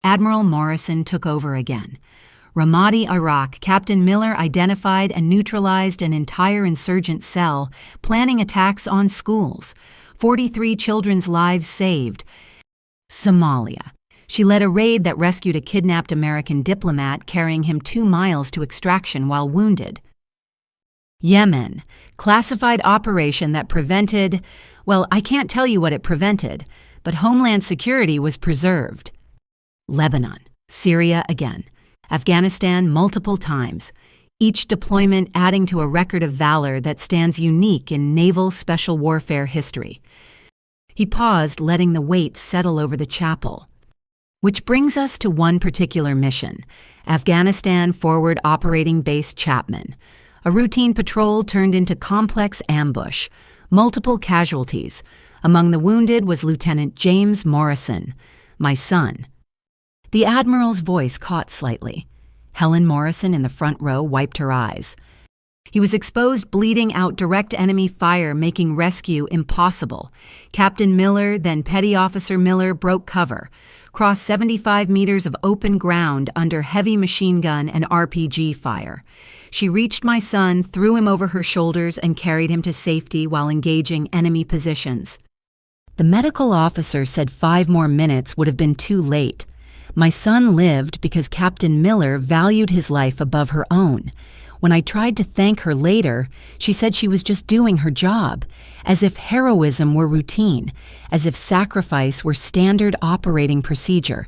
Admiral Morrison took over again. Ramadi, Iraq, Captain Miller identified and neutralized an entire insurgent cell, planning attacks on schools. 43 children's lives saved. Somalia. She led a raid that rescued a kidnapped American diplomat, carrying him 2 miles to extraction while wounded. Yemen. Classified operation that prevented, well, I can't tell you what it prevented, but Homeland Security was preserved. Lebanon. Syria again. Afghanistan multiple times, each deployment adding to a record of valor that stands unique in naval special warfare history. He paused, letting the weight settle over the chapel. Which brings us to one particular mission, Afghanistan Forward Operating Base Chapman. A routine patrol turned into complex ambush, multiple casualties. Among the wounded was Lieutenant James Morrison, my son. The Admiral's voice caught slightly. Helen Morrison in the front row wiped her eyes. He was exposed, bleeding out, direct enemy fire, making rescue impossible. Captain Miller, then Petty Officer Miller, broke cover, crossed 75 meters of open ground under heavy machine gun and RPG fire. She reached my son, threw him over her shoulders, and carried him to safety while engaging enemy positions. The medical officer said 5 more minutes would have been too late. My son lived because Captain Miller valued his life above her own. When I tried to thank her later, she said she was just doing her job, as if heroism were routine, as if sacrifice were standard operating procedure.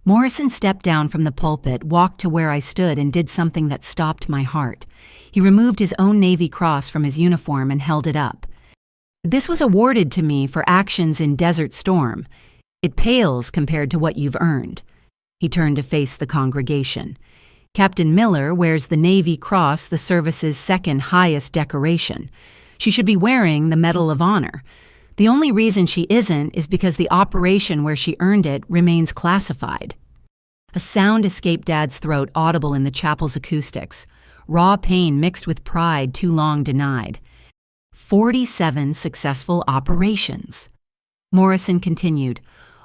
Morrison stepped down from the pulpit, walked to where I stood, and did something that stopped my heart. He removed his own Navy Cross from his uniform and held it up. This was awarded to me for actions in Desert Storm. It pales compared to what you've earned. He turned to face the congregation. Captain Miller wears the Navy Cross, the service's second highest decoration. She should be wearing the Medal of Honor. The only reason she isn't is because the operation where she earned it remains classified. A sound escaped Dad's throat, audible in the chapel's acoustics. Raw pain mixed with pride too long denied. 47 successful operations. Morrison continued.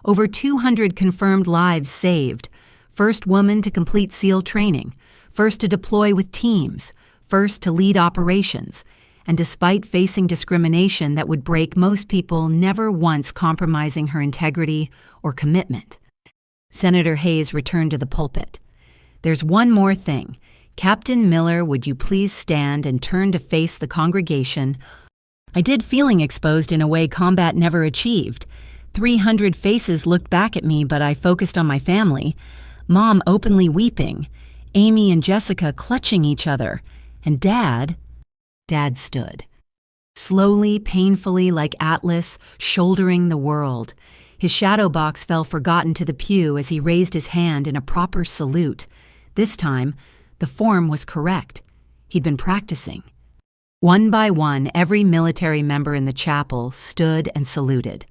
Over 200 confirmed lives saved. First woman to complete SEAL training. First to deploy with teams. First to lead operations. And despite facing discrimination that would break most people, never once compromising her integrity or commitment. Senator Hayes returned to the pulpit. There's one more thing. Captain Miller, would you please stand and turn to face the congregation? I did, feeling exposed in a way combat never achieved. 300 faces looked back at me, but I focused on my family. Mom openly weeping, Amy and Jessica clutching each other, and Dad stood. Slowly, painfully, like Atlas, shouldering the world. His shadow box fell forgotten to the pew as he raised his hand in a proper salute. This time, the form was correct. He'd been practicing. One by one, every military member in the chapel stood and saluted.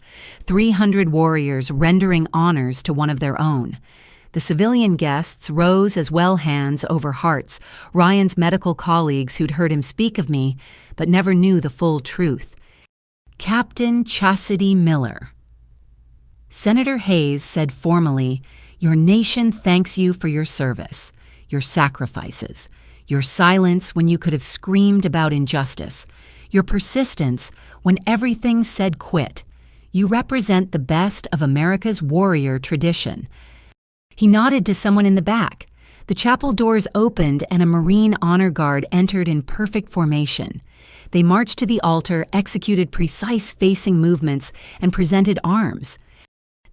300 warriors rendering honors to one of their own. The civilian guests rose as well, hands over hearts, Ryan's medical colleagues who'd heard him speak of me, but never knew the full truth. Captain Chastity Miller. Senator Hayes said formally, "Your nation thanks you for your service, your sacrifices, your silence when you could have screamed about injustice, your persistence when everything said quit. You represent the best of America's warrior tradition." He nodded to someone in the back. The chapel doors opened and a Marine honor guard entered in perfect formation. They marched to the altar, executed precise facing movements, and presented arms.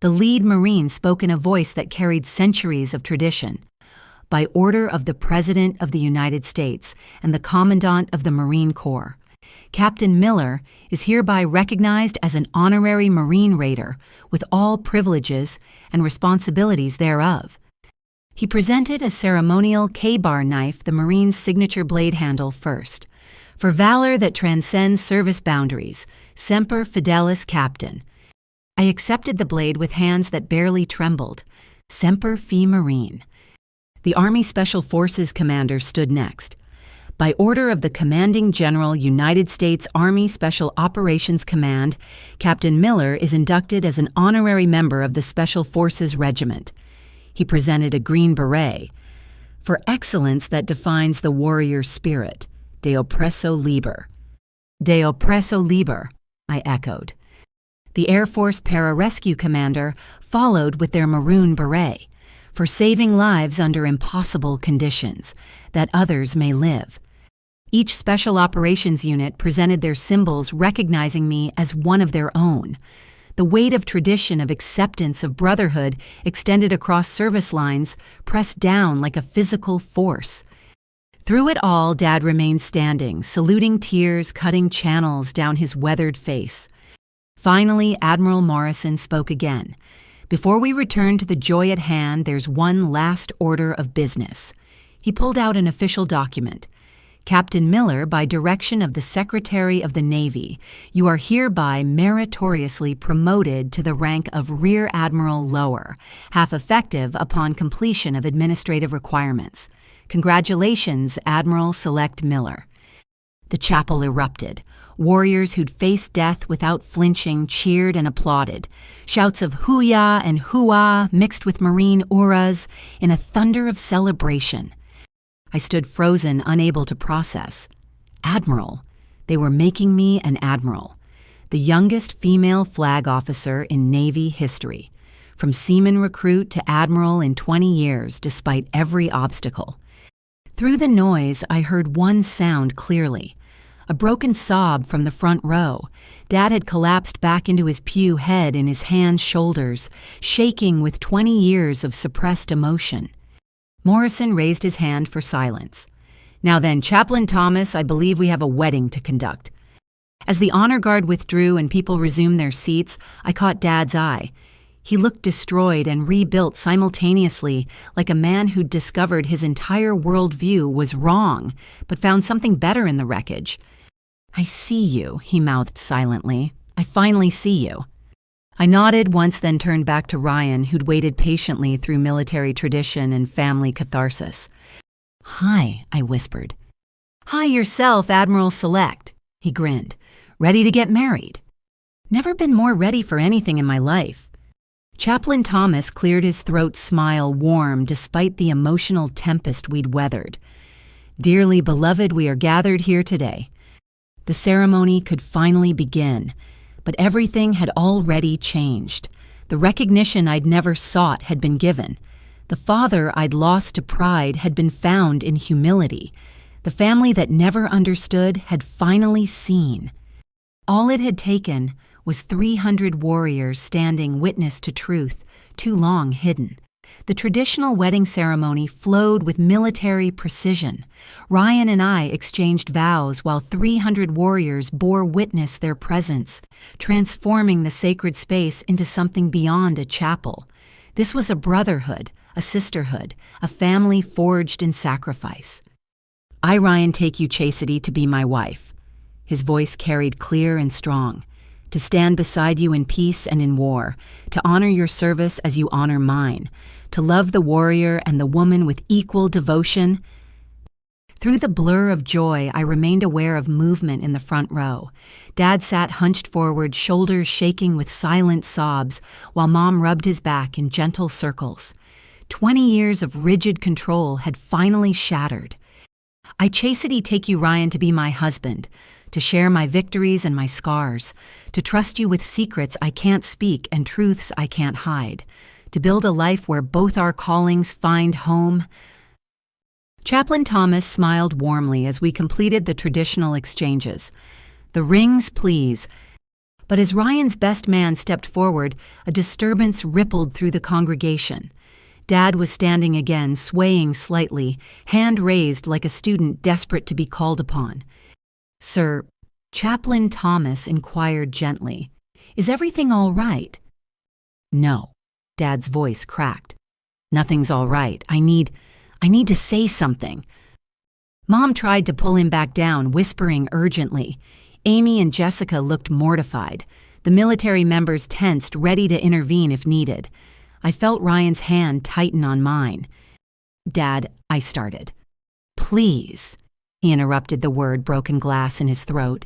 The lead Marine spoke in a voice that carried centuries of tradition. By order of the President of the United States and the Commandant of the Marine Corps, Captain Miller is hereby recognized as an honorary Marine Raider with all privileges and responsibilities thereof. He presented a ceremonial K-bar knife, the Marine's signature blade handle, first. For valor that transcends service boundaries, Semper Fidelis Captain. I accepted the blade with hands that barely trembled. Semper Fi Marine. The Army Special Forces commander stood next. By order of the Commanding General, United States Army Special Operations Command, Captain Miller is inducted as an honorary member of the Special Forces Regiment. He presented a green beret. For excellence that defines the warrior spirit, de oppresso liber. De oppresso liber, I echoed. The Air Force Pararescue Commander followed with their maroon beret, for saving lives under impossible conditions, that others may live. Each Special Operations Unit presented their symbols recognizing me as one of their own. The weight of tradition of acceptance of brotherhood extended across service lines, pressed down like a physical force. Through it all, Dad remained standing, saluting tears cutting channels down his weathered face. Finally, Admiral Morrison spoke again. Before we return to the joy at hand, there's one last order of business. He pulled out an official document. Captain Miller, by direction of the Secretary of the Navy, you are hereby meritoriously promoted to the rank of Rear Admiral Lower, half effective upon completion of administrative requirements. Congratulations, Admiral Select Miller. The chapel erupted. Warriors who'd faced death without flinching cheered and applauded. Shouts of hoo-yah and hoo-ah mixed with Marine auras in a thunder of celebration. I stood frozen, unable to process. Admiral. They were making me an admiral. The youngest female flag officer in Navy history. From seaman recruit to admiral in 20 years, despite every obstacle. Through the noise, I heard one sound clearly. A broken sob from the front row. Dad had collapsed back into his pew, head in his hands, shoulders, shaking with 20 years of suppressed emotion. Morrison raised his hand for silence. Now then, Chaplain Thomas, I believe we have a wedding to conduct. As the honor guard withdrew and people resumed their seats, I caught Dad's eye. He looked destroyed and rebuilt simultaneously, like a man who'd discovered his entire worldview was wrong, but found something better in the wreckage. I see you, he mouthed silently. I finally see you. I nodded once, then turned back to Ryan, who'd waited patiently through military tradition and family catharsis. Hi, I whispered. Hi yourself, Admiral Select, he grinned. Ready to get married? Never been more ready for anything in my life. Chaplain Thomas cleared his throat, smile warm despite the emotional tempest we'd weathered. Dearly beloved, we are gathered here today. The ceremony could finally begin, but everything had already changed. The recognition I'd never sought had been given. The father I'd lost to pride had been found in humility. The family that never understood had finally seen. All it had taken was 300 warriors standing witness to truth, too long hidden. The traditional wedding ceremony flowed with military precision. Ryan and I exchanged vows while 300 warriors bore witness their presence, transforming the sacred space into something beyond a chapel. This was a brotherhood, a sisterhood, a family forged in sacrifice. I, Ryan, take you, Chastity, to be my wife. His voice carried clear and strong. To stand beside you in peace and in war, to honor your service as you honor mine, to love the warrior and the woman with equal devotion. Through the blur of joy, I remained aware of movement in the front row. Dad sat hunched forward, shoulders shaking with silent sobs, while Mom rubbed his back in gentle circles. 20 years of rigid control had finally shattered. I chastity take you, Ryan, to be my husband, to share my victories and my scars, to trust you with secrets I can't speak and truths I can't hide, to build a life where both our callings find home. Chaplain Thomas smiled warmly as we completed the traditional exchanges. The rings, please. But as Ryan's best man stepped forward, a disturbance rippled through the congregation. Dad was standing again, swaying slightly, hand raised like a student desperate to be called upon. Sir, Chaplain Thomas inquired gently, is everything all right? No, Dad's voice cracked. Nothing's all right. I need to say something. Mom tried to pull him back down, whispering urgently. Amy and Jessica looked mortified. The military members tensed, ready to intervene if needed. I felt Ryan's hand tighten on mine. Dad, I started. Please. He interrupted the word broken glass in his throat.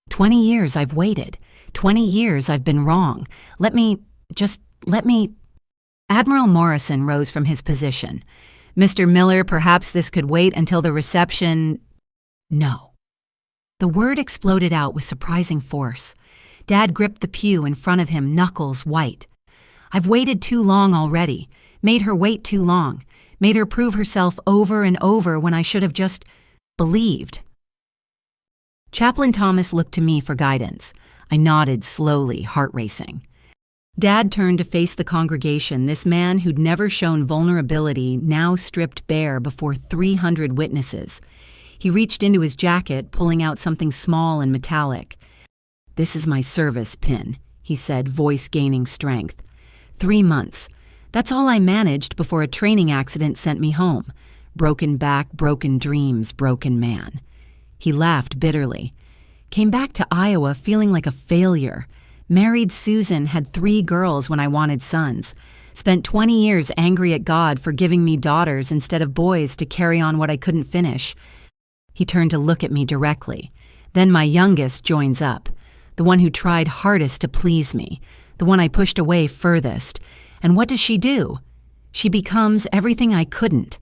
20 years I've waited. 20 years I've been wrong. Let me. Admiral Morrison rose from his position. Mr. Miller, perhaps this could wait until the reception. No. The word exploded out with surprising force. Dad gripped the pew in front of him, knuckles white. I've waited too long already. Made her wait too long. Made her prove herself over and over when I should have just believed. Chaplain Thomas looked to me for guidance. I nodded slowly, heart racing. Dad turned to face the congregation, this man who'd never shown vulnerability, now stripped bare before 300 witnesses. He reached into his jacket, pulling out something small and metallic. "This is my service pin," he said, voice gaining strength. 3 months. That's all I managed before a training accident sent me home. Broken back, broken dreams, broken man. He laughed bitterly. Came back to Iowa feeling like a failure. Married Susan, had 3 girls when I wanted sons. Spent 20 years angry at God for giving me daughters instead of boys to carry on what I couldn't finish. He turned to look at me directly. Then my youngest joins up. The one who tried hardest to please me. The one I pushed away furthest. And what does she do? She becomes everything I couldn't.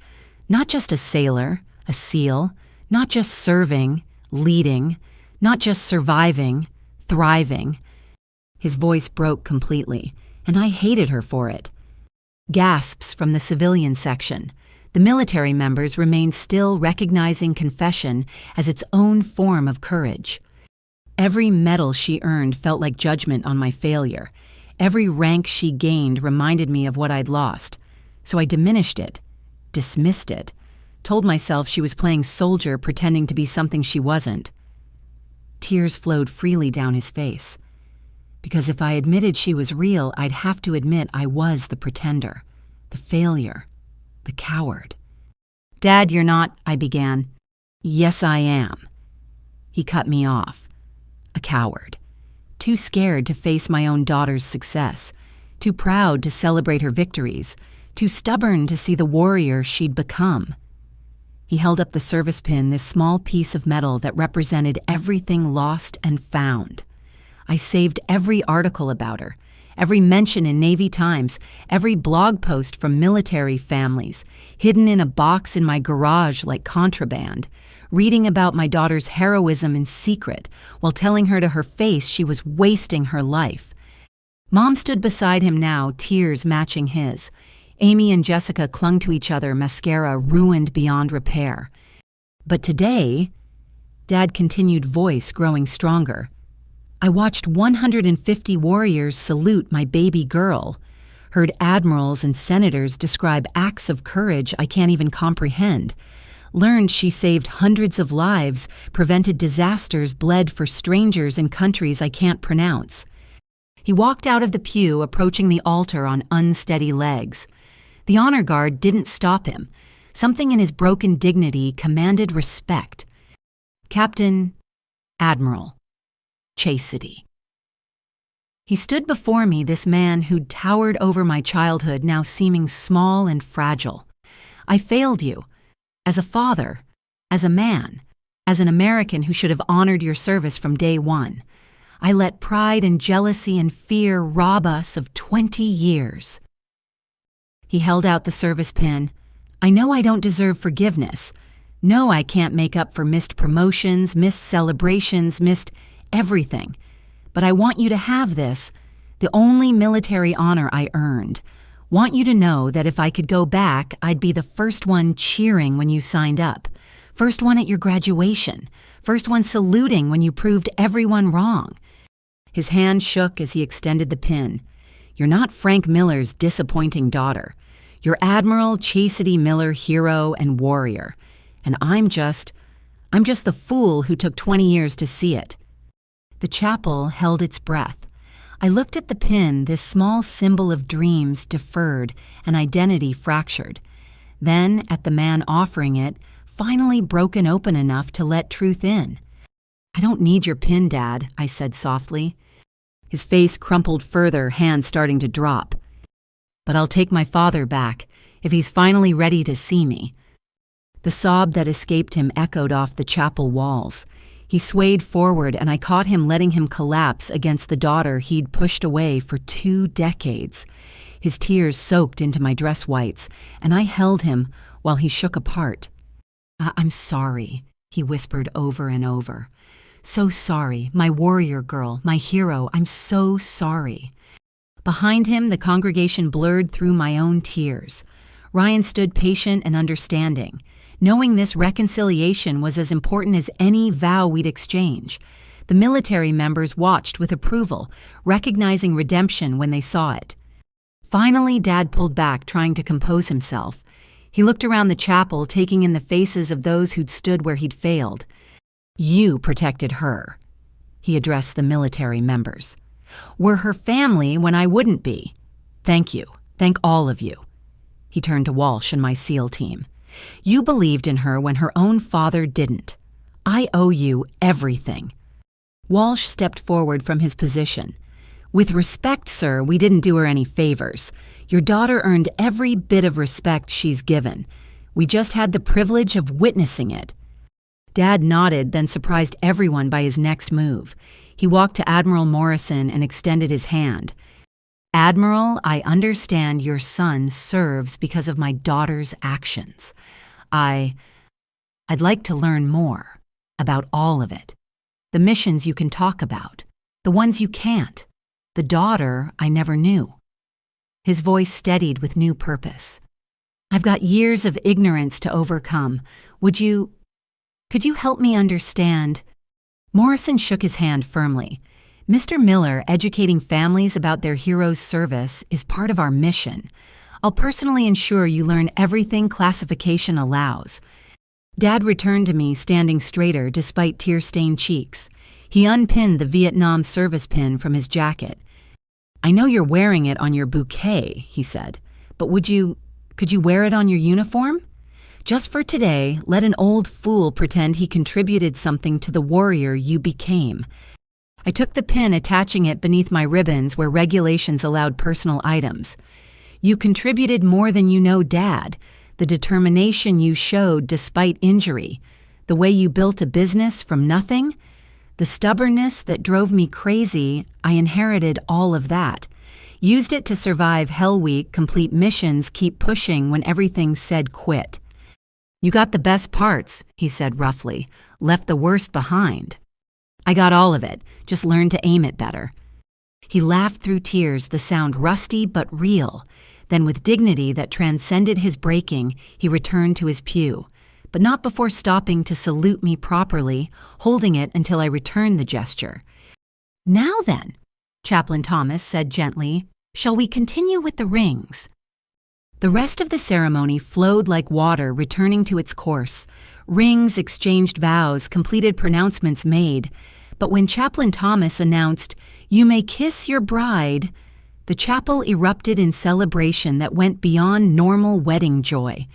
Not just a sailor, a SEAL, not just serving, leading, not just surviving, thriving. His voice broke completely, and I hated her for it. Gasps from the civilian section. The military members remained still, recognizing confession as its own form of courage. Every medal she earned felt like judgment on my failure. Every rank she gained reminded me of what I'd lost. So I diminished it, dismissed it, told myself she was playing soldier, pretending to be something she wasn't. Tears flowed freely down his face. Because if I admitted she was real, I'd have to admit I was the pretender, the failure, the coward. "Dad, you're not," I began. "Yes, I am." He cut me off. A coward. Too scared to face my own daughter's success. Too proud to celebrate her victories. Too stubborn to see the warrior she'd become. He held up the service pin, this small piece of metal that represented everything lost and found. I saved every article about her, every mention in Navy Times, every blog post from military families, hidden in a box in my garage like contraband, reading about my daughter's heroism in secret while telling her to her face she was wasting her life. Mom stood beside him now, tears matching his. Amy and Jessica clung to each other, mascara ruined beyond repair. But today, Dad continued, voice growing stronger. I watched 150 warriors salute my baby girl, heard admirals and senators describe acts of courage I can't even comprehend, learned she saved hundreds of lives, prevented disasters, bled for strangers in countries I can't pronounce. He walked out of the pew, approaching the altar on unsteady legs. The honor guard didn't stop him. Something in his broken dignity commanded respect. Captain, Admiral, Chastity. He stood before me, this man who'd towered over my childhood, now seeming small and fragile. I failed you. As a father, as a man, as an American who should have honored your service from day one. I let pride and jealousy and fear rob us of 20 years. He held out the service pin. I know I don't deserve forgiveness. No, I can't make up for missed promotions, missed celebrations, missed everything. But I want you to have this, the only military honor I earned. Want you to know that if I could go back, I'd be the first one cheering when you signed up. First one at your graduation. First one saluting when you proved everyone wrong. His hand shook as he extended the pin. You're not Frank Miller's disappointing daughter. You're Admiral Chastity Miller, hero and warrior. And I'm just the fool who took 20 years to see it. The chapel held its breath. I looked at the pin, this small symbol of dreams deferred and identity fractured. Then at the man offering it, finally broken open enough to let truth in. I don't need your pin, Dad, I said softly. His face crumpled further, hands starting to drop. But I'll take my father back, if he's finally ready to see me. The sob that escaped him echoed off the chapel walls. He swayed forward, and I caught him letting him collapse against the daughter he'd pushed away for 2 decades. His tears soaked into my dress whites, and I held him while he shook apart. I'm sorry," he whispered over and over. "So sorry, my warrior girl, my hero, I'm so sorry." Behind him, the congregation blurred through my own tears. Ryan stood patient and understanding, knowing this reconciliation was as important as any vow we'd exchange. The military members watched with approval, recognizing redemption when they saw it. Finally, Dad pulled back, trying to compose himself. He looked around the chapel, taking in the faces of those who'd stood where he'd failed. "You protected her," he addressed the military members. "Were her family when I wouldn't be. Thank you. Thank all of you." He turned to Walsh and my SEAL team. "You believed in her when her own father didn't. I owe you everything." Walsh stepped forward from his position. "With respect, sir, we didn't do her any favors. Your daughter earned every bit of respect she's given. We just had the privilege of witnessing it." Dad nodded, then surprised everyone by his next move. He walked to Admiral Morrison and extended his hand. "Admiral, I understand your son serves because of my daughter's actions. I'd like to learn more about all of it. The missions you can talk about, the ones you can't, the daughter I never knew." His voice steadied with new purpose. "I've got years of ignorance to overcome. Could you help me understand?" Morrison shook his hand firmly. "Mr. Miller, educating families about their heroes' service is part of our mission. I'll personally ensure you learn everything classification allows." Dad returned to me, standing straighter despite tear-stained cheeks. He unpinned the Vietnam service pin from his jacket. "I know you're wearing it on your bouquet," he said, "but could you wear it on your uniform? Just for today, let an old fool pretend he contributed something to the warrior you became." I took the pin, attaching it beneath my ribbons where regulations allowed personal items. "You contributed more than you know, Dad. The determination you showed despite injury, the way you built a business from nothing, the stubbornness that drove me crazy, I inherited all of that. Used it to survive Hell Week, complete missions, keep pushing when everything said quit. You got the best parts," he said roughly, "left the worst behind." "I got all of it, just learned to aim it better." He laughed through tears, the sound rusty but real. Then with dignity that transcended his breaking, he returned to his pew, but not before stopping to salute me properly, holding it until I returned the gesture. "Now then," Chaplain Thomas said gently, "shall we continue with the rings?" The rest of the ceremony flowed like water returning to its course. Rings exchanged vows, completed pronouncements made. But when Chaplain Thomas announced, "You may kiss your bride," the chapel erupted in celebration that went beyond normal wedding joy.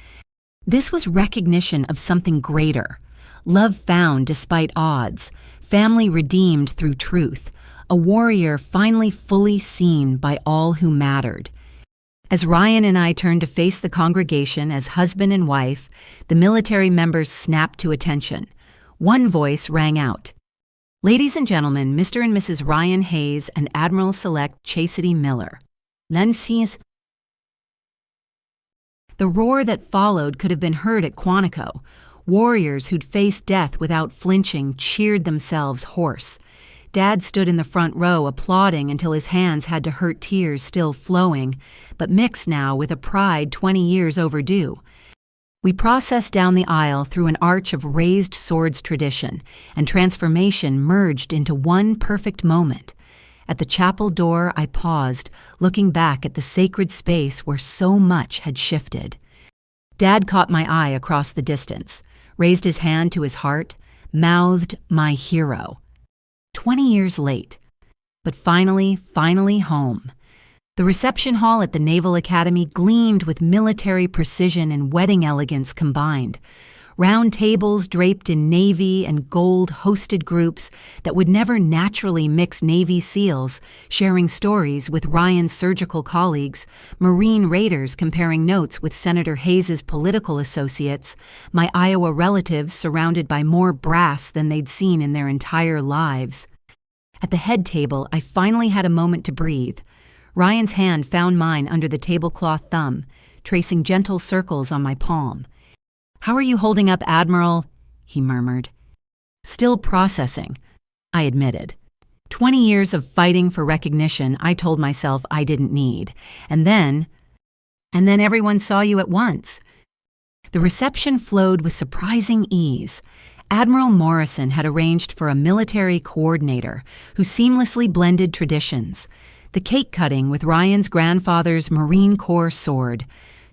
This was recognition of something greater. Love found despite odds, family redeemed through truth, a warrior finally fully seen by all who mattered. As Ryan and I turned to face the congregation as husband and wife, the military members snapped to attention. One voice rang out. "Ladies and gentlemen, Mr. and Mrs. Ryan Hayes and Admiral-Select Chastity Miller. Lenses." The roar that followed could have been heard at Quantico. Warriors who'd faced death without flinching cheered themselves hoarse. Dad stood in the front row applauding until his hands had to hurt, tears still flowing, but mixed now with a pride 20 years overdue. We processed down the aisle through an arch of raised swords tradition, and transformation merged into one perfect moment. At the chapel door, I paused, looking back at the sacred space where so much had shifted. Dad caught my eye across the distance, raised his hand to his heart, mouthed, "My hero." 20 years late, but finally home. The reception hall at the Naval Academy gleamed with military precision and wedding elegance combined. Round tables draped in navy and gold hosted groups that would never naturally mix Navy SEALs, sharing stories with Ryan's surgical colleagues, Marine Raiders comparing notes with Senator Hayes's political associates, my Iowa relatives surrounded by more brass than they'd seen in their entire lives. At the head table, I finally had a moment to breathe. Ryan's hand found mine under the tablecloth thumb, tracing gentle circles on my palm. "How are you holding up, Admiral?" he murmured. "Still processing," I admitted. 20 years of fighting for recognition I told myself I didn't need. And then everyone saw you at once. The reception flowed with surprising ease. Admiral Morrison had arranged for a military coordinator who seamlessly blended traditions. The cake cutting with Ryan's grandfather's Marine Corps sword.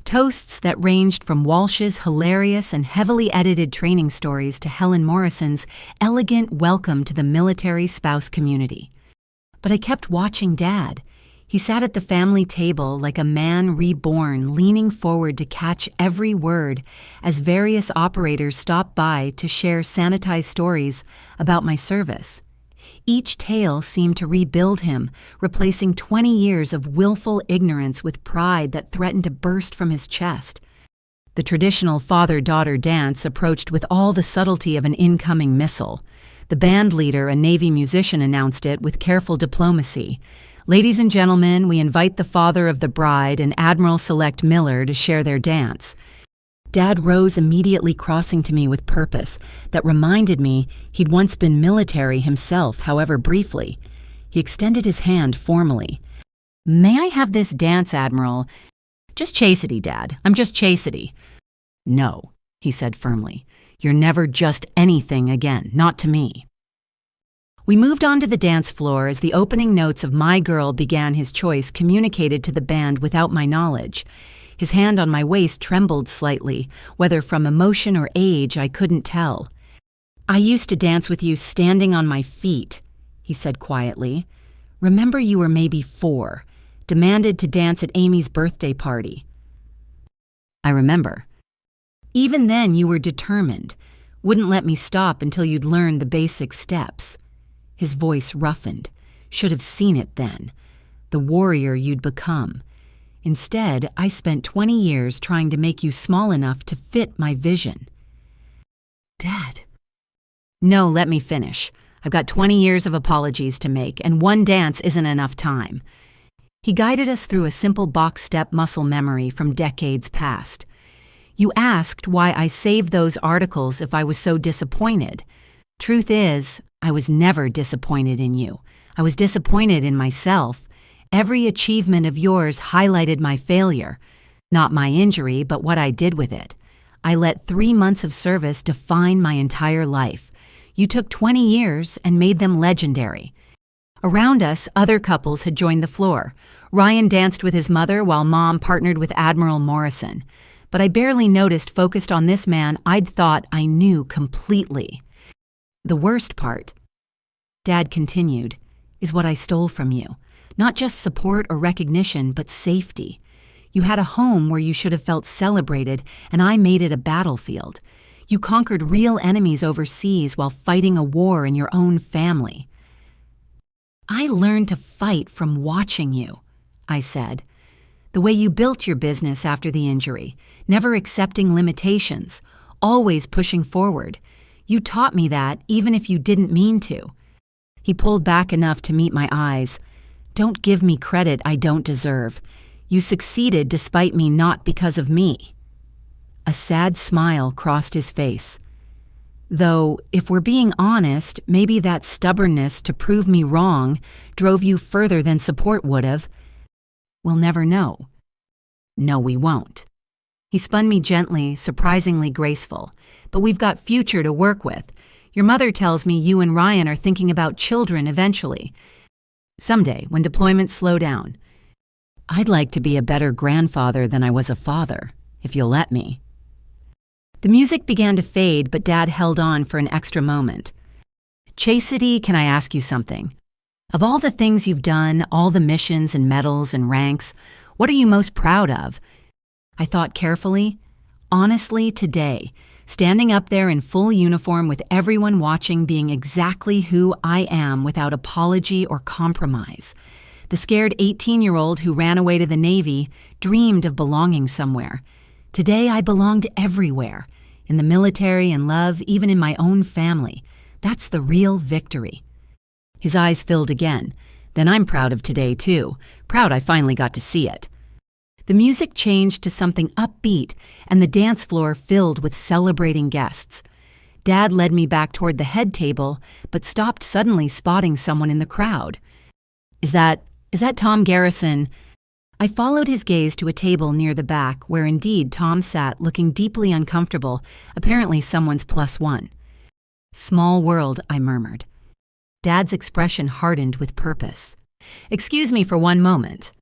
Toasts that ranged from Walsh's hilarious and heavily edited training stories to Helen Morrison's elegant welcome to the military spouse community. But I kept watching Dad. He sat at the family table like a man reborn, leaning forward to catch every word as various operators stopped by to share sanitized stories about my service. Each tale seemed to rebuild him, replacing 20 years of willful ignorance with pride that threatened to burst from his chest. The traditional father-daughter dance approached with all the subtlety of an incoming missile. The band leader, a Navy musician, announced it with careful diplomacy. "Ladies and gentlemen, we invite the father of the bride and Admiral-Select Miller to share their dance." Dad rose immediately, crossing to me with purpose that reminded me he'd once been military himself, however briefly. He extended his hand formally. "May I have this dance, Admiral?" "Just Chastity, Dad. I'm just Chastity." "No," he said firmly. "You're never just anything again, not to me." We moved on to the dance floor as the opening notes of My Girl began his choice communicated to the band without my knowledge. His hand on my waist trembled slightly, whether from emotion or age I couldn't tell. "I used to dance with you standing on my feet," he said quietly. "Remember you were maybe 4, demanded to dance at Amy's birthday party." "I remember." "Even then you were determined, wouldn't let me stop until you'd learned the basic steps." His voice roughened. "Should have seen it then. The warrior you'd become. Instead, I spent 20 years trying to make you small enough to fit my vision." "Dad." "No, let me finish. I've got 20 years of apologies to make, and one dance isn't enough time." He guided us through a simple box step muscle memory from decades past. "You asked why I saved those articles if I was so disappointed. Truth is, I was never disappointed in you. I was disappointed in myself. Every achievement of yours highlighted my failure. Not my injury, but what I did with it. I let 3 months of service define my entire life. You took 20 years and made them legendary." Around us, other couples had joined the floor. Ryan danced with his mother while Mom partnered with Admiral Morrison. But I barely noticed focused on this man I'd thought I knew completely. "The worst part," Dad continued, "is what I stole from you. Not just support or recognition, but safety. You had a home where you should have felt celebrated, and I made it a battlefield. You conquered real enemies overseas while fighting a war in your own family." "I learned to fight from watching you," I said. "The way you built your business after the injury, never accepting limitations, always pushing forward. You taught me that even if you didn't mean to." He pulled back enough to meet my eyes. "Don't give me credit I don't deserve. You succeeded despite me, not because of me." A sad smile crossed his face. "Though, if we're being honest, maybe that stubbornness to prove me wrong drove you further than support would have. We'll never know." "No, we won't." He spun me gently, surprisingly graceful. "But we've got future to work with. Your mother tells me you and Ryan are thinking about children eventually. Someday, when deployments slow down. I'd like to be a better grandfather than I was a father, if you'll let me." The music began to fade, but Dad held on for an extra moment. "Chastity, can I ask you something? Of all the things you've done, all the missions and medals and ranks, what are you most proud of?" I thought carefully. "Honestly, today, standing up there in full uniform with everyone watching, being exactly who I am without apology or compromise. The scared 18-year-old who ran away to the Navy dreamed of belonging somewhere. Today I belonged everywhere, in the military and love, even in my own family. That's the real victory. His eyes filled again. Then I'm proud of today, too. Proud I finally got to see it. The music changed to something upbeat, and the dance floor filled with celebrating guests. Dad led me back toward the head table, but stopped suddenly, spotting someone in the crowd. Is that Tom Garrison?" I followed his gaze to a table near the back, where indeed Tom sat, looking deeply uncomfortable, apparently someone's plus one. "Small world," I murmured. Dad's expression hardened with purpose. "Excuse me for one moment."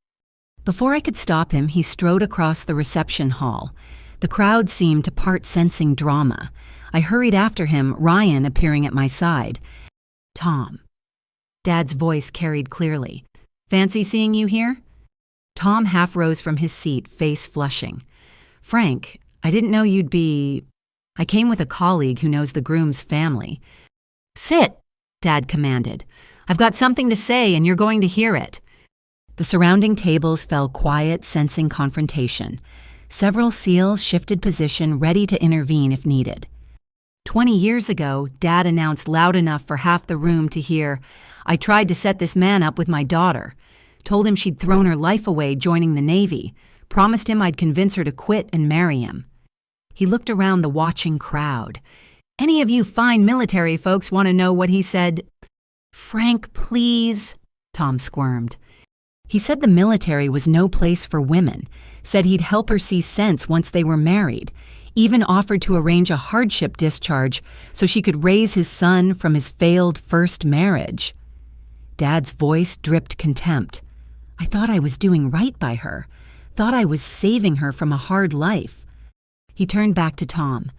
Before I could stop him, he strode across the reception hall. The crowd seemed to part, sensing drama. I hurried after him, Ryan appearing at my side. "Tom." Dad's voice carried clearly. "Fancy seeing you here?" Tom half rose from his seat, face flushing. "Frank, I didn't know you'd be... I came with a colleague who knows the groom's family." "Sit," Dad commanded. "I've got something to say, and you're going to hear it." The surrounding tables fell quiet, sensing confrontation. Several SEALs shifted position, ready to intervene if needed. 20 years ago, Dad announced loud enough for half the room to hear, "I tried to set this man up with my daughter. Told him she'd thrown her life away joining the Navy. Promised him I'd convince her to quit and marry him." He looked around the watching crowd. "Any of you fine military folks want to know what he said?" "Frank, please," Tom squirmed. "He said the military was no place for women, said he'd help her see sense once they were married, even offered to arrange a hardship discharge so she could raise his son from his failed first marriage." Dad's voice dripped contempt. I thought I was doing right by her, thought I was saving her from a hard life. He turned back to Tom.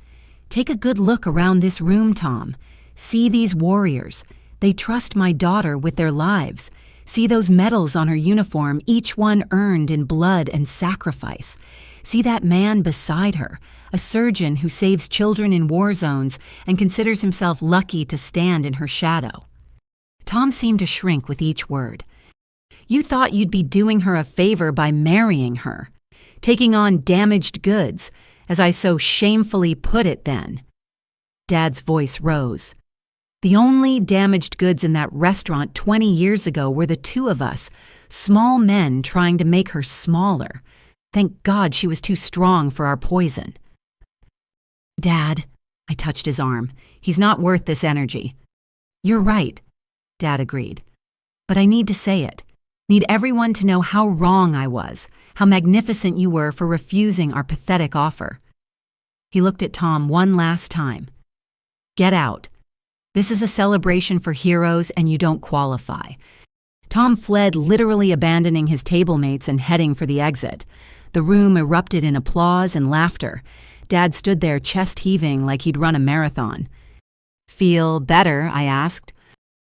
"Take a good look around this room, Tom. See these warriors. They trust my daughter with their lives. See those medals on her uniform, each one earned in blood and sacrifice. See that man beside her, a surgeon who saves children in war zones and considers himself lucky to stand in her shadow." Tom seemed to shrink with each word. "You thought you'd be doing her a favor by marrying her, taking on damaged goods, as I so shamefully put it then." Dad's voice rose. "The only damaged goods in that restaurant 20 years ago were the two of us, small men trying to make her smaller. Thank God she was too strong for our poison." "Dad," I touched his arm, "he's not worth this energy." "You're right," Dad agreed. "But I need to say it. Need everyone to know how wrong I was, how magnificent you were for refusing our pathetic offer." He looked at Tom one last time. "Get out. This is a celebration for heroes and you don't qualify." Tom fled, literally abandoning his table mates and heading for the exit. The room erupted in applause and laughter. Dad stood there, chest heaving like he'd run a marathon. "Feel better?" I asked.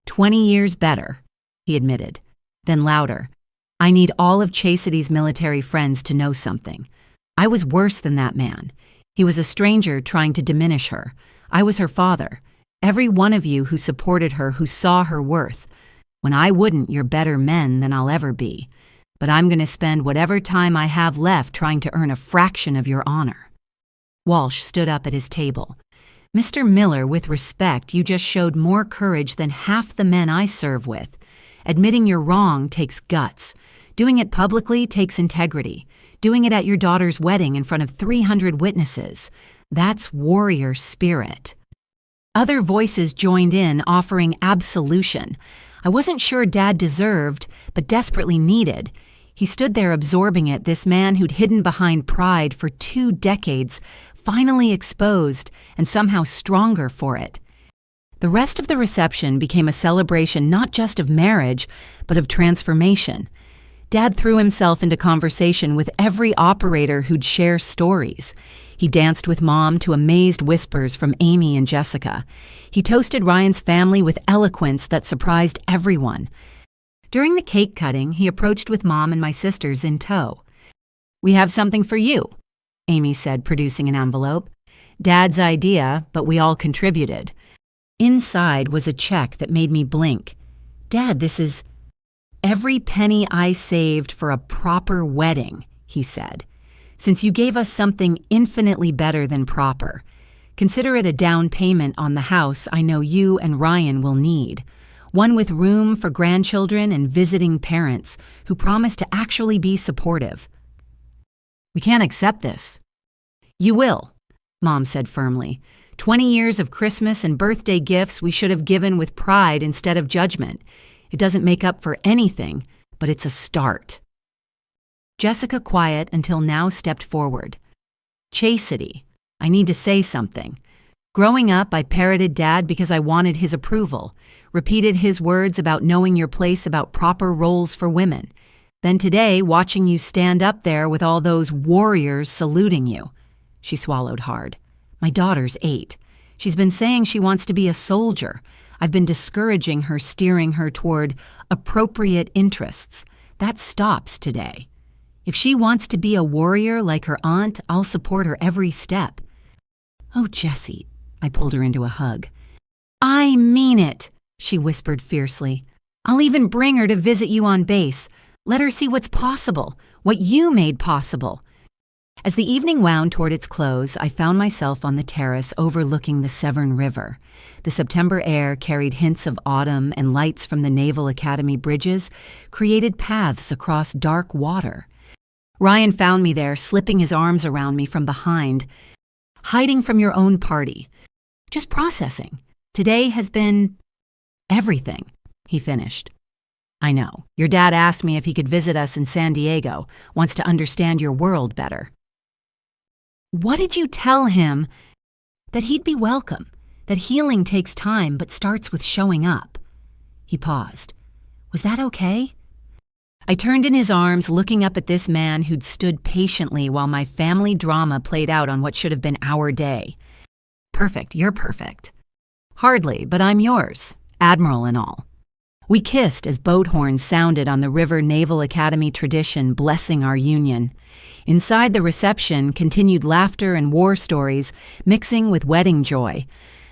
20 years better," he admitted. Then louder, "I need all of Chastity's military friends to know something. I was worse than that man. He was a stranger trying to diminish her. I was her father. Every one of you who supported her, who saw her worth. When I wouldn't, you're better men than I'll ever be. But I'm going to spend whatever time I have left trying to earn a fraction of your honor." Walsh stood up at his table. "Mr. Miller, with respect, you just showed more courage than half the men I serve with. Admitting you're wrong takes guts. Doing it publicly takes integrity. Doing it at your daughter's wedding in front of 300 witnesses. That's warrior spirit." Other voices joined in, offering absolution. I wasn't sure Dad deserved, but desperately needed. He stood there absorbing it, this man who'd hidden behind pride for 2 decades, finally exposed and somehow stronger for it. The rest of the reception became a celebration not just of marriage, but of transformation. Dad threw himself into conversation with every operator who'd share stories. He danced with Mom to amazed whispers from Amy and Jessica. He toasted Ryan's family with eloquence that surprised everyone. During the cake cutting, he approached with Mom and my sisters in tow. "We have something for you," Amy said, producing an envelope. Dad's idea, but we all contributed. Inside was a check that made me blink. Dad, this is every penny I saved for a proper wedding, he said. Since you gave us something infinitely better than proper. Consider it a down payment on the house I know you and Ryan will need. One with room for grandchildren and visiting parents who promise to actually be supportive. We can't accept this. You will, Mom said firmly. 20 years of Christmas and birthday gifts we should have given with pride instead of judgment. It doesn't make up for anything, but it's a start. Jessica, quiet until now, stepped forward. Chastity, I need to say something. Growing up, I parroted Dad because I wanted his approval, repeated his words about knowing your place, about proper roles for women. Then today, watching you stand up there with all those warriors saluting you. She swallowed hard. My daughter's 8. She's been saying she wants to be a soldier. I've been discouraging her, steering her toward appropriate interests. That stops today. If she wants to be a warrior like her aunt, I'll support her every step. Oh, Jessie, I pulled her into a hug. I mean it, she whispered fiercely. I'll even bring her to visit you on base. Let her see what's possible, what you made possible. As the evening wound toward its close, I found myself on the terrace overlooking the Severn River. The September air carried hints of autumn, and lights from the Naval Academy bridges created paths across dark water. Ryan found me there, slipping his arms around me from behind. Hiding from your own party. Just processing. Today has been everything, he finished. I know. Your dad asked me if he could visit us in San Diego, wants to understand your world better. What did you tell him? That he'd be welcome, that healing takes time but starts with showing up. He paused. Was that okay? I turned in his arms, looking up at this man who'd stood patiently while my family drama played out on what should have been our day. Perfect, you're perfect. Hardly, but I'm yours, Admiral and all. We kissed as boat horns sounded on the River Naval Academy tradition, blessing our union. Inside the reception, continued laughter and war stories, mixing with wedding joy.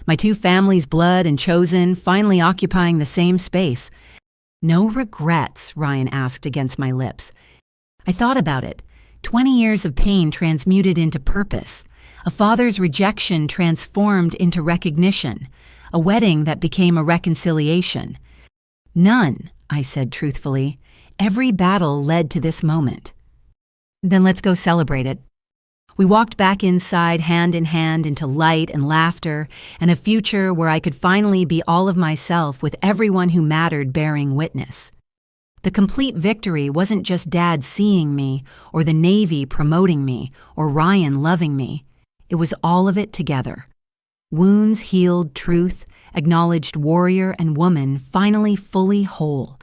My two families' blood and chosen finally occupying the same space. No regrets, Ryan asked against my lips. I thought about it. 20 years of pain transmuted into purpose. A father's rejection transformed into recognition. A wedding that became a reconciliation. None, I said truthfully. Every battle led to this moment. Then let's go celebrate it. We walked back inside, hand in hand, into light and laughter, and a future where I could finally be all of myself with everyone who mattered bearing witness. The complete victory wasn't just Dad seeing me, or the Navy promoting me, or Ryan loving me. It was all of it together. Wounds healed, truth, acknowledged warrior and woman finally fully whole.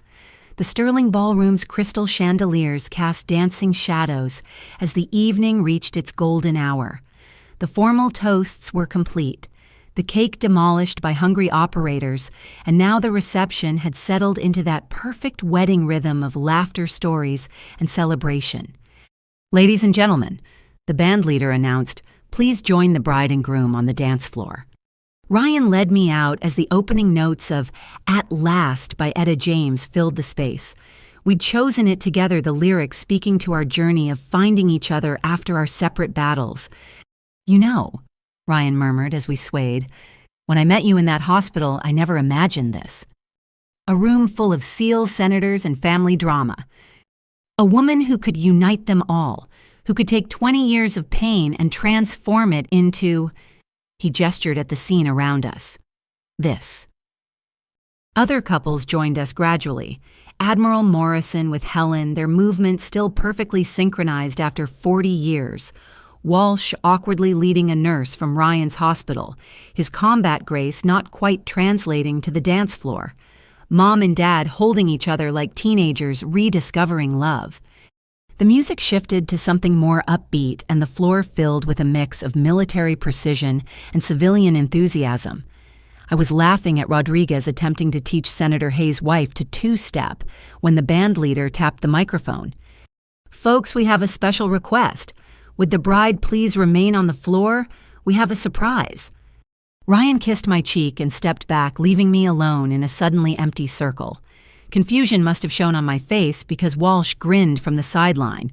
The Sterling Ballroom's crystal chandeliers cast dancing shadows as the evening reached its golden hour. The formal toasts were complete, the cake demolished by hungry operators, and now the reception had settled into that perfect wedding rhythm of laughter, stories, and celebration. Ladies and gentlemen, the band leader announced, please join the bride and groom on the dance floor. Ryan led me out as the opening notes of At Last by Etta James filled the space. We'd chosen it together, the lyrics speaking to our journey of finding each other after our separate battles. You know, Ryan murmured as we swayed, when I met you in that hospital, I never imagined this. A room full of SEAL senators and family drama. A woman who could unite them all, who could take 20 years of pain and transform it into... He gestured at the scene around us. This. Other couples joined us gradually. Admiral Morrison with Helen, their movement still perfectly synchronized after 40 years. Walsh awkwardly leading a nurse from Ryan's hospital, his combat grace not quite translating to the dance floor. Mom and Dad holding each other like teenagers rediscovering love. The music shifted to something more upbeat, and the floor filled with a mix of military precision and civilian enthusiasm. I was laughing at Rodriguez attempting to teach Senator Hayes' wife to two-step when the band leader tapped the microphone. Folks, we have a special request. Would the bride please remain on the floor? We have a surprise." Ryan kissed my cheek and stepped back, leaving me alone in a suddenly empty circle. Confusion must have shown on my face because Walsh grinned from the sideline.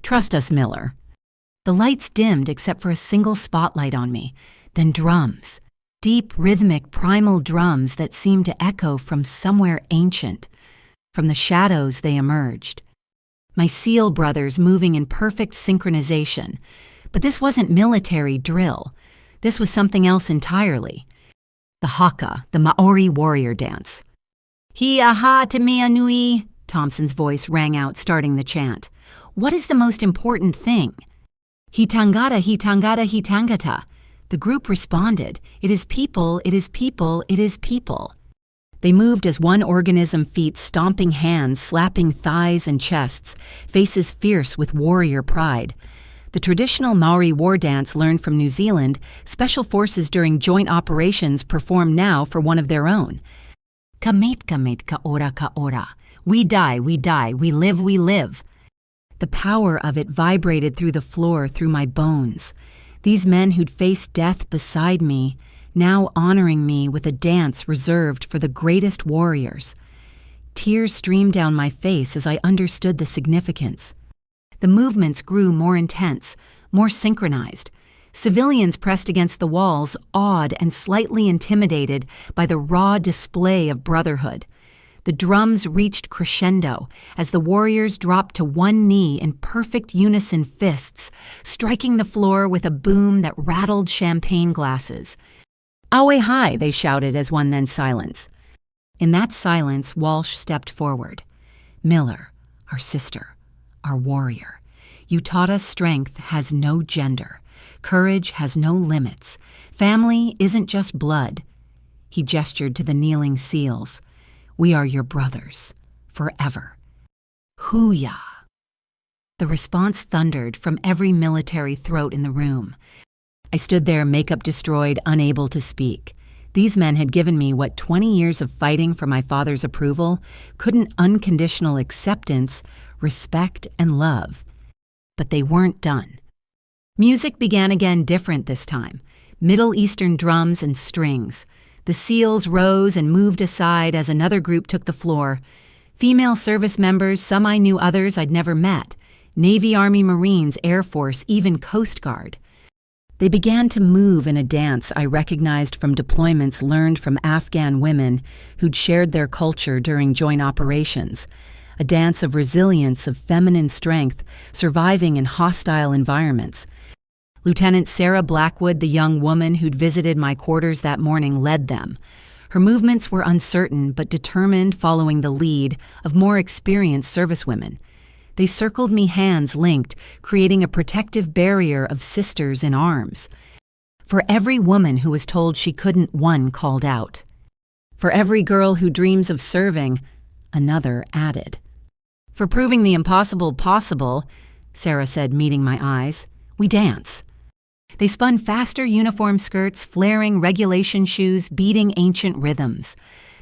"Trust us, Miller." The lights dimmed except for a single spotlight on me, then drums. Deep, rhythmic, primal drums that seemed to echo from somewhere ancient. From the shadows they emerged. My SEAL brothers moving in perfect synchronization. But this wasn't military drill. This was something else entirely. The haka, the Maori warrior dance. "Hi aha te mea nui," Thompson's voice rang out, starting the chant. "What is the most important thing?" "Hi tangata, hi tangata, hi tangata." The group responded, "It is people, it is people, it is people." They moved as one organism, feet stomping hands, slapping thighs and chests, faces fierce with warrior pride. The traditional Maori war dance learned from New Zealand, special forces during joint operations perform now for one of their own. Ka mate ka ora. We die, we die, we live. The power of it vibrated through the floor, through my bones. These men who'd faced death beside me, now honoring me with a dance reserved for the greatest warriors. Tears streamed down my face as I understood the significance. The movements grew more intense, more synchronized. Civilians pressed against the walls, awed and slightly intimidated by the raw display of brotherhood. The drums reached crescendo as the warriors dropped to one knee in perfect unison fists, striking the floor with a boom that rattled champagne glasses. "Awe hai," they shouted as one then silence. In that silence, Walsh stepped forward. "Miller, our sister, our warrior, you taught us strength has no gender. Courage has no limits. Family isn't just blood." He gestured to the kneeling SEALs. "We are your brothers, forever. Hoo-yah." The response thundered from every military throat in the room. I stood there, makeup destroyed, unable to speak. These men had given me what 20 years of fighting for my father's approval couldn't unconditional acceptance, respect, and love. But they weren't done. Music began again, different this time. Middle Eastern drums and strings. The SEALs rose and moved aside as another group took the floor. Female service members, some I knew, others I'd never met. Navy, Army, Marines, Air Force, even Coast Guard. They began to move in a dance I recognized from deployments learned from Afghan women who'd shared their culture during joint operations. A dance of resilience, of feminine strength, surviving in hostile environments. Lieutenant Sarah Blackwood, the young woman who'd visited my quarters that morning, led them. Her movements were uncertain but determined, following the lead of more experienced servicewomen. They circled me, hands linked, creating a protective barrier of sisters in arms. For every woman who was told she couldn't, one called out. For every girl who dreams of serving, another added. "For proving the impossible possible," Sarah said, meeting my eyes, "we dance." They spun faster uniform skirts, flaring regulation shoes, beating ancient rhythms.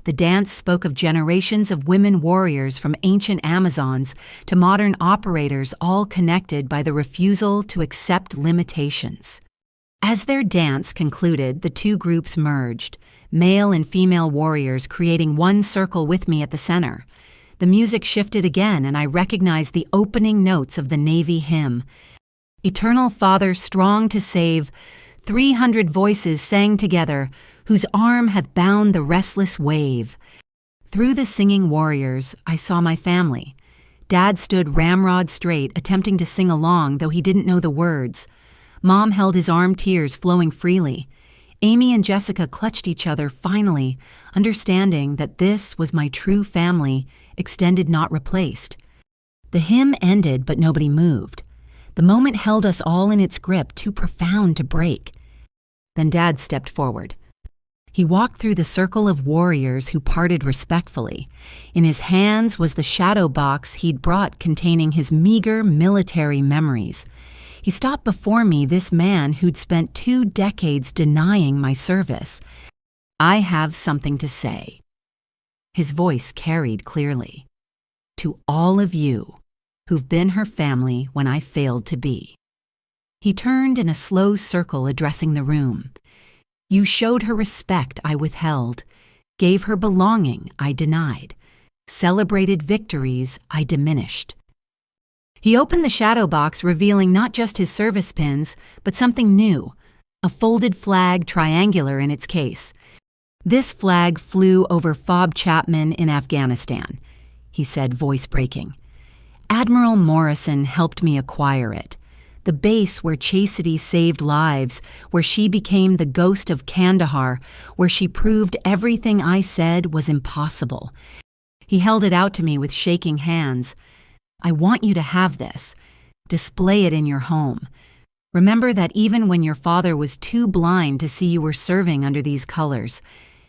The dance spoke of generations of women warriors from ancient Amazons to modern operators, all connected by the refusal to accept limitations. As their dance concluded, the two groups merged, male and female warriors creating one circle with me at the center. The music shifted again, and I recognized the opening notes of the Navy hymn. Eternal Father, strong to save, 300 voices sang together, whose arm hath bound the restless wave. Through the singing warriors, I saw my family. Dad stood ramrod straight, attempting to sing along, though he didn't know the words. Mom held his arm, tears flowing freely. Amy and Jessica clutched each other, finally, understanding that this was my true family, extended, not replaced. The hymn ended, but nobody moved. The moment held us all in its grip, too profound to break. Then Dad stepped forward. He walked through the circle of warriors who parted respectfully. In his hands was the shadow box he'd brought containing his meager military memories. He stopped before me, this man who'd spent 2 decades denying my service. "I have something to say." His voice carried clearly. "To all of you who've been her family when I failed to be." He turned in a slow circle, addressing the room. You showed her respect I withheld, gave her belonging I denied, celebrated victories I diminished. He opened the shadow box, revealing not just his service pins, but something new, a folded flag triangular in its case. This flag flew over Fob Chapman in Afghanistan, he said, voice breaking. Admiral Morrison helped me acquire it. The base where Chastity saved lives, where she became the ghost of Kandahar, where she proved everything I said was impossible. He held it out to me with shaking hands. I want you to have this. Display it in your home. Remember that even when your father was too blind to see you were serving under these colors,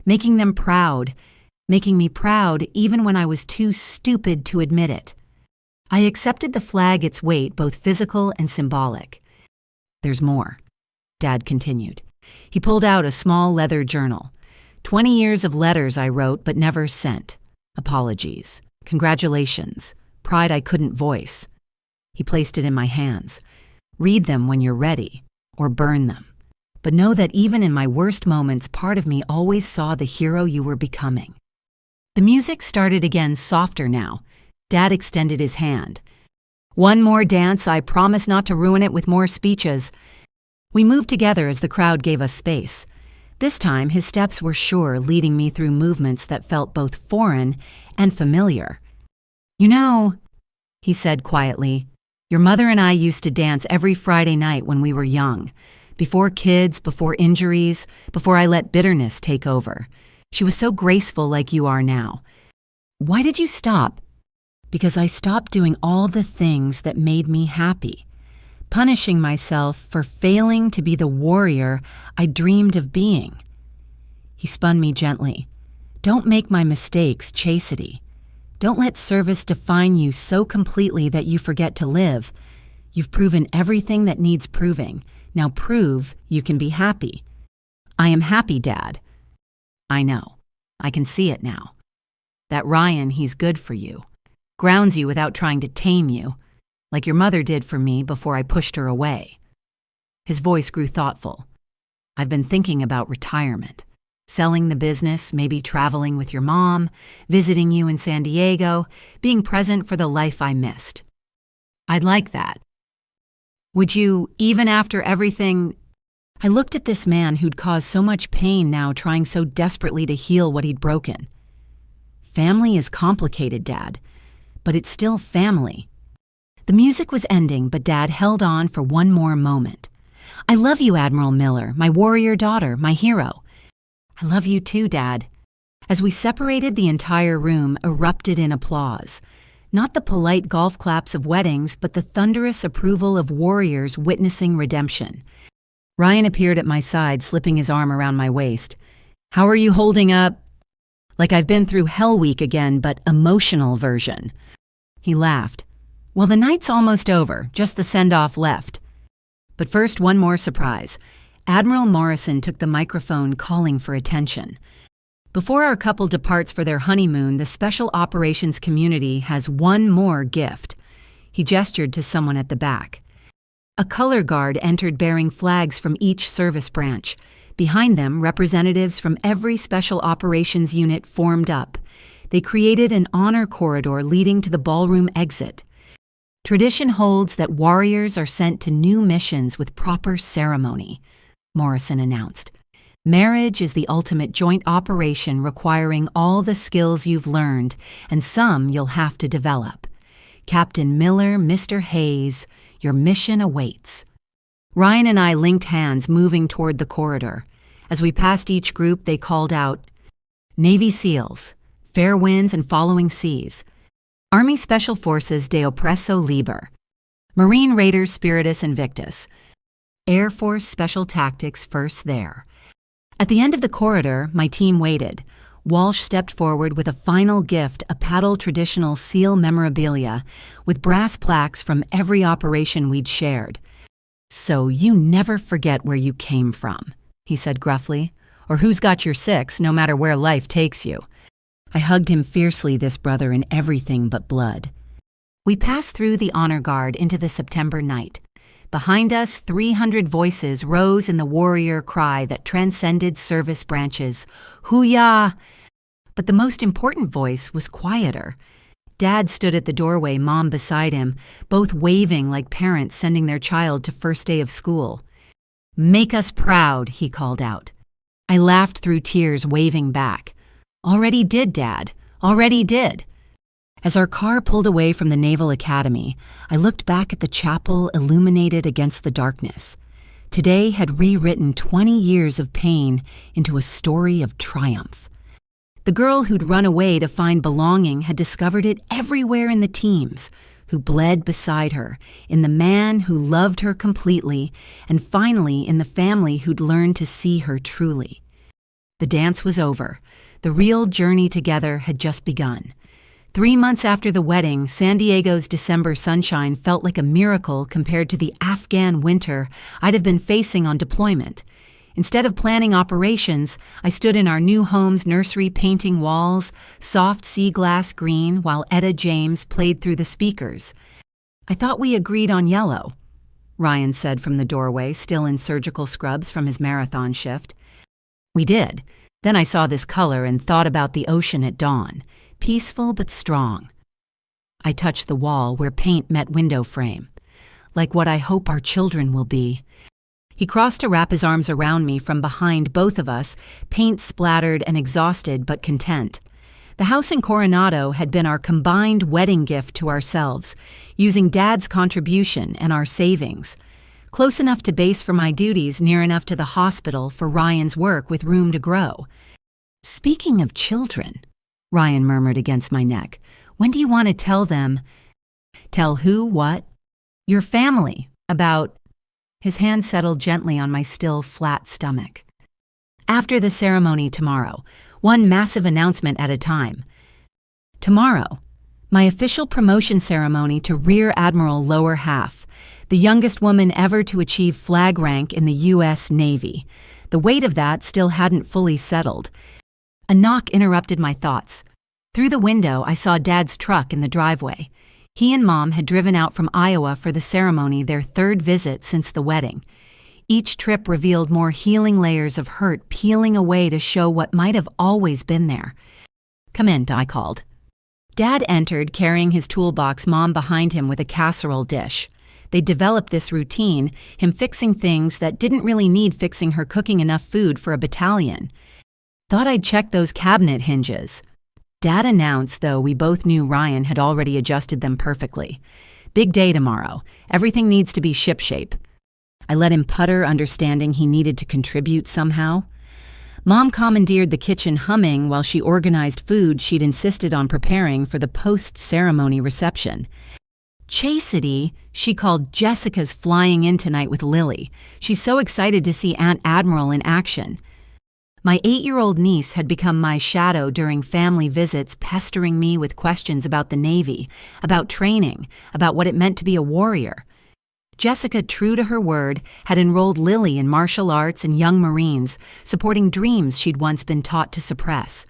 making them proud, making me proud even when I was too stupid to admit it. I accepted the flag its weight, both physical and symbolic. There's more, Dad continued. He pulled out a small leather journal. 20 years of letters I wrote but never sent. Apologies. Congratulations. Pride I couldn't voice. He placed it in my hands. Read them when you're ready, or burn them. But know that even in my worst moments, part of me always saw the hero you were becoming. The music started again, softer now. Dad extended his hand. One more dance, I promise not to ruin it with more speeches. We moved together as the crowd gave us space. This time, his steps were sure, leading me through movements that felt both foreign and familiar. You know, he said quietly, your mother and I used to dance every Friday night when we were young. Before kids, before injuries, before I let bitterness take over. She was so graceful like you are now. Why did you stop? Because I stopped doing all the things that made me happy, punishing myself for failing to be the warrior I dreamed of being. He spun me gently. Don't make my mistakes Chastity. Don't let service define you so completely that you forget to live. You've proven everything that needs proving. Now prove you can be happy. I am happy, Dad. I know. I can see it now. That Ryan, he's good for you. Grounds you without trying to tame you, like your mother did for me before I pushed her away. His voice grew thoughtful. I've been thinking about retirement. Selling the business, maybe traveling with your mom, visiting you in San Diego, being present for the life I missed. I'd like that. Would you, even after everything? I looked at this man who'd caused so much pain now, trying so desperately to heal what he'd broken. Family is complicated, Dad, but it's still family. The music was ending, but Dad held on for one more moment. I love you, Admiral Miller, my warrior daughter, my hero. I love you too, Dad. As we separated, the entire room erupted in applause. Not the polite golf claps of weddings, but the thunderous approval of warriors witnessing redemption. Ryan appeared at my side, slipping his arm around my waist. How are you holding up? Like I've been through Hell Week again, but emotional version. He laughed. Well, the night's almost over, just the send-off left. But first, one more surprise. Admiral Morrison took the microphone, calling for attention. Before our couple departs for their honeymoon, the Special Operations community has one more gift. He gestured to someone at the back. A color guard entered bearing flags from each service branch. Behind them, representatives from every Special Operations unit formed up. They created an honor corridor leading to the ballroom exit. Tradition holds that warriors are sent to new missions with proper ceremony, Morrison announced. Marriage is the ultimate joint operation requiring all the skills you've learned, and some you'll have to develop. Captain Miller, Mr. Hayes, your mission awaits. Ryan and I linked hands, moving toward the corridor. As we passed each group, they called out, Navy SEALs, fair winds and following seas. Army Special Forces de Opresso Liber. Marine Raiders Spiritus Invictus. Air Force Special Tactics first there. At the end of the corridor, my team waited. Walsh stepped forward with a final gift, a paddle traditional SEAL memorabilia with brass plaques from every operation we'd shared. So you never forget where you came from, he said gruffly, or who's got your six, no matter where life takes you. I hugged him fiercely, this brother in everything but blood. We passed through the honor guard into the September night. Behind us, 300 voices rose in the warrior cry that transcended service branches. Hoo-yah! But the most important voice was quieter. Dad stood at the doorway, Mom beside him, both waving like parents sending their child to first day of school. "Make us proud," he called out. I laughed through tears, waving back. "Already did, Dad. Already did." As our car pulled away from the Naval Academy, I looked back at the chapel illuminated against the darkness. Today had rewritten 20 years of pain into a story of triumph. The girl who'd run away to find belonging had discovered it everywhere in the teams, who bled beside her, in the man who loved her completely, and finally in the family who'd learned to see her truly. The dance was over. The real journey together had just begun. 3 months after the wedding, San Diego's December sunshine felt like a miracle compared to the Afghan winter I'd have been facing on deployment. Instead of planning operations, I stood in our new home's nursery painting walls, soft sea glass green, while Etta James played through the speakers. "I thought we agreed on yellow," Ryan said from the doorway, still in surgical scrubs from his marathon shift. "We did. Then I saw this color and thought about the ocean at dawn. Peaceful but strong." I touched the wall where paint met window frame. "Like what I hope our children will be." He crossed to wrap his arms around me from behind both of us, paint splattered and exhausted but content. The house in Coronado had been our combined wedding gift to ourselves, using Dad's contribution and our savings. Close enough to base for my duties, near enough to the hospital for Ryan's work with room to grow. "Speaking of children," Ryan murmured against my neck, "when do you want to tell them?" "Tell who what?" "Your family, about..." His hand settled gently on my still flat stomach. "After the ceremony tomorrow, one massive announcement at a time. Tomorrow, my official promotion ceremony to Rear Admiral Lower Half, the youngest woman ever to achieve flag rank in the U.S. Navy. The weight of that still hadn't fully settled. A knock interrupted my thoughts. Through the window, I saw Dad's truck in the driveway. He and Mom had driven out from Iowa for the ceremony, their third visit since the wedding. Each trip revealed more healing layers of hurt peeling away to show what might have always been there. "Come in," I called. Dad entered, carrying his toolbox, Mom behind him with a casserole dish. They'd developed this routine, him fixing things that didn't really need fixing, her cooking enough food for a battalion. "Thought I'd check those cabinet hinges." Dad announced, though we both knew Ryan had already adjusted them perfectly. "Big day tomorrow. Everything needs to be shipshape." I let him putter, understanding he needed to contribute somehow. Mom commandeered the kitchen, humming while she organized food she'd insisted on preparing for the post-ceremony reception. Chastity, she called Jessica's flying in tonight with Lily. She's so excited to see Aunt Admiral in action. My 8-year-old niece had become my shadow during family visits, pestering me with questions about the Navy, about training, about what it meant to be a warrior. Jessica, true to her word, had enrolled Lily in martial arts and young Marines, supporting dreams she'd once been taught to suppress.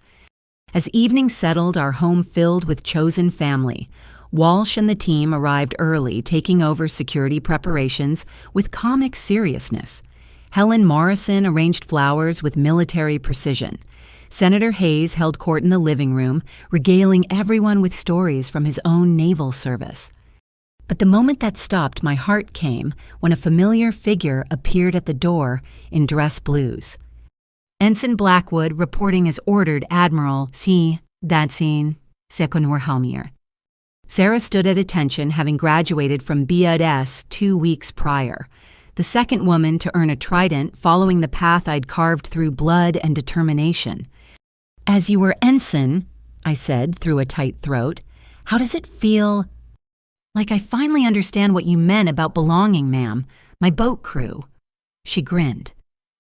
As evening settled, our home filled with chosen family. Walsh and the team arrived early, taking over security preparations with comic seriousness. Helen Morrison arranged flowers with military precision. Senator Hayes held court in the living room, regaling everyone with stories from his own naval service. But the moment that stopped, my heart came when a familiar figure appeared at the door in dress blues. Ensign Blackwood, reporting as ordered, Admiral C. Dadsin Sekonur. Sarah stood at attention, having graduated from BUD/S 2 weeks prior. The second woman to earn a trident, following the path I'd carved through blood and determination. "As you were ensign," I said through a tight throat, "how does it feel?" "Like I finally understand what you meant about belonging, ma'am. My boat crew." She grinned.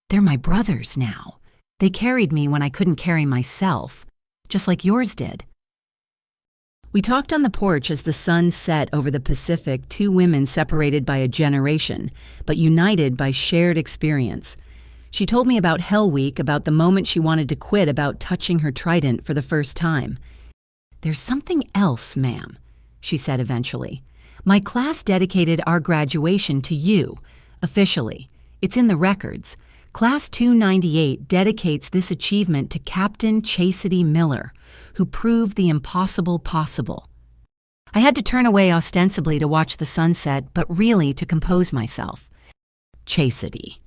"They're my brothers now. They carried me when I couldn't carry myself, just like yours did." We talked on the porch as the sun set over the Pacific, two women separated by a generation, but united by shared experience. She told me about Hell Week, about the moment she wanted to quit, about touching her trident for the first time. "There's something else, ma'am," she said eventually. My class dedicated our graduation to you, officially. It's in the records. Class 298 dedicates this achievement to Captain Chastity Miller, who proved the impossible possible. I had to turn away ostensibly to watch the sunset, but really to compose myself. Chastity.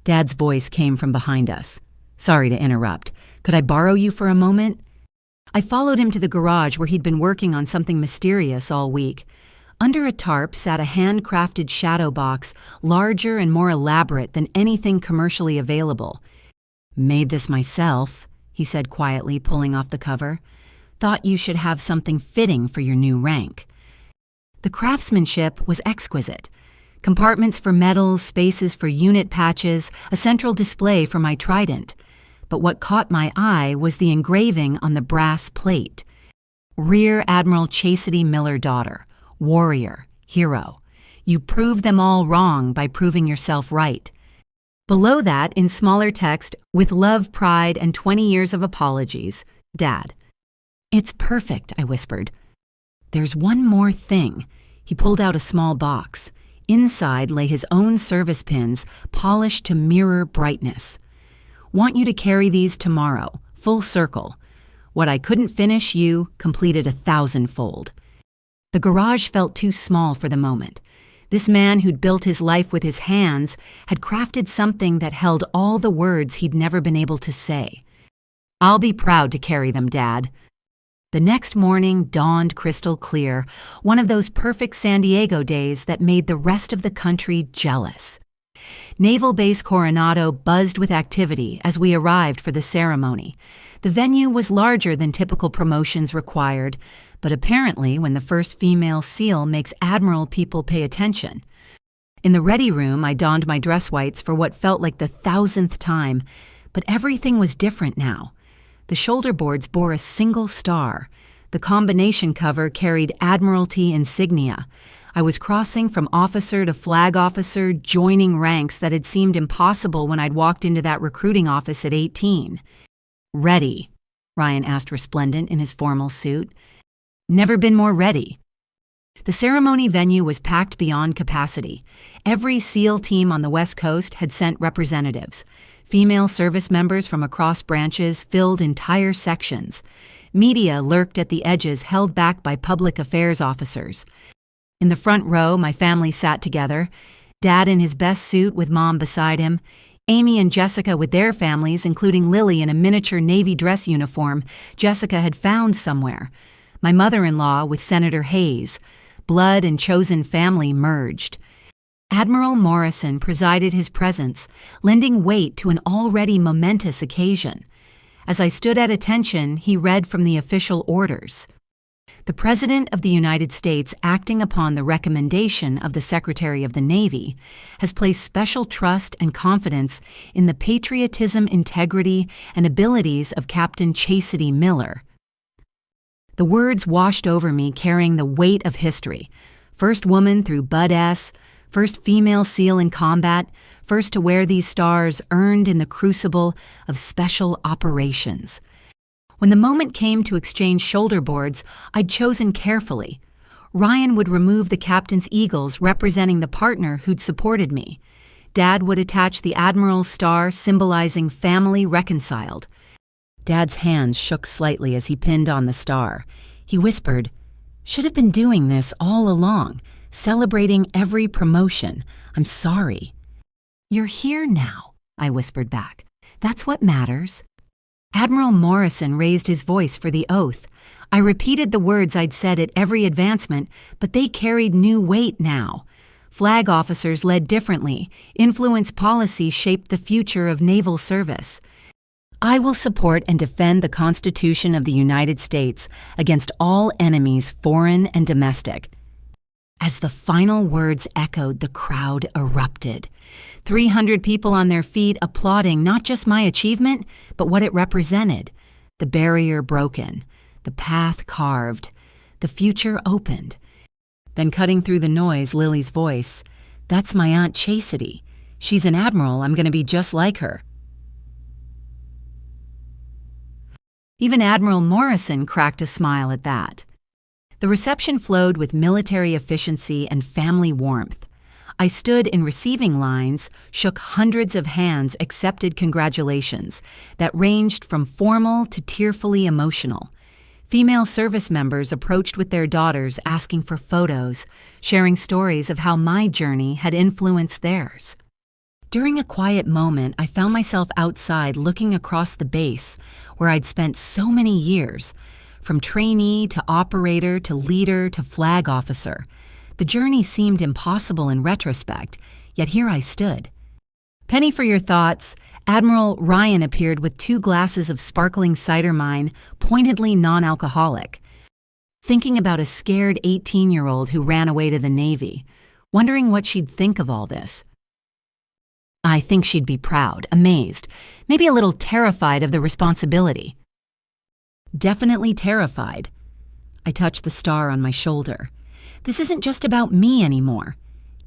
Dad's voice came from behind us. Sorry to interrupt. Could I borrow you for a moment? I followed him to the garage where he'd been working on something mysterious all week. Under a tarp sat a handcrafted shadow box, larger and more elaborate than anything commercially available. Made this myself, he said quietly, pulling off the cover. Thought you should have something fitting for your new rank. The craftsmanship was exquisite. Compartments for medals, spaces for unit patches, a central display for my trident. But what caught my eye was the engraving on the brass plate. Rear Admiral Chastity Miller, daughter. Warrior, hero. You proved them all wrong by proving yourself right. Below that, in smaller text, with love, pride, and 20 years of apologies, Dad. It's perfect, I whispered. There's one more thing. He pulled out a small box. Inside lay his own service pins, polished to mirror brightness. Want you to carry these tomorrow, full circle. What I couldn't finish, you completed 1,000-fold. The garage felt too small for the moment. This man who'd built his life with his hands had crafted something that held all the words he'd never been able to say. I'll be proud to carry them, Dad. The next morning dawned crystal clear, one of those perfect San Diego days that made the rest of the country jealous. Naval Base Coronado buzzed with activity as we arrived for the ceremony. The venue was larger than typical promotions required, but apparently when the first female SEAL makes admiral, people pay attention. In the ready room, I donned my dress whites for what felt like the 1,000th time, but everything was different now. The shoulder boards bore a single star. The combination cover carried Admiralty insignia. I was crossing from officer to flag officer, joining ranks that had seemed impossible when I'd walked into that recruiting office at 18. Ready? Ryan asked, resplendent in his formal suit. Never been more ready. The ceremony venue was packed beyond capacity. Every SEAL team on the West Coast had sent representatives. Female service members from across branches filled entire sections. Media lurked at the edges, held back by public affairs officers. In the front row, my family sat together. Dad in his best suit with Mom beside him. Amy and Jessica with their families, including Lily in a miniature Navy dress uniform Jessica had found somewhere. My mother-in-law with Senator Hayes. Blood and chosen family merged. Admiral Morrison presided his presence, lending weight to an already momentous occasion. As I stood at attention, he read from the official orders. The President of the United States, acting upon the recommendation of the Secretary of the Navy, has placed special trust and confidence in the patriotism, integrity, and abilities of Captain Chastity Miller. The words washed over me, carrying the weight of history. First woman through Bud S., first female SEAL in combat, first to wear these stars earned in the crucible of special operations. When the moment came to exchange shoulder boards, I'd chosen carefully. Ryan would remove the captain's eagles representing the partner who'd supported me. Dad would attach the Admiral's star symbolizing family reconciled. Dad's hands shook slightly as he pinned on the star. He whispered, "Should have been doing this all along, celebrating every promotion. I'm sorry." "You're here now," I whispered back. "That's what matters." Admiral Morrison raised his voice for the oath. I repeated the words I'd said at every advancement, but they carried new weight now. Flag officers led differently. Influence policy shaped the future of naval service. I will support and defend the Constitution of the United States against all enemies, foreign and domestic. As the final words echoed, the crowd erupted. 300 people on their feet applauding not just my achievement, but what it represented. The barrier broken, the path carved, the future opened. Then cutting through the noise, Lily's voice, "That's my Aunt Chastity. She's an admiral. I'm going to be just like her." Even Admiral Morrison cracked a smile at that. The reception flowed with military efficiency and family warmth. I stood in receiving lines, shook hundreds of hands, accepted congratulations that ranged from formal to tearfully emotional. Female service members approached with their daughters asking for photos, sharing stories of how my journey had influenced theirs. During a quiet moment, I found myself outside looking across the base where I'd spent so many years, from trainee to operator to leader to flag officer. The journey seemed impossible in retrospect, yet here I stood. Penny for your thoughts, Admiral Ryan appeared with 2 glasses of sparkling cider mine, pointedly non-alcoholic. Thinking about a scared 18-year-old who ran away to the Navy, wondering what she'd think of all this. I think she'd be proud, amazed, maybe a little terrified of the responsibility. Definitely terrified. I touched the star on my shoulder. This isn't just about me anymore.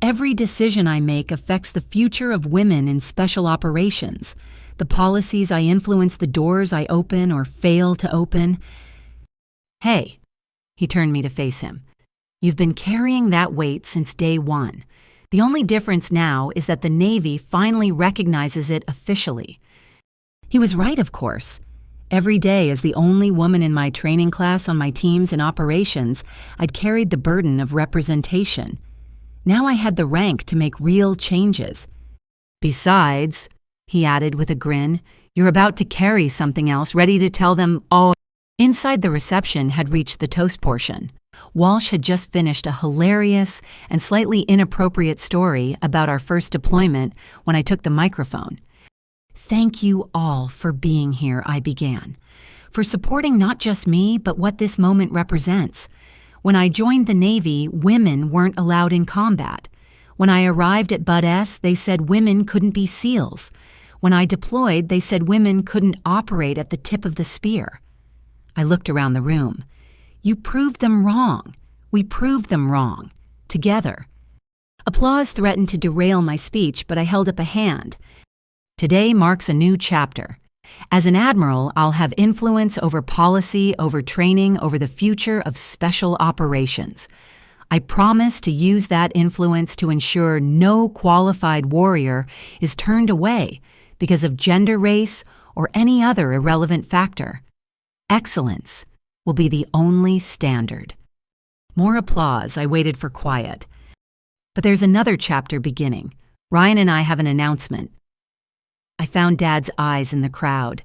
Every decision I make affects the future of women in special operations. The policies I influence, the doors I open or fail to open. Hey, he turned me to face him. You've been carrying that weight since day one. The only difference now is that the Navy finally recognizes it officially. He was right, of course. Every day, as the only woman in my training class on my teams and operations, I'd carried the burden of representation. Now I had the rank to make real changes. Besides, he added with a grin, you're about to carry something else, ready to tell them all. Inside the reception had reached the toast portion. Walsh had just finished a hilarious and slightly inappropriate story about our first deployment when I took the microphone. Thank you all for being here, I began, for supporting not just me, but what this moment represents. When I joined the Navy, women weren't allowed in combat. When I arrived at Bud S, they said women couldn't be SEALs. When I deployed, they said women couldn't operate at the tip of the spear. I looked around the room. You proved them wrong. We proved them wrong. Together. Applause threatened to derail my speech, but I held up a hand. Today marks a new chapter. As an admiral, I'll have influence over policy, over training, over the future of special operations. I promise to use that influence to ensure no qualified warrior is turned away because of gender, race, or any other irrelevant factor. Excellence will be the only standard. More applause. I waited for quiet. But there's another chapter beginning. Ryan and I have an announcement. I found Dad's eyes in the crowd.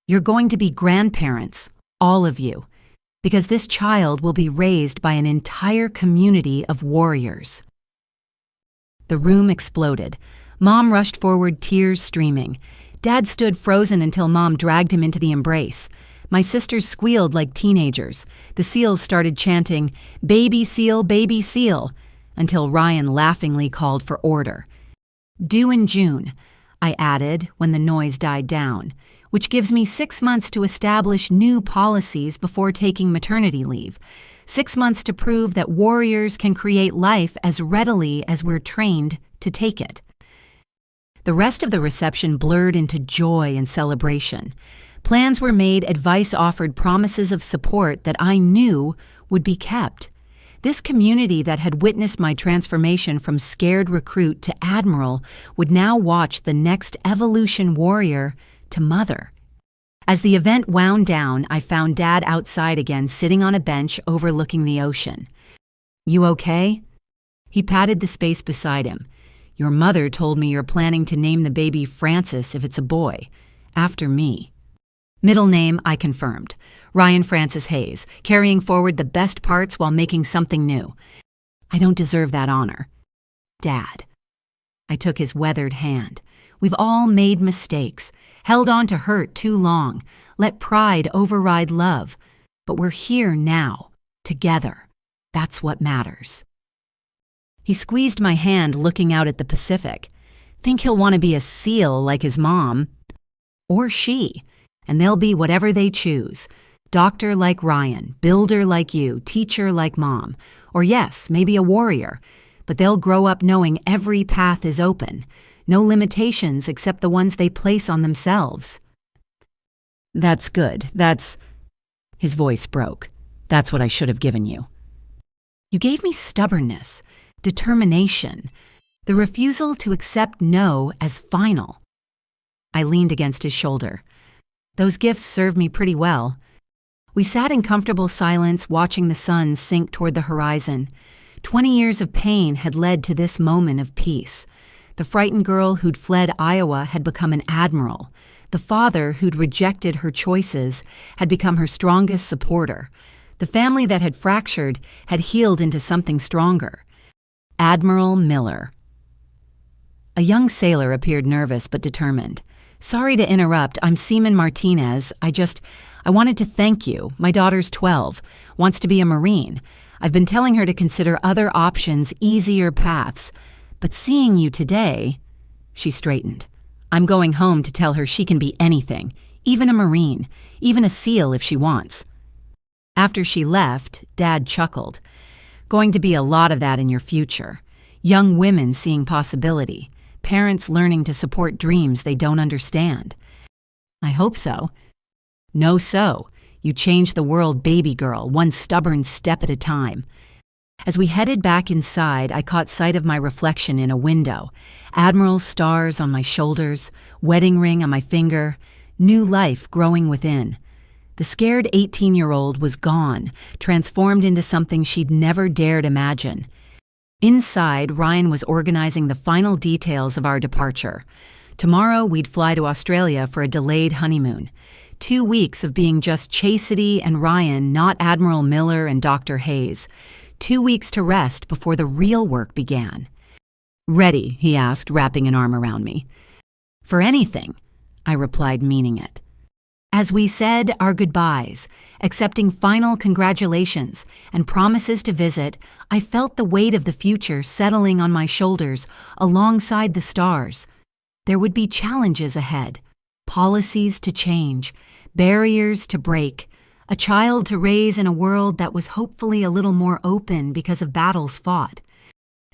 You're going to be grandparents, all of you, because this child will be raised by an entire community of warriors. The room exploded. Mom rushed forward, tears streaming. Dad stood frozen until Mom dragged him into the embrace. My sisters squealed like teenagers. The SEALs started chanting, "Baby SEAL, baby SEAL," until Ryan laughingly called for order. Due in June, I added when the noise died down, which gives me 6 months to establish new policies before taking maternity leave. 6 months to prove that warriors can create life as readily as we're trained to take it. The rest of the reception blurred into joy and celebration. Plans were made, advice offered, promises of support that I knew would be kept. This community that had witnessed my transformation from scared recruit to admiral would now watch the next evolution warrior to mother. As the event wound down, I found Dad outside again, sitting on a bench overlooking the ocean. You okay? He patted the space beside him. Your mother told me you're planning to name the baby Francis if it's a boy, after me. Middle name, I confirmed. Ryan Francis Hayes, carrying forward the best parts while making something new. I don't deserve that honor. Dad. I took his weathered hand. We've all made mistakes, held on to hurt too long, let pride override love. But we're here now, together. That's what matters. He squeezed my hand, looking out at the Pacific. Think he'll want to be a SEAL like his mom. Or she. And they'll be whatever they choose. Doctor like Ryan, builder like you, teacher like Mom. Or yes, maybe a warrior. But they'll grow up knowing every path is open. No limitations except the ones they place on themselves. That's good. His voice broke. That's what I should have given you. You gave me stubbornness, determination, the refusal to accept no as final. I leaned against his shoulder. Those gifts served me pretty well. We sat in comfortable silence, watching the sun sink toward the horizon. 20 years of pain had led to this moment of peace. The frightened girl who'd fled Iowa had become an admiral. The father who'd rejected her choices had become her strongest supporter. The family that had fractured had healed into something stronger. Admiral Miller. A young sailor appeared nervous but determined. "Sorry to interrupt, I'm Seaman Martinez. I wanted to thank you. My daughter's 12, wants to be a Marine. I've been telling her to consider other options, easier paths. But seeing you today," she straightened. "I'm going home to tell her she can be anything, even a Marine, even a SEAL if she wants." After she left, Dad chuckled. "Going to be a lot of that in your future. Young women seeing possibility. Parents learning to support dreams they don't understand." "I hope so." "No so. You changed the world, baby girl, one stubborn step at a time." As we headed back inside, I caught sight of my reflection in a window. Admiral stars on my shoulders, wedding ring on my finger, new life growing within. The scared 18-year-old was gone, transformed into something she'd never dared imagine. Inside, Ryan was organizing the final details of our departure. Tomorrow, we'd fly to Australia for a delayed honeymoon. 2 weeks of being just Chastity and Ryan, not Admiral Miller and Dr. Hayes. 2 weeks to rest before the real work began. "Ready?" he asked, wrapping an arm around me. "For anything," I replied, meaning it. As we said our goodbyes, accepting final congratulations and promises to visit, I felt the weight of the future settling on my shoulders alongside the stars. There would be challenges ahead, policies to change, barriers to break, a child to raise in a world that was hopefully a little more open because of battles fought.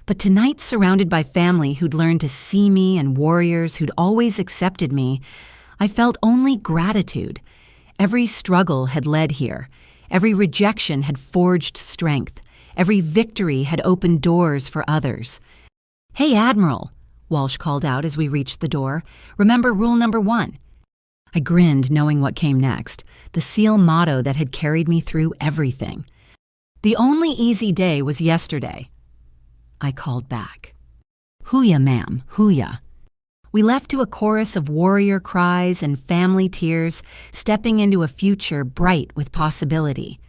But tonight, surrounded by family who'd learned to see me and warriors who'd always accepted me, I felt only gratitude. Every struggle had led here. Every rejection had forged strength. Every victory had opened doors for others. "Hey, Admiral," Walsh called out as we reached the door. "Remember rule number 1. I grinned, knowing what came next, the SEAL motto that had carried me through everything. "The only easy day was yesterday," I called back. "Hooyah, ma'am, hooyah." We left to a chorus of warrior cries and family tears, stepping into a future bright with possibility.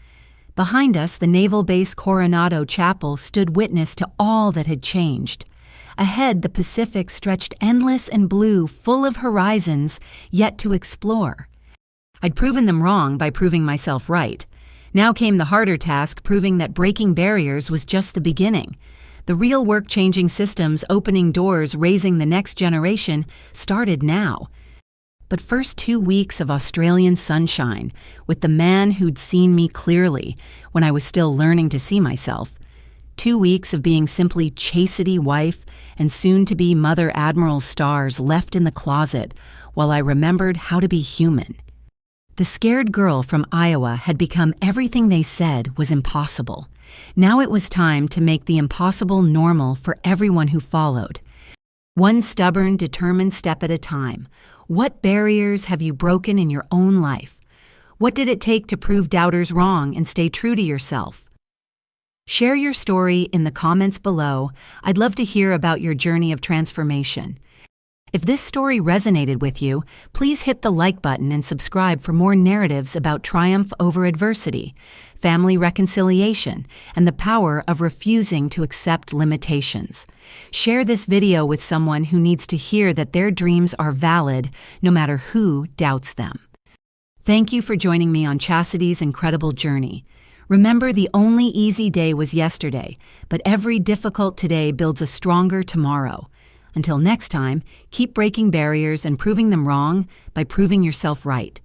Behind us, the Naval Base Coronado Chapel stood witness to all that had changed. Ahead, the Pacific stretched endless and blue, full of horizons yet to explore. I'd proven them wrong by proving myself right. Now came the harder task, proving that breaking barriers was just the beginning. The real work changing systems, opening doors, raising the next generation, started now. But first 2 weeks of Australian sunshine, with the man who'd seen me clearly when I was still learning to see myself. 2 weeks of being simply Chastity wife and soon-to-be Mother Admiral stars left in the closet while I remembered how to be human. The scared girl from Iowa had become everything they said was impossible. Now it was time to make the impossible normal for everyone who followed. One stubborn, determined step at a time. What barriers have you broken in your own life? What did it take to prove doubters wrong and stay true to yourself? Share your story in the comments below. I'd love to hear about your journey of transformation. If this story resonated with you, please hit the like button and subscribe for more narratives about triumph over adversity, family reconciliation, and the power of refusing to accept limitations. Share this video with someone who needs to hear that their dreams are valid no matter who doubts them. Thank you for joining me on Chastity's incredible journey. Remember, the only easy day was yesterday, but every difficult today builds a stronger tomorrow. Until next time, keep breaking barriers and proving them wrong by proving yourself right.